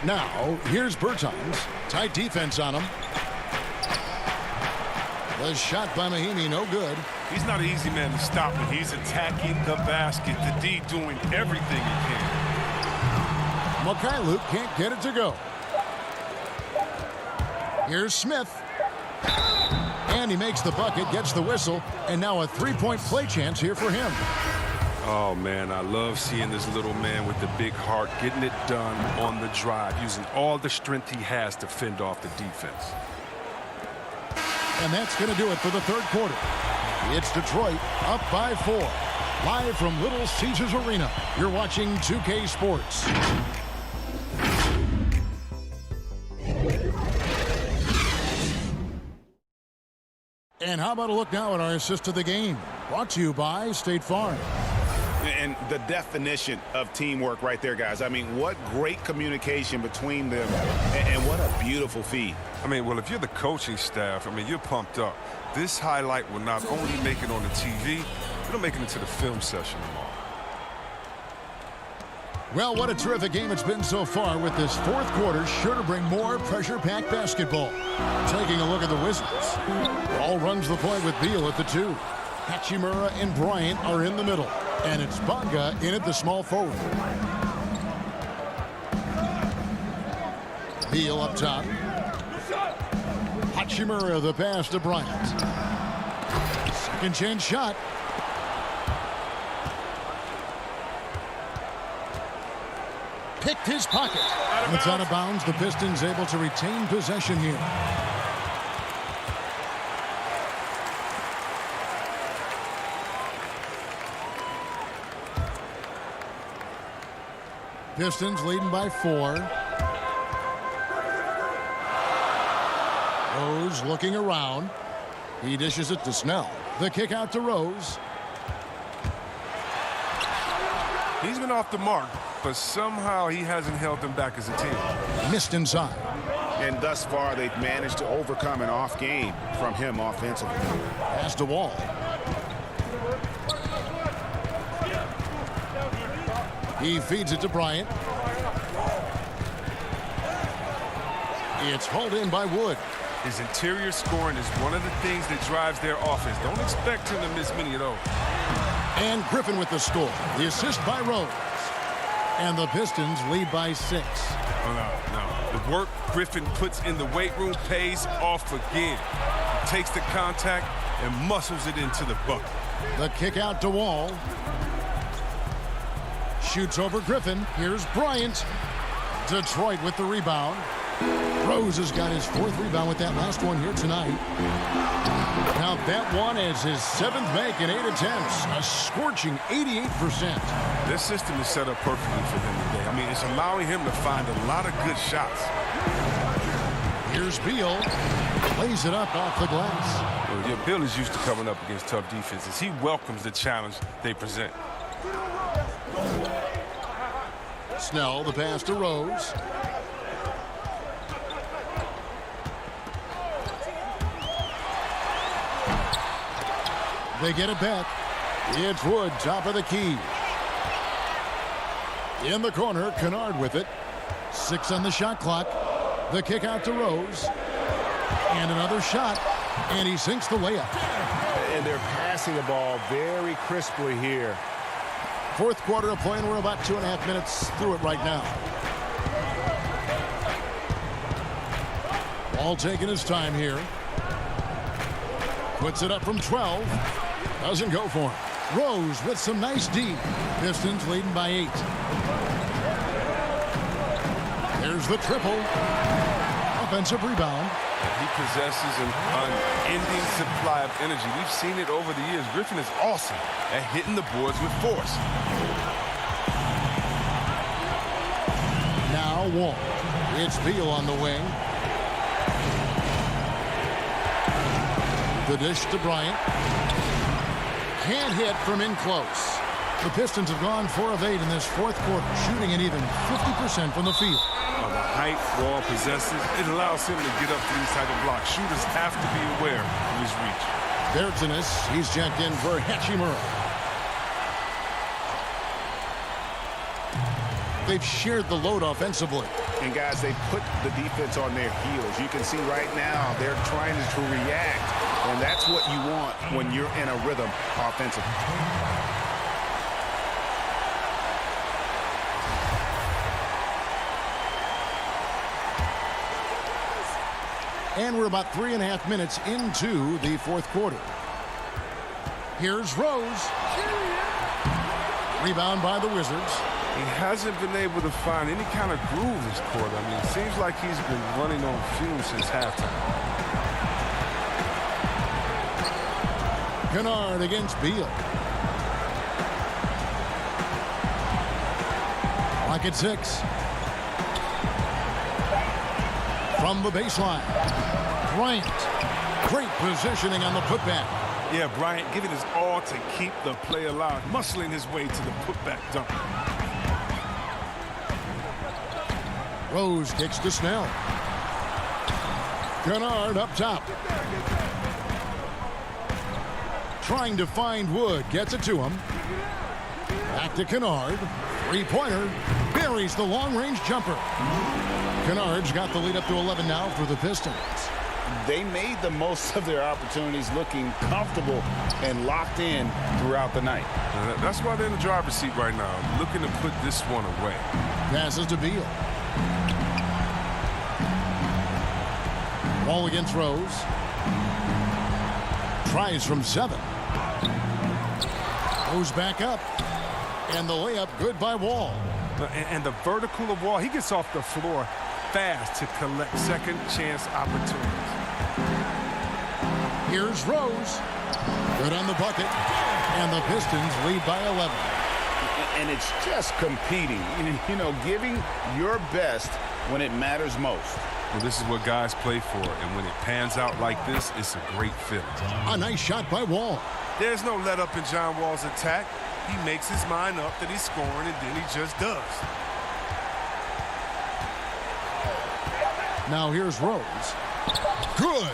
Now, here's Bertans. Tight defense on him. The shot by Mahinmi, no good. He's not an easy man to stop when he's attacking the basket. The D doing everything he can. Mikhailuk can't get it to go. Here's Smith. And he makes the bucket, gets the whistle, and now a three-point play chance here for him. Oh, man, I love seeing this little man with the big heart getting it done on the drive, using all the strength he has to fend off the defense. And that's going to do it for the third quarter. It's Detroit up by 4. Live from Little Caesars Arena, you're watching 2K Sports. And how about a look now at our assist of the game? Brought to you by State Farm. And the definition of teamwork right there, guys. I mean, what great communication between them, and what a beautiful feed. I mean, well, if you're the coaching staff, I mean, you're pumped up. This highlight will not only make it on the TV, it'll make it into the film session tomorrow. Well, what a terrific game it's been so far, with this fourth quarter sure to bring more pressure-packed basketball. Taking a look at the Wizards. Ball runs the point with Beal at the 2. Hachimura and Bryant are in the middle. And it's Bonga in at the small forward. Beal up top. Hachimura the pass to Bryant. Second chance shot. Picked his pocket. It's out of bounds. The Pistons able to retain possession here. Pistons leading by 4. Rose looking around. He dishes it to Snell. The kick out to Rose. He's been off the mark, but somehow he hasn't held them back as a team. Missed inside. And thus far, they've managed to overcome an off game from him offensively. Pass to Wall. He feeds it to Bryant. It's hauled in by Wood. His interior scoring is one of the things that drives their offense. Don't expect him to miss many of those. And Griffin with the score. The assist by Rose. And the Pistons lead by 6. Oh, no. The work Griffin puts in the weight room pays off again. He takes the contact and muscles it into the bucket. The kick out to Wall. Shoots over Griffin. Here's Bryant. Detroit with the rebound. Rose has got his 4th rebound with that last one here tonight. Now that one is his 7th make in 8 attempts. A scorching 88%. This system is set up perfectly for him today. I mean, it's allowing him to find a lot of good shots. Here's Beal. Plays it up off the glass. Well, Beal is used to coming up against tough defenses. He welcomes the challenge they present. Snell, the pass to Rose. They get it back. It's Wood, top of the key. In the corner, Kennard with it. 6 on the shot clock. The kick out to Rose. And another shot. And he sinks the layup. And they're passing the ball very crisply here. Fourth quarter of play, and we're about 2.5 minutes through it right now. Ball taking his time here. Puts it up from 12. Doesn't go for him. Rose with some nice D. Pistons leading by 8. There's the triple. Offensive rebound. He possesses an unending supply of energy. We've seen it over the years. Griffin is awesome at hitting the boards with force. Now Wall. It's Beal on the wing. The dish to Bryant. Can't hit from in close. The Pistons have gone 4 of 8 in this fourth quarter, shooting at even 50% from the field. The height Wall possesses, it allows him to get up to these type of blocks. Shooters have to be aware of his reach. Bertzinus, he's checked in for Hachimura. They've shared the load offensively. And guys, they put the defense on their heels. You can see right now they're trying to react, and that's what you want when you're in a rhythm offensively. And we're about 3.5 minutes into the fourth quarter. Here's Rose. Rebound by the Wizards. He hasn't been able to find any kind of groove this quarter. I mean, it seems like he's been running on fumes since halftime. Kennard against Beal. Clock at 6. From the baseline. Bryant. Great positioning on the putback. Yeah, Bryant giving his all to keep the play alive, muscling his way to the putback dunk. Rose kicks to Snell. Kennard up top. Trying to find Wood. Gets it to him. Back to Kennard. Three-pointer. Buries the long-range jumper. Kennard's got the lead up to 11 now for the Pistons. They made the most of their opportunities, looking comfortable and locked in throughout the night. That's why they're in the driver's seat right now, looking to put this one away. Passes to Beal. Ball against Rose. Tries from 7. Goes back up. And the layup good by Wall. And the vertical of Wall, he gets off the floor fast to collect second chance opportunities. Here's Rose. Good on the bucket. And the Pistons lead by 11. And it's just competing, you know, giving your best when it matters most. Well, this is what guys play for, and when it pans out like this, it's a great feeling. A nice shot by Wall. There's no let up in John Wall's attack. He makes his mind up that he's scoring, and then he just does. Now here's Rose. Good.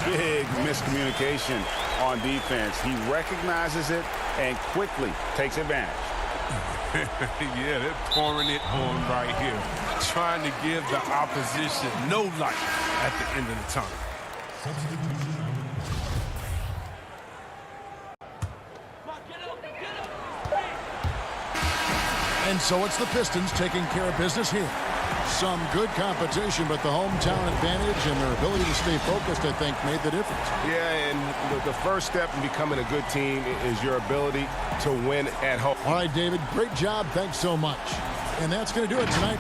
Big miscommunication on defense. He recognizes it and quickly takes advantage. Yeah, they're pouring it on right here, trying to give the opposition no light at the end of the tunnel. And so it's the Pistons taking care of business here. Some good competition, but the hometown advantage and their ability to stay focused, I think, made the difference. Yeah, and the first step in becoming a good team is your ability to win at home. All right, David, great job. Thanks so much. And that's going to do it tonight.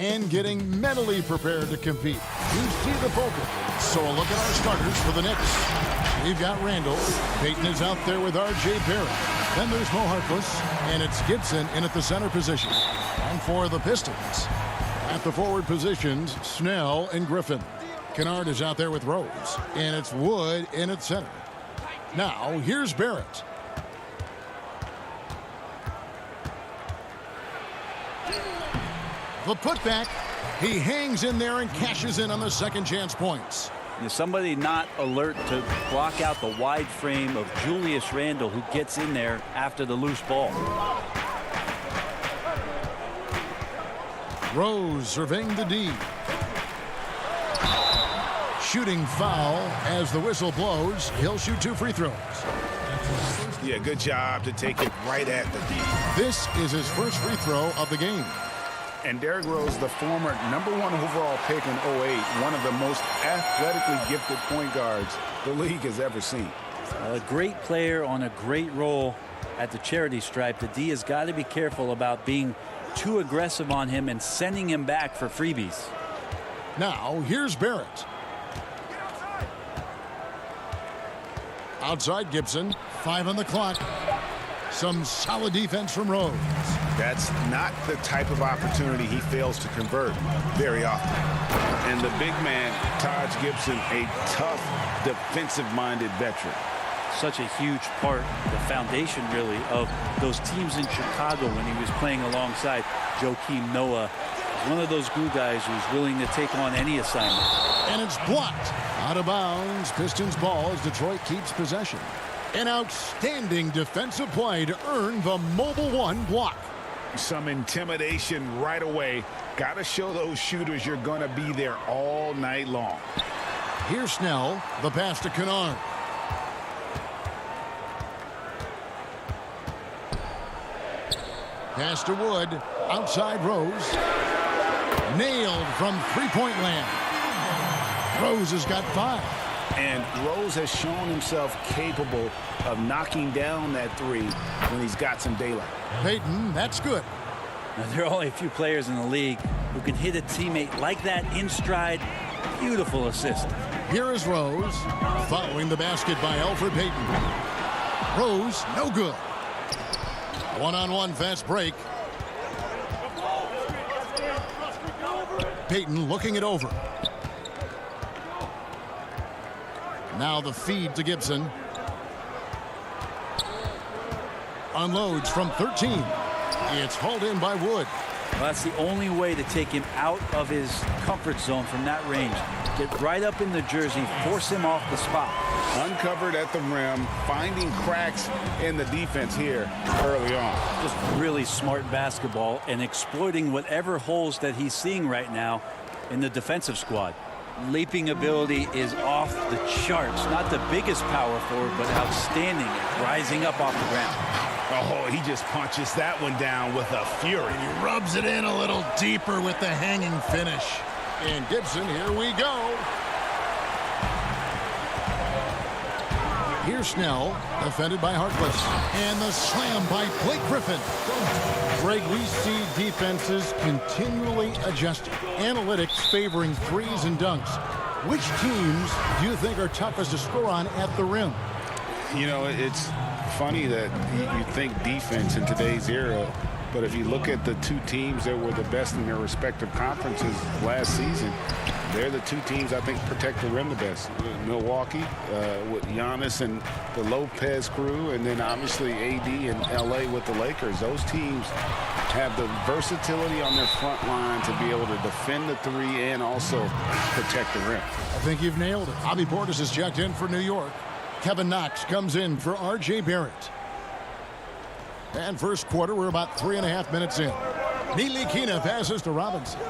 and getting mentally prepared to compete. You see the focus. So a look at our starters for the Knicks. We've got Randall. Payton is out there with R.J. Barrett. Then there's Mo Harkless, and it's Gibson in at the center position. And for the Pistons, at the forward positions, Snell and Griffin. Kennard is out there with Rose, and it's Wood in at center. Now, here's Barrett. The putback. He hangs in there and cashes in on the second chance points. Somebody not alert to block out the wide frame of Julius Randle, who gets in there after the loose ball. Rose surveying the D. Shooting foul as the whistle blows. He'll shoot 2 free throws. Yeah, good job to take it right at the D. This is his first free throw of the game. And Derrick Rose, the former #1 overall pick in 08, one of the most athletically gifted point guards the league has ever seen. A great player on a great role at the charity stripe. The D has got to be careful about being too aggressive on him and sending him back for freebies. Now, here's Barrett. Outside Gibson, 5 on the clock. Some solid defense from Rose. That's not the type of opportunity he fails to convert very often. And the big man, Taj Gibson, a tough, defensive-minded veteran. Such a huge part, the foundation really, of those teams in Chicago when he was playing alongside Joakim Noah. He's one of those glue guys who's willing to take on any assignment. And it's blocked. Out of bounds. Pistons ball as Detroit keeps possession. An outstanding defensive play to earn the Mobile One block. Some intimidation right away. Got to show those shooters you're going to be there all night long. Here's Snell. The pass to Kennard. Pass to Wood. Outside Rose. Nailed from three-point land. Rose has got 5. And Rose has shown himself capable of knocking down that 3 when he's got some daylight. Payton, that's good. Now, there are only a few players in the league who can hit a teammate like that in stride. Beautiful assist. Here is Rose, following the basket by Alfred Payton. Rose, no good. One-on-one fast break. Payton looking it over. Now the feed to Gibson. Unloads from 13. It's hauled in by Wood. Well, that's the only way to take him out of his comfort zone from that range. Get right up in the jersey, force him off the spot. Uncovered at the rim, finding cracks in the defense here early on. Just really smart basketball and exploiting whatever holes that he's seeing right now in the defensive squad. Leaping ability is off the charts. Not the biggest power forward, but outstanding at rising up off the ground. Oh, he just punches that one down with a fury. He rubs it in a little deeper with the hanging finish. And Gibson, here we go. Here's Snell, defended by Harkless. And the slam by Blake Griffin. Greg, we see defenses continually adjusting. Analytics favoring threes and dunks. Which teams do you think are toughest to score on at the rim? You know, it's funny that you think defense in today's era, but if you look at the 2 teams that were the best in their respective conferences last season, they're the 2 teams I think protect the rim the best. Milwaukee with Giannis and the Lopez crew, and then obviously AD and LA with the Lakers. Those teams have the versatility on their front line to be able to defend the 3 and also protect the rim. I think you've nailed it. Bobby Portis has checked in for New York. Kevin Knox comes in for R.J. Barrett. And first quarter, we're about 3.5 minutes in. Ntilikina passes to Robinson.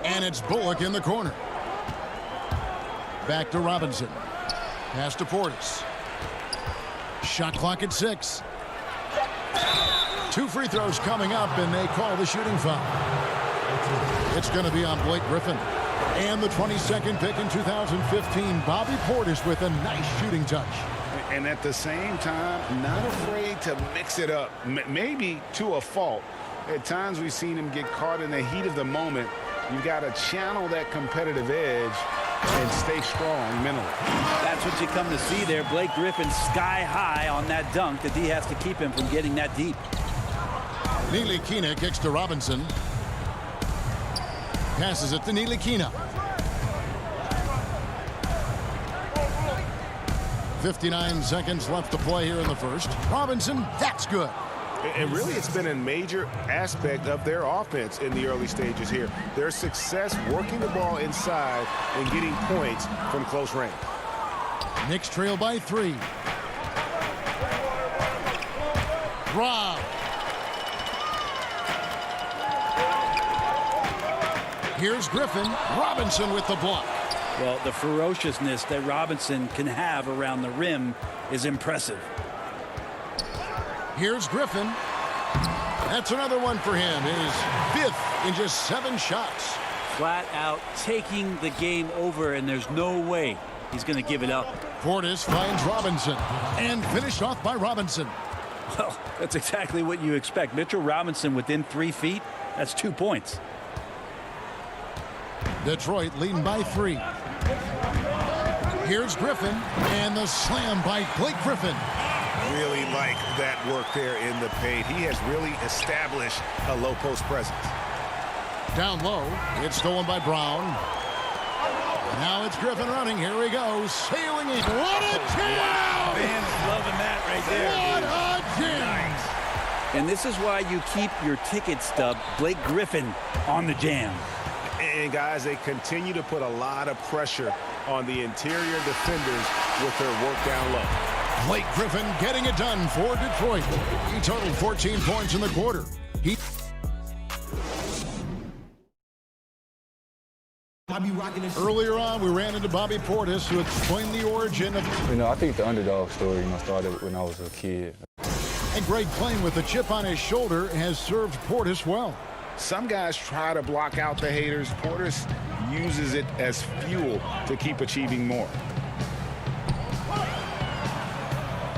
And it's Bullock in the corner. Back to Robinson. Pass to Portis. Shot clock at 6. 2 free throws coming up, and they call the shooting foul. It's going to be on Blake Griffin. And the 22nd pick in 2015, Bobby Portis with a nice shooting touch. and at the same time, not afraid to mix it up, maybe to a fault. At times we've seen him get caught in the heat of the moment. You've got to channel that competitive edge and stay strong mentally. That's what you come to see there. Blake Griffin sky high on that dunk. The D has to keep him from getting that deep. Ntilikina kicks to Robinson. Passes it to Ntilikina. 59 seconds left to play here in the first. Robinson, that's good. And really, it's been a major aspect of their offense in the early stages here. Their success working the ball inside and getting points from close range. Knicks trail by 3. Rob. Here's Griffin. Robinson with the block. Well, the ferociousness that Robinson can have around the rim is impressive. Here's Griffin. That's another one for him. His 5th in just 7 shots. Flat out taking the game over, and there's no way he's going to give it up. Portis finds Robinson and finished off by Robinson. Well, that's exactly what you expect. Mitchell Robinson within 3 feet. That's 2 points. Detroit leading by 3. Here's Griffin and the slam by Blake Griffin. Really like that work there in the paint. He has really established a low post presence. Down low, it's stolen by Brown. Now it's Griffin running. Here he goes, sailing in. What a jam! Fans loving that right there. What a jam! Nice. And this is why you keep your ticket stub, Blake Griffin, on the jam. And guys, they continue to put a lot of pressure on the interior defenders with their work down low. Blake Griffin getting it done for Detroit. He totaled 14 points in the quarter. Earlier on, we ran into Bobby Portis, who explained the origin of... I think the underdog story, started when I was a kid. And Greg, playing with a chip on his shoulder, has served Portis well. Some guys try to block out the haters. Portis uses it as fuel to keep achieving more.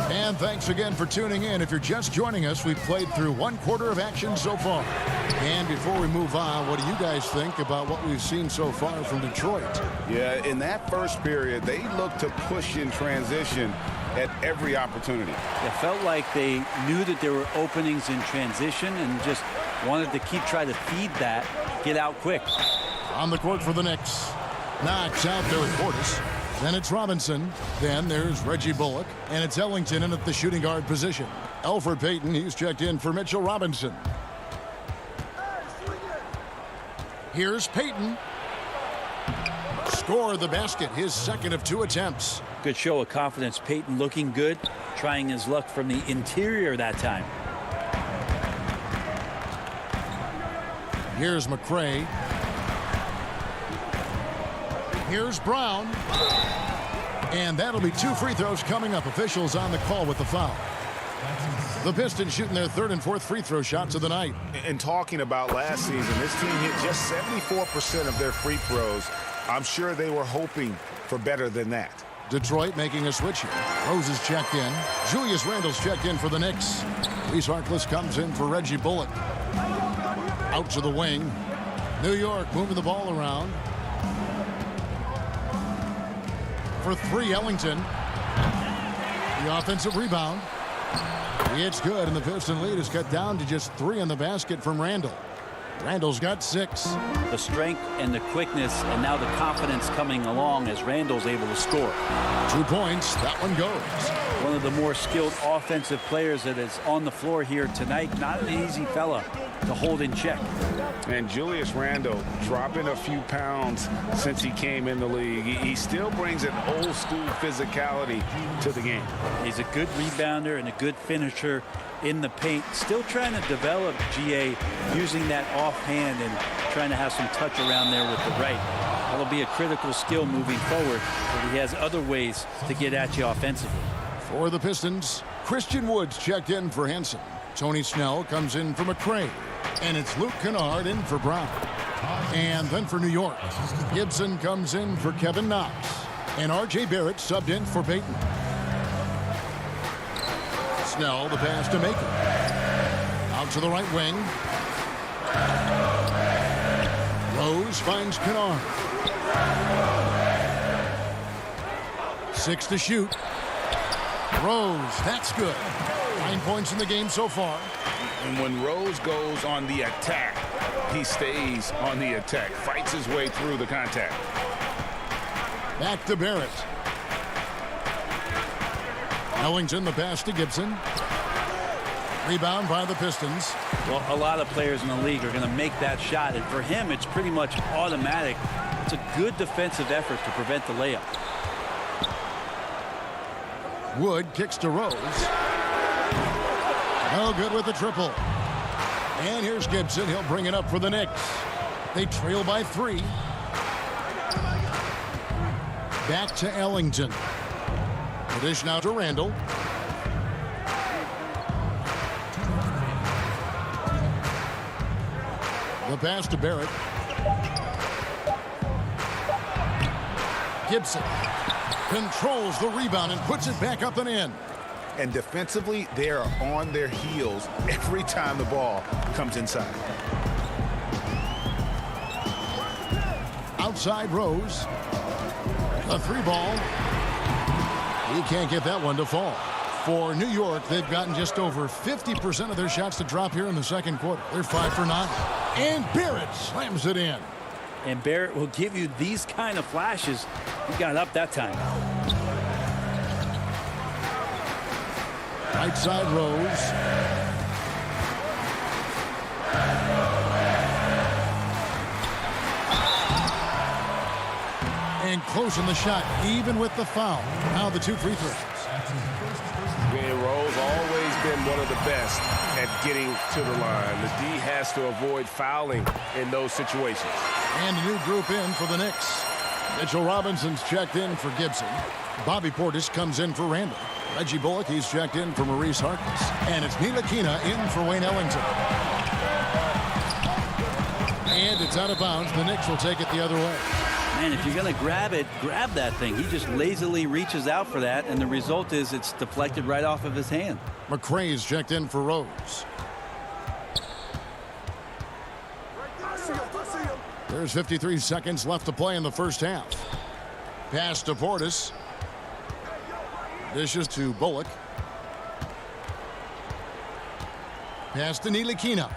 And thanks again for tuning in. If you're just joining us, we've played through 1 quarter of action so far. And before we move on, what do you guys think about what we've seen so far from Detroit? Yeah, in that first period, they looked to push in transition at every opportunity. It felt like they knew that there were openings in transition and just wanted to try to feed that, get out quick. On the court for the Knicks. Knocks out there with Portis. Then it's Robinson. Then there's Reggie Bullock. And it's Ellington in at the shooting guard position. Elfrid Payton, he's checked in for Mitchell Robinson. Here's Payton. Score the basket, his 2nd of 2 attempts. Good show of confidence. Payton looking good, trying his luck from the interior that time. Here's McRae. Here's Brown. And that'll be 2 free throws coming up. Officials on the call with the foul. The Pistons shooting their 3rd and 4th free throw shots of the night. And talking about last season, this team hit just 74% of their free throws. I'm sure they were hoping for better than that. Detroit making a switch here. Rose is checked in. Julius Randle's checked in for the Knicks. Reese Harkless comes in for Reggie Bullock. Out to the wing. New York moving the ball around. For 3, Ellington. The offensive rebound. It's good, and the Piston lead is cut down to just 3 in the basket from Randle. Randle's got 6. The strength and the quickness, and now the confidence coming along as Randle's able to score. 2 points. That one goes. One of the more skilled offensive players that is on the floor here tonight. Not an easy fella to hold in check. And Julius Randle dropping a few pounds since he came in the league. He still brings an old school physicality to the game. He's a good rebounder and a good finisher in the paint. Still trying to develop GA using that offhand and trying to have some touch around there with the right. That'll be a critical skill moving forward, but he has other ways to get at you offensively. For the Pistons, Christian Woods checked in for Henson. Tony Snell comes in for McRae. And it's Luke Kennard in for Brown. And then for New York, Gibson comes in for Kevin Knox. And R.J. Barrett subbed in for Payton. Snell, the pass to Maker. Out to the right wing. Rose finds Kennard. 6 to shoot. Rose, that's good. 9 points in the game so far. And when Rose goes on the attack, he stays on the attack, fights his way through the contact. Back to Barrett. Ellington, the pass to Gibson. Rebound by the Pistons. Well, a lot of players in the league are going to make that shot, and for him, it's pretty much automatic. It's a good defensive effort to prevent the layup. Wood kicks to Rose. No good with the triple. And here's Gibson. He'll bring it up for the Knicks. They trail by 3. Back to Ellington. The dish now to Randall. The pass to Barrett. Gibson controls the rebound and puts it back up and in. And defensively, they are on their heels every time the ball comes inside. Outside Rose. A 3-ball. He can't get that one to fall. For New York, they've gotten just over 50% of their shots to drop here in the second quarter. They're 5 for 9. And Barrett slams it in. And Barrett will give you these kind of flashes. He got up that time. Right side Rose. And close in the shot, even with the foul. Now the 2 free throws. Rose always been one of the best at getting to the line. The D has to avoid fouling in those situations. And a new group in for the Knicks. Mitchell Robinson's checked in for Gibson. Bobby Portis comes in for Randall. Reggie Bullock, he's checked in for Maurice Harkless. And it's Ntilikina in for Wayne Ellington. And it's out of bounds. The Knicks will take it the other way. Man, if you're going to grab it, grab that thing. He just lazily reaches out for that, and the result is it's deflected right off of his hand. McRae's checked in for Rose. There's 53 seconds left to play in the first half. Pass to Portis. Dishes to Bullock. Pass to Ntilikina.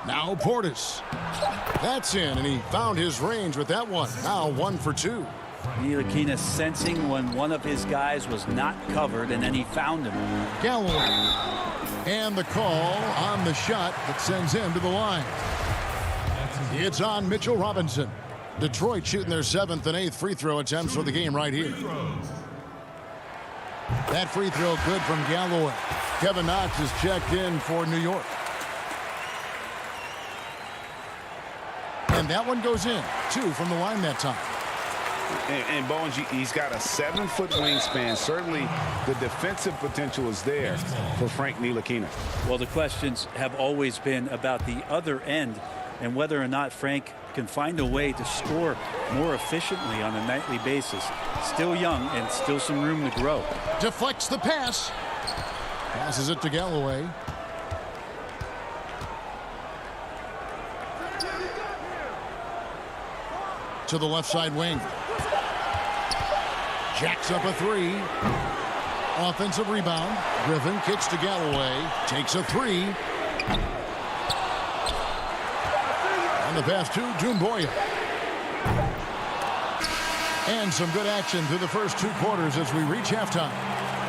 Now Portis. That's in, and he found his range with that one. Now 1 for 2. Ntilikina sensing when one of his guys was not covered, and then he found him. Galloway. And the call on the shot that sends him to the line. It's on Mitchell Robinson. Detroit shooting their 7th and 8th free throw attempts for the game right here. That free throw good from Galloway. Kevin Knox is checked in for New York. And that one goes in. 2 from the line that time. And Bones, he's got a 7-foot wingspan. Certainly the defensive potential is there for Frank Ntilikina. Well, the questions have always been about the other end and whether or not Frank can find a way to score more efficiently on a nightly basis. Still young and still some room to grow. Deflects the pass. Passes it to Galloway. To the left side wing. Jacks up a 3. Offensive rebound. Griffin kicks to Galloway. Takes a 3. And the pass to Doumbouya. And some good action through the first 2 quarters as we reach halftime.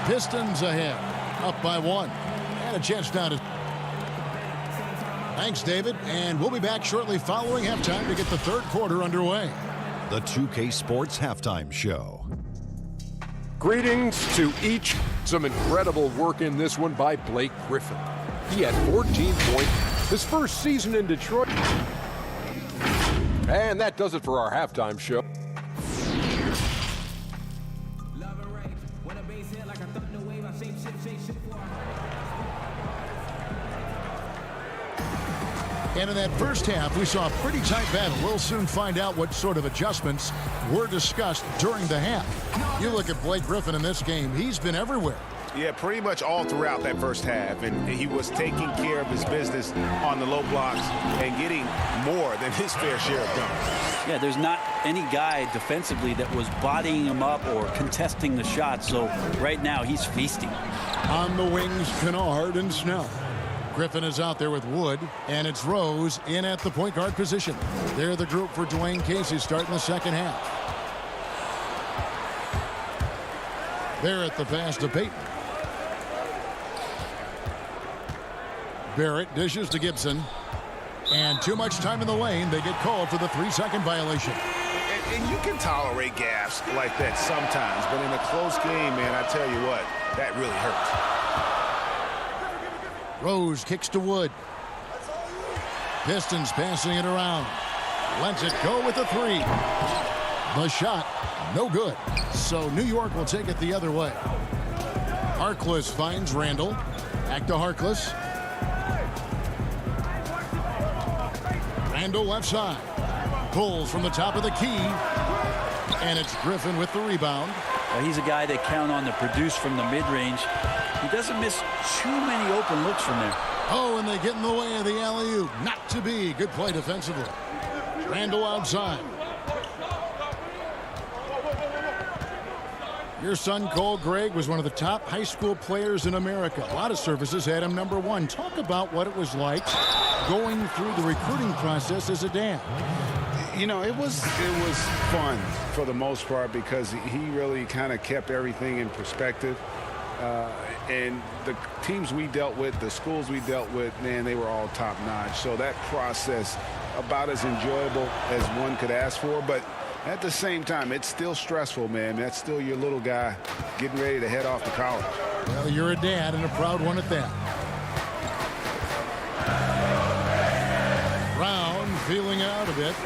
Pistons ahead. Up by 1. And a chance now to... Thanks, David. And we'll be back shortly following halftime to get the 3rd quarter underway. The 2K Sports Halftime Show. Greetings to each. Some incredible work in this one by Blake Griffin. He had 14 points his first season in Detroit. And that does it for our halftime show. And in that first half, we saw a pretty tight battle. We'll soon find out what sort of adjustments were discussed during the half. You look at Blake Griffin in this game, he's been everywhere. Yeah, pretty much all throughout that first half. And he was taking care of his business on the low blocks and getting more than his fair share of dunks. Yeah, there's not any guy defensively that was bodying him up or contesting the shot. So right now he's feasting. On the wings, Kennard and Snell. Griffin is out there with Wood, and it's Rose in at the point guard position. They're the group for Dwayne Casey starting the second half. Barrett the pass to Payton. Barrett dishes to Gibson. And too much time in the lane. They get called for the 3-second violation. And you can tolerate gaffes like that sometimes, but in a close game, man, I tell you what, that really hurts. Rose kicks to Wood. Pistons passing it around. Lets it go with the 3. The shot, no good. So New York will take it the other way. Harkless finds Randall. Back to Harkless. Randall left side. Pulls from the top of the key. And it's Griffin with the rebound. He's a guy they count on to produce from the mid-range. He doesn't miss too many open looks from there. Oh, and they get in the way of the alley-oop. Not to be. Good play defensively. Randall outside. Your son, Cole Gregg, was one of the top high school players in America. A lot of services had him number 1. Talk about what it was like going through the recruiting process as a dad. You know, it was fun for the most part because he really kind of kept everything in perspective. And the teams we dealt with, the schools we dealt with, man, they were all top-notch. So that process, about as enjoyable as one could ask for. But at the same time, it's still stressful, man. That's still your little guy getting ready to head off to college. Well, you're a dad and a proud one at that. Brown feeling out a bit.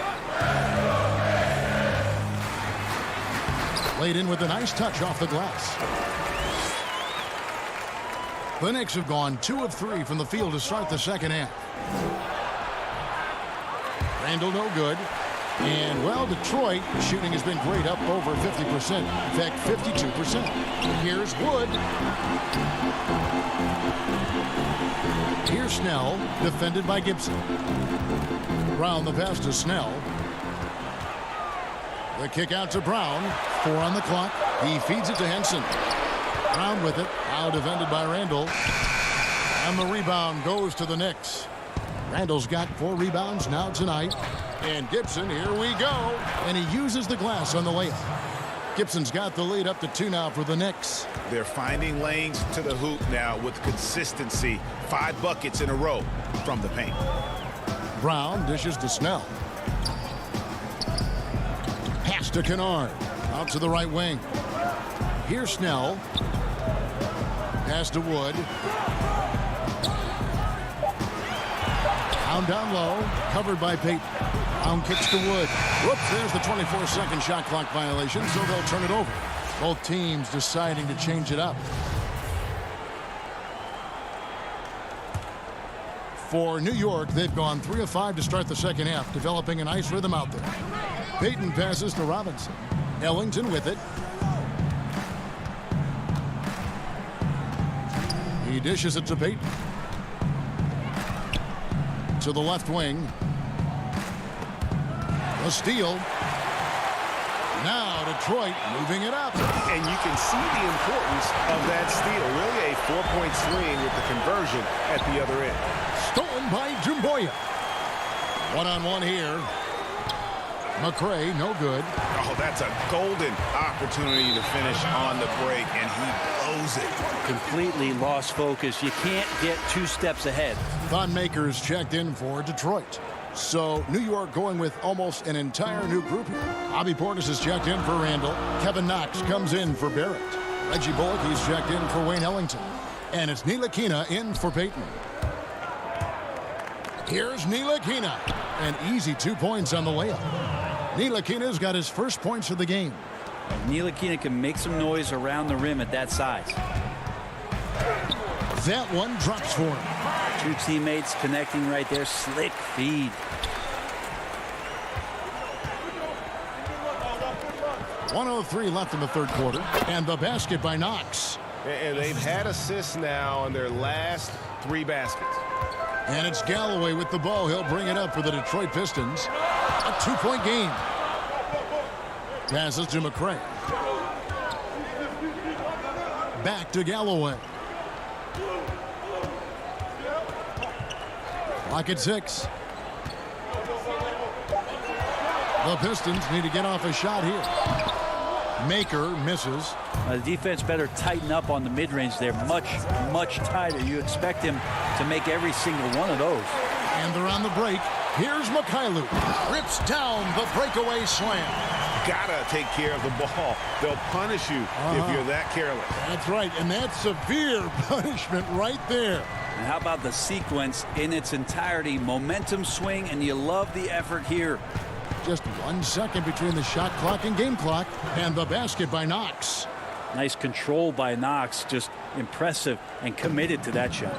Laid in with a nice touch off the glass. The Knicks have gone 2 of 3 from the field to start the second half. Randall no good. And, well, Detroit shooting has been great, up over 50%. In fact, 52%. Here's Wood. Here's Snell, defended by Gibson. Brown the pass to Snell. The kick out to Brown. 4 on the clock. He feeds it to Henson. Brown with it. Now defended by Randall. And the rebound goes to the Knicks. Randall's got 4 rebounds now tonight. And Gibson, here we go. And he uses the glass on the layup. Gibson's got the lead up to 2 now for the Knicks. They're finding lanes to the hoop now with consistency. 5 buckets in a row from the paint. Brown dishes to Snell. Pass to Kennard. Out to the right wing. Here's Snell. Pass to Wood. Down low. Covered by Payton. Brown kicks to Wood. Whoops, there's the 24-second shot clock violation, so they'll turn it over. Both teams deciding to change it up. For New York, they've gone 3 of 5 to start the second half, developing a nice rhythm out there. Payton passes to Robinson. Ellington with it. He dishes it to Payton. To the left wing. A steal. Now Detroit moving it up. And you can see the importance of that steal. Really a 4-point swing with the conversion at the other end. Stolen by Jumboya. One-on-one here. McRae, no good. Oh, that's a golden opportunity to finish on the break, and he blows it. Completely lost focus. You can't get 2 steps ahead. Thon Maker's checked in for Detroit. So New York going with almost an entire new group here. Bobby Portis is checked in for Randall. Kevin Knox comes in for Barrett. Reggie Bullock, he's checked in for Wayne Ellington. And it's Ntilikina in for Payton. Here's Ntilikina. An easy 2 points on the layup. Ntilikina's got his first points of the game. Ntilikina can make some noise around the rim at that size. That one drops for him. 2 teammates connecting right there. Slick feed. .103 left in the third quarter. And the basket by Knox. And they've had assists now on their last 3 baskets. And it's Galloway with the ball. He'll bring it up for the Detroit Pistons. A 2-point game. Passes to McCray. Back to Galloway. Clock at 6. The Pistons need to get off a shot here. Maker misses. The defense better tighten up on the mid-range there. Much tighter. You expect him to make every single one of those. And they're on the break. Here's Mikhailu. Rips down the breakaway slam. Gotta take care of the ball. They'll punish you if you're that careless. That's right, and that's severe punishment right there. And how about the sequence in its entirety? Momentum swing, and you love the effort here. Just 1 second between the shot clock and game clock, and the basket by Knox. Nice control by Knox, just impressive and committed to that shot.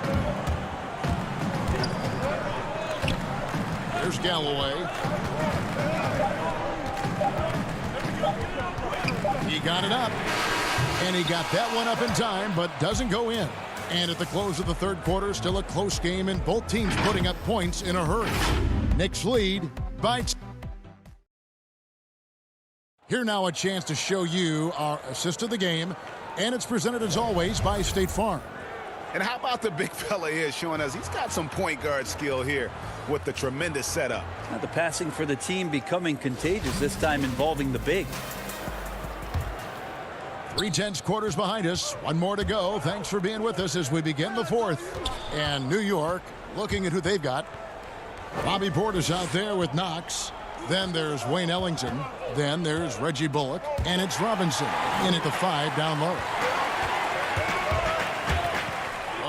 There's Galloway. He got it up, and he got that one up in time, but doesn't go in. And at the close of the third quarter, still a close game, and both teams putting up points in a hurry. Knicks lead by... Here now a chance to show you our assist of the game, and it's presented as always by State Farm. And how about the big fella here showing us he's got some point guard skill here with the tremendous setup. Now the passing for the team becoming contagious, this time involving the big. 3/10 quarters behind us. One more to go. Thanks for being with us as we begin the fourth. And New York looking at who they've got. Bobby Portis out there with Knox. Then there's Wayne Ellington. Then there's Reggie Bullock. And it's Robinson in at the 5 down low.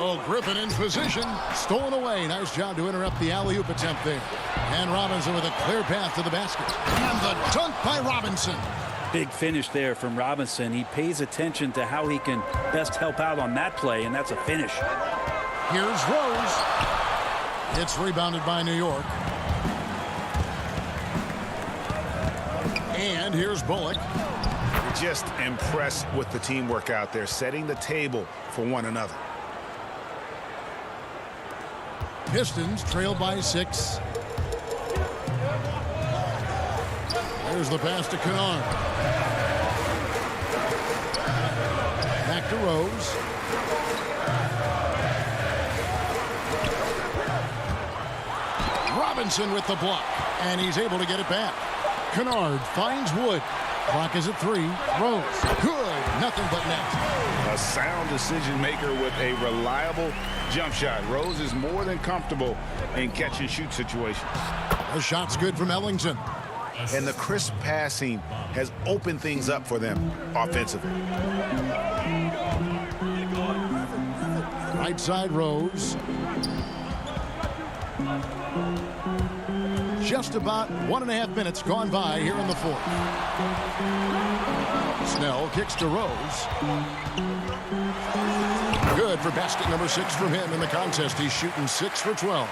Oh, Griffin in position. Stolen away. Nice job to interrupt the alley-oop attempt there. And Robinson with a clear path to the basket. And the dunk by Robinson. Big finish there from Robinson. He pays attention to how he can best help out on that play, and that's a finish. Here's Rose. It's rebounded by New York. And here's Bullock. Just impressed with the teamwork out there, setting the table for one another. Pistons trail by 6. There's the pass to Kennard. Back to Rose. Robinson with the block, and he's able to get it back. Kennard finds Wood. Clock is at 3. Rose. Good. Nothing but net. A sound decision maker with a reliable jump shot. Rose is more than comfortable in catch and shoot situations. The shot's good from Ellington. And the crisp passing has opened things up for them offensively. Right side Rose. Just about 1.5 minutes gone by here in the fourth. Snell kicks to Rose. Good for basket number 6 from him in the contest. He's shooting 6 for 12.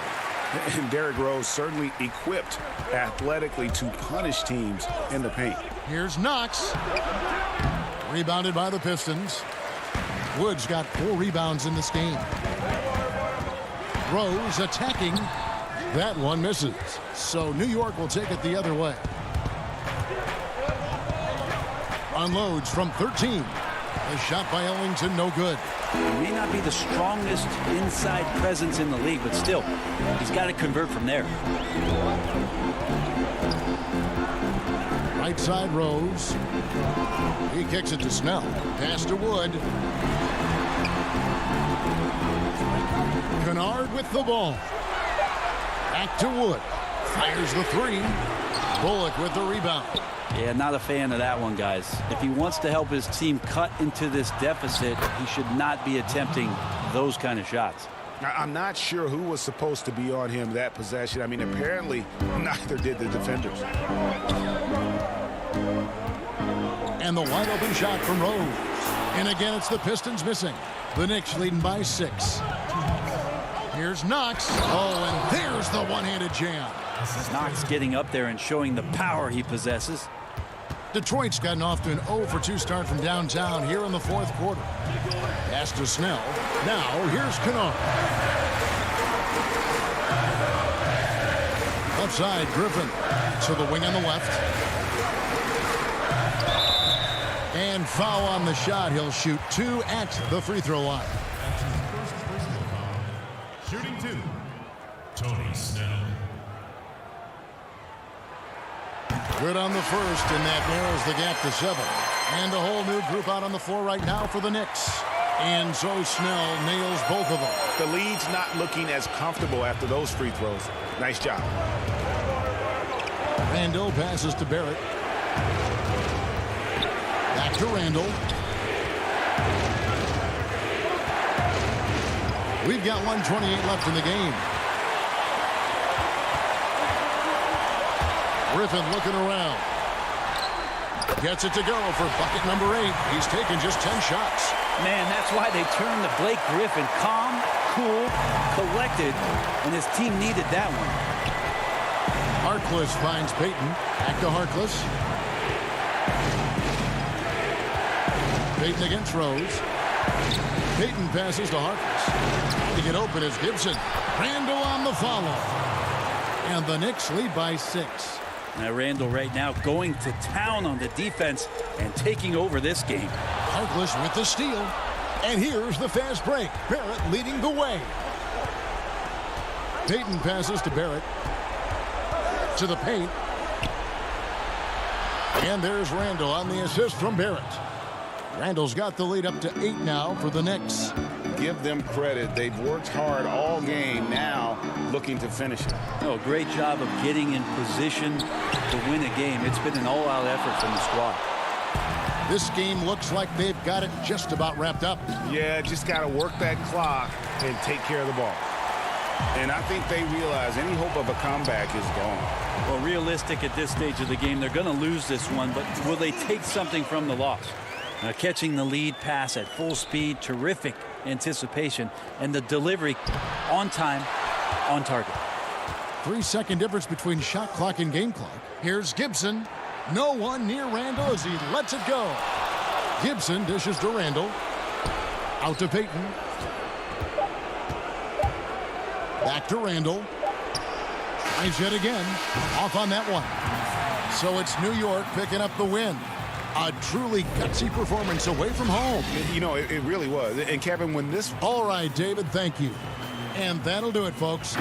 And Derrick Rose certainly equipped athletically to punish teams in the paint. Here's Knox. Rebounded by the Pistons. Wood's got 4 rebounds in this game. Rose attacking. That one misses. So New York will take it the other way. Unloads from 13. A shot by Ellington, no good. He may not be the strongest inside presence in the league, but still, he's got to convert from there. Right side Rose. He kicks it to Snell. Pass to Wood. Kennard with the ball. Back to Wood. Fires the 3. Bullock with the rebound. Yeah, not a fan of that one, guys. If he wants to help his team cut into this deficit, he should not be attempting those kind of shots. I'm not sure who was supposed to be on him that possession. I mean, apparently neither did the defenders. And the wide open shot from Rose. And again, it's the Pistons missing. The Knicks leading by 6. Here's Knox. Oh, and there's the one-handed jam. Knox getting up there and showing the power he possesses. Detroit's gotten off to an 0-for-2 start from downtown here in the fourth quarter. Pass to Snell. Now here's Kennard. Left side, Griffin. To the wing on the left. And foul on the shot. He'll shoot 2 at the free throw line. That's his first personal foul. Shooting 2, Tony Snell. Good on the first, and that narrows the gap to 7. And a whole new group out on the floor right now for the Knicks. And so Snell nails both of them. The lead's not looking as comfortable after those free throws. Nice job. Randall passes to Barrett. Back to Randall. We've got 1:28 left in the game. Griffin looking around. Gets it to go for bucket number 8. He's taken just 10 shots. Man, that's why they turned to Blake Griffin. Calm, cool, collected, and his team needed that one. Harkless finds Payton. Back to Harkless. Payton against Rose. Payton passes to Harkless. To get open is Gibson. Randall on the follow. And the Knicks lead by 6. Now Randall right now going to town on the defense and taking over this game. Harkless with the steal. And here's the fast break. Barrett leading the way. Payton passes to Barrett. To the paint. And there's Randall on the assist from Barrett. Randall's got the lead up to 8 now for the Knicks. Give them credit. They've worked hard all game, now looking to finish it. Oh, great job of getting in position to win a game. It's been an all-out effort from the squad. This game looks like they've got it just about wrapped up. Yeah, just got to work that clock and take care of the ball. And I think they realize any hope of a comeback is gone. Well, realistic at this stage of the game, they're going to lose this one, but will they take something from the loss? Now, catching the lead pass at full speed, terrific anticipation, and the delivery on time, on target. 3-second difference between shot clock and game clock. Here's Gibson. No one near Randall as he lets it go. Gibson dishes to Randall. Out to Payton. Back to Randall. Tries yet again. Off on that one. So it's New York picking up the win. A truly gutsy performance away from home. You know, it really was. And Kevin, when this... All right, David, thank you. And that'll do it, folks.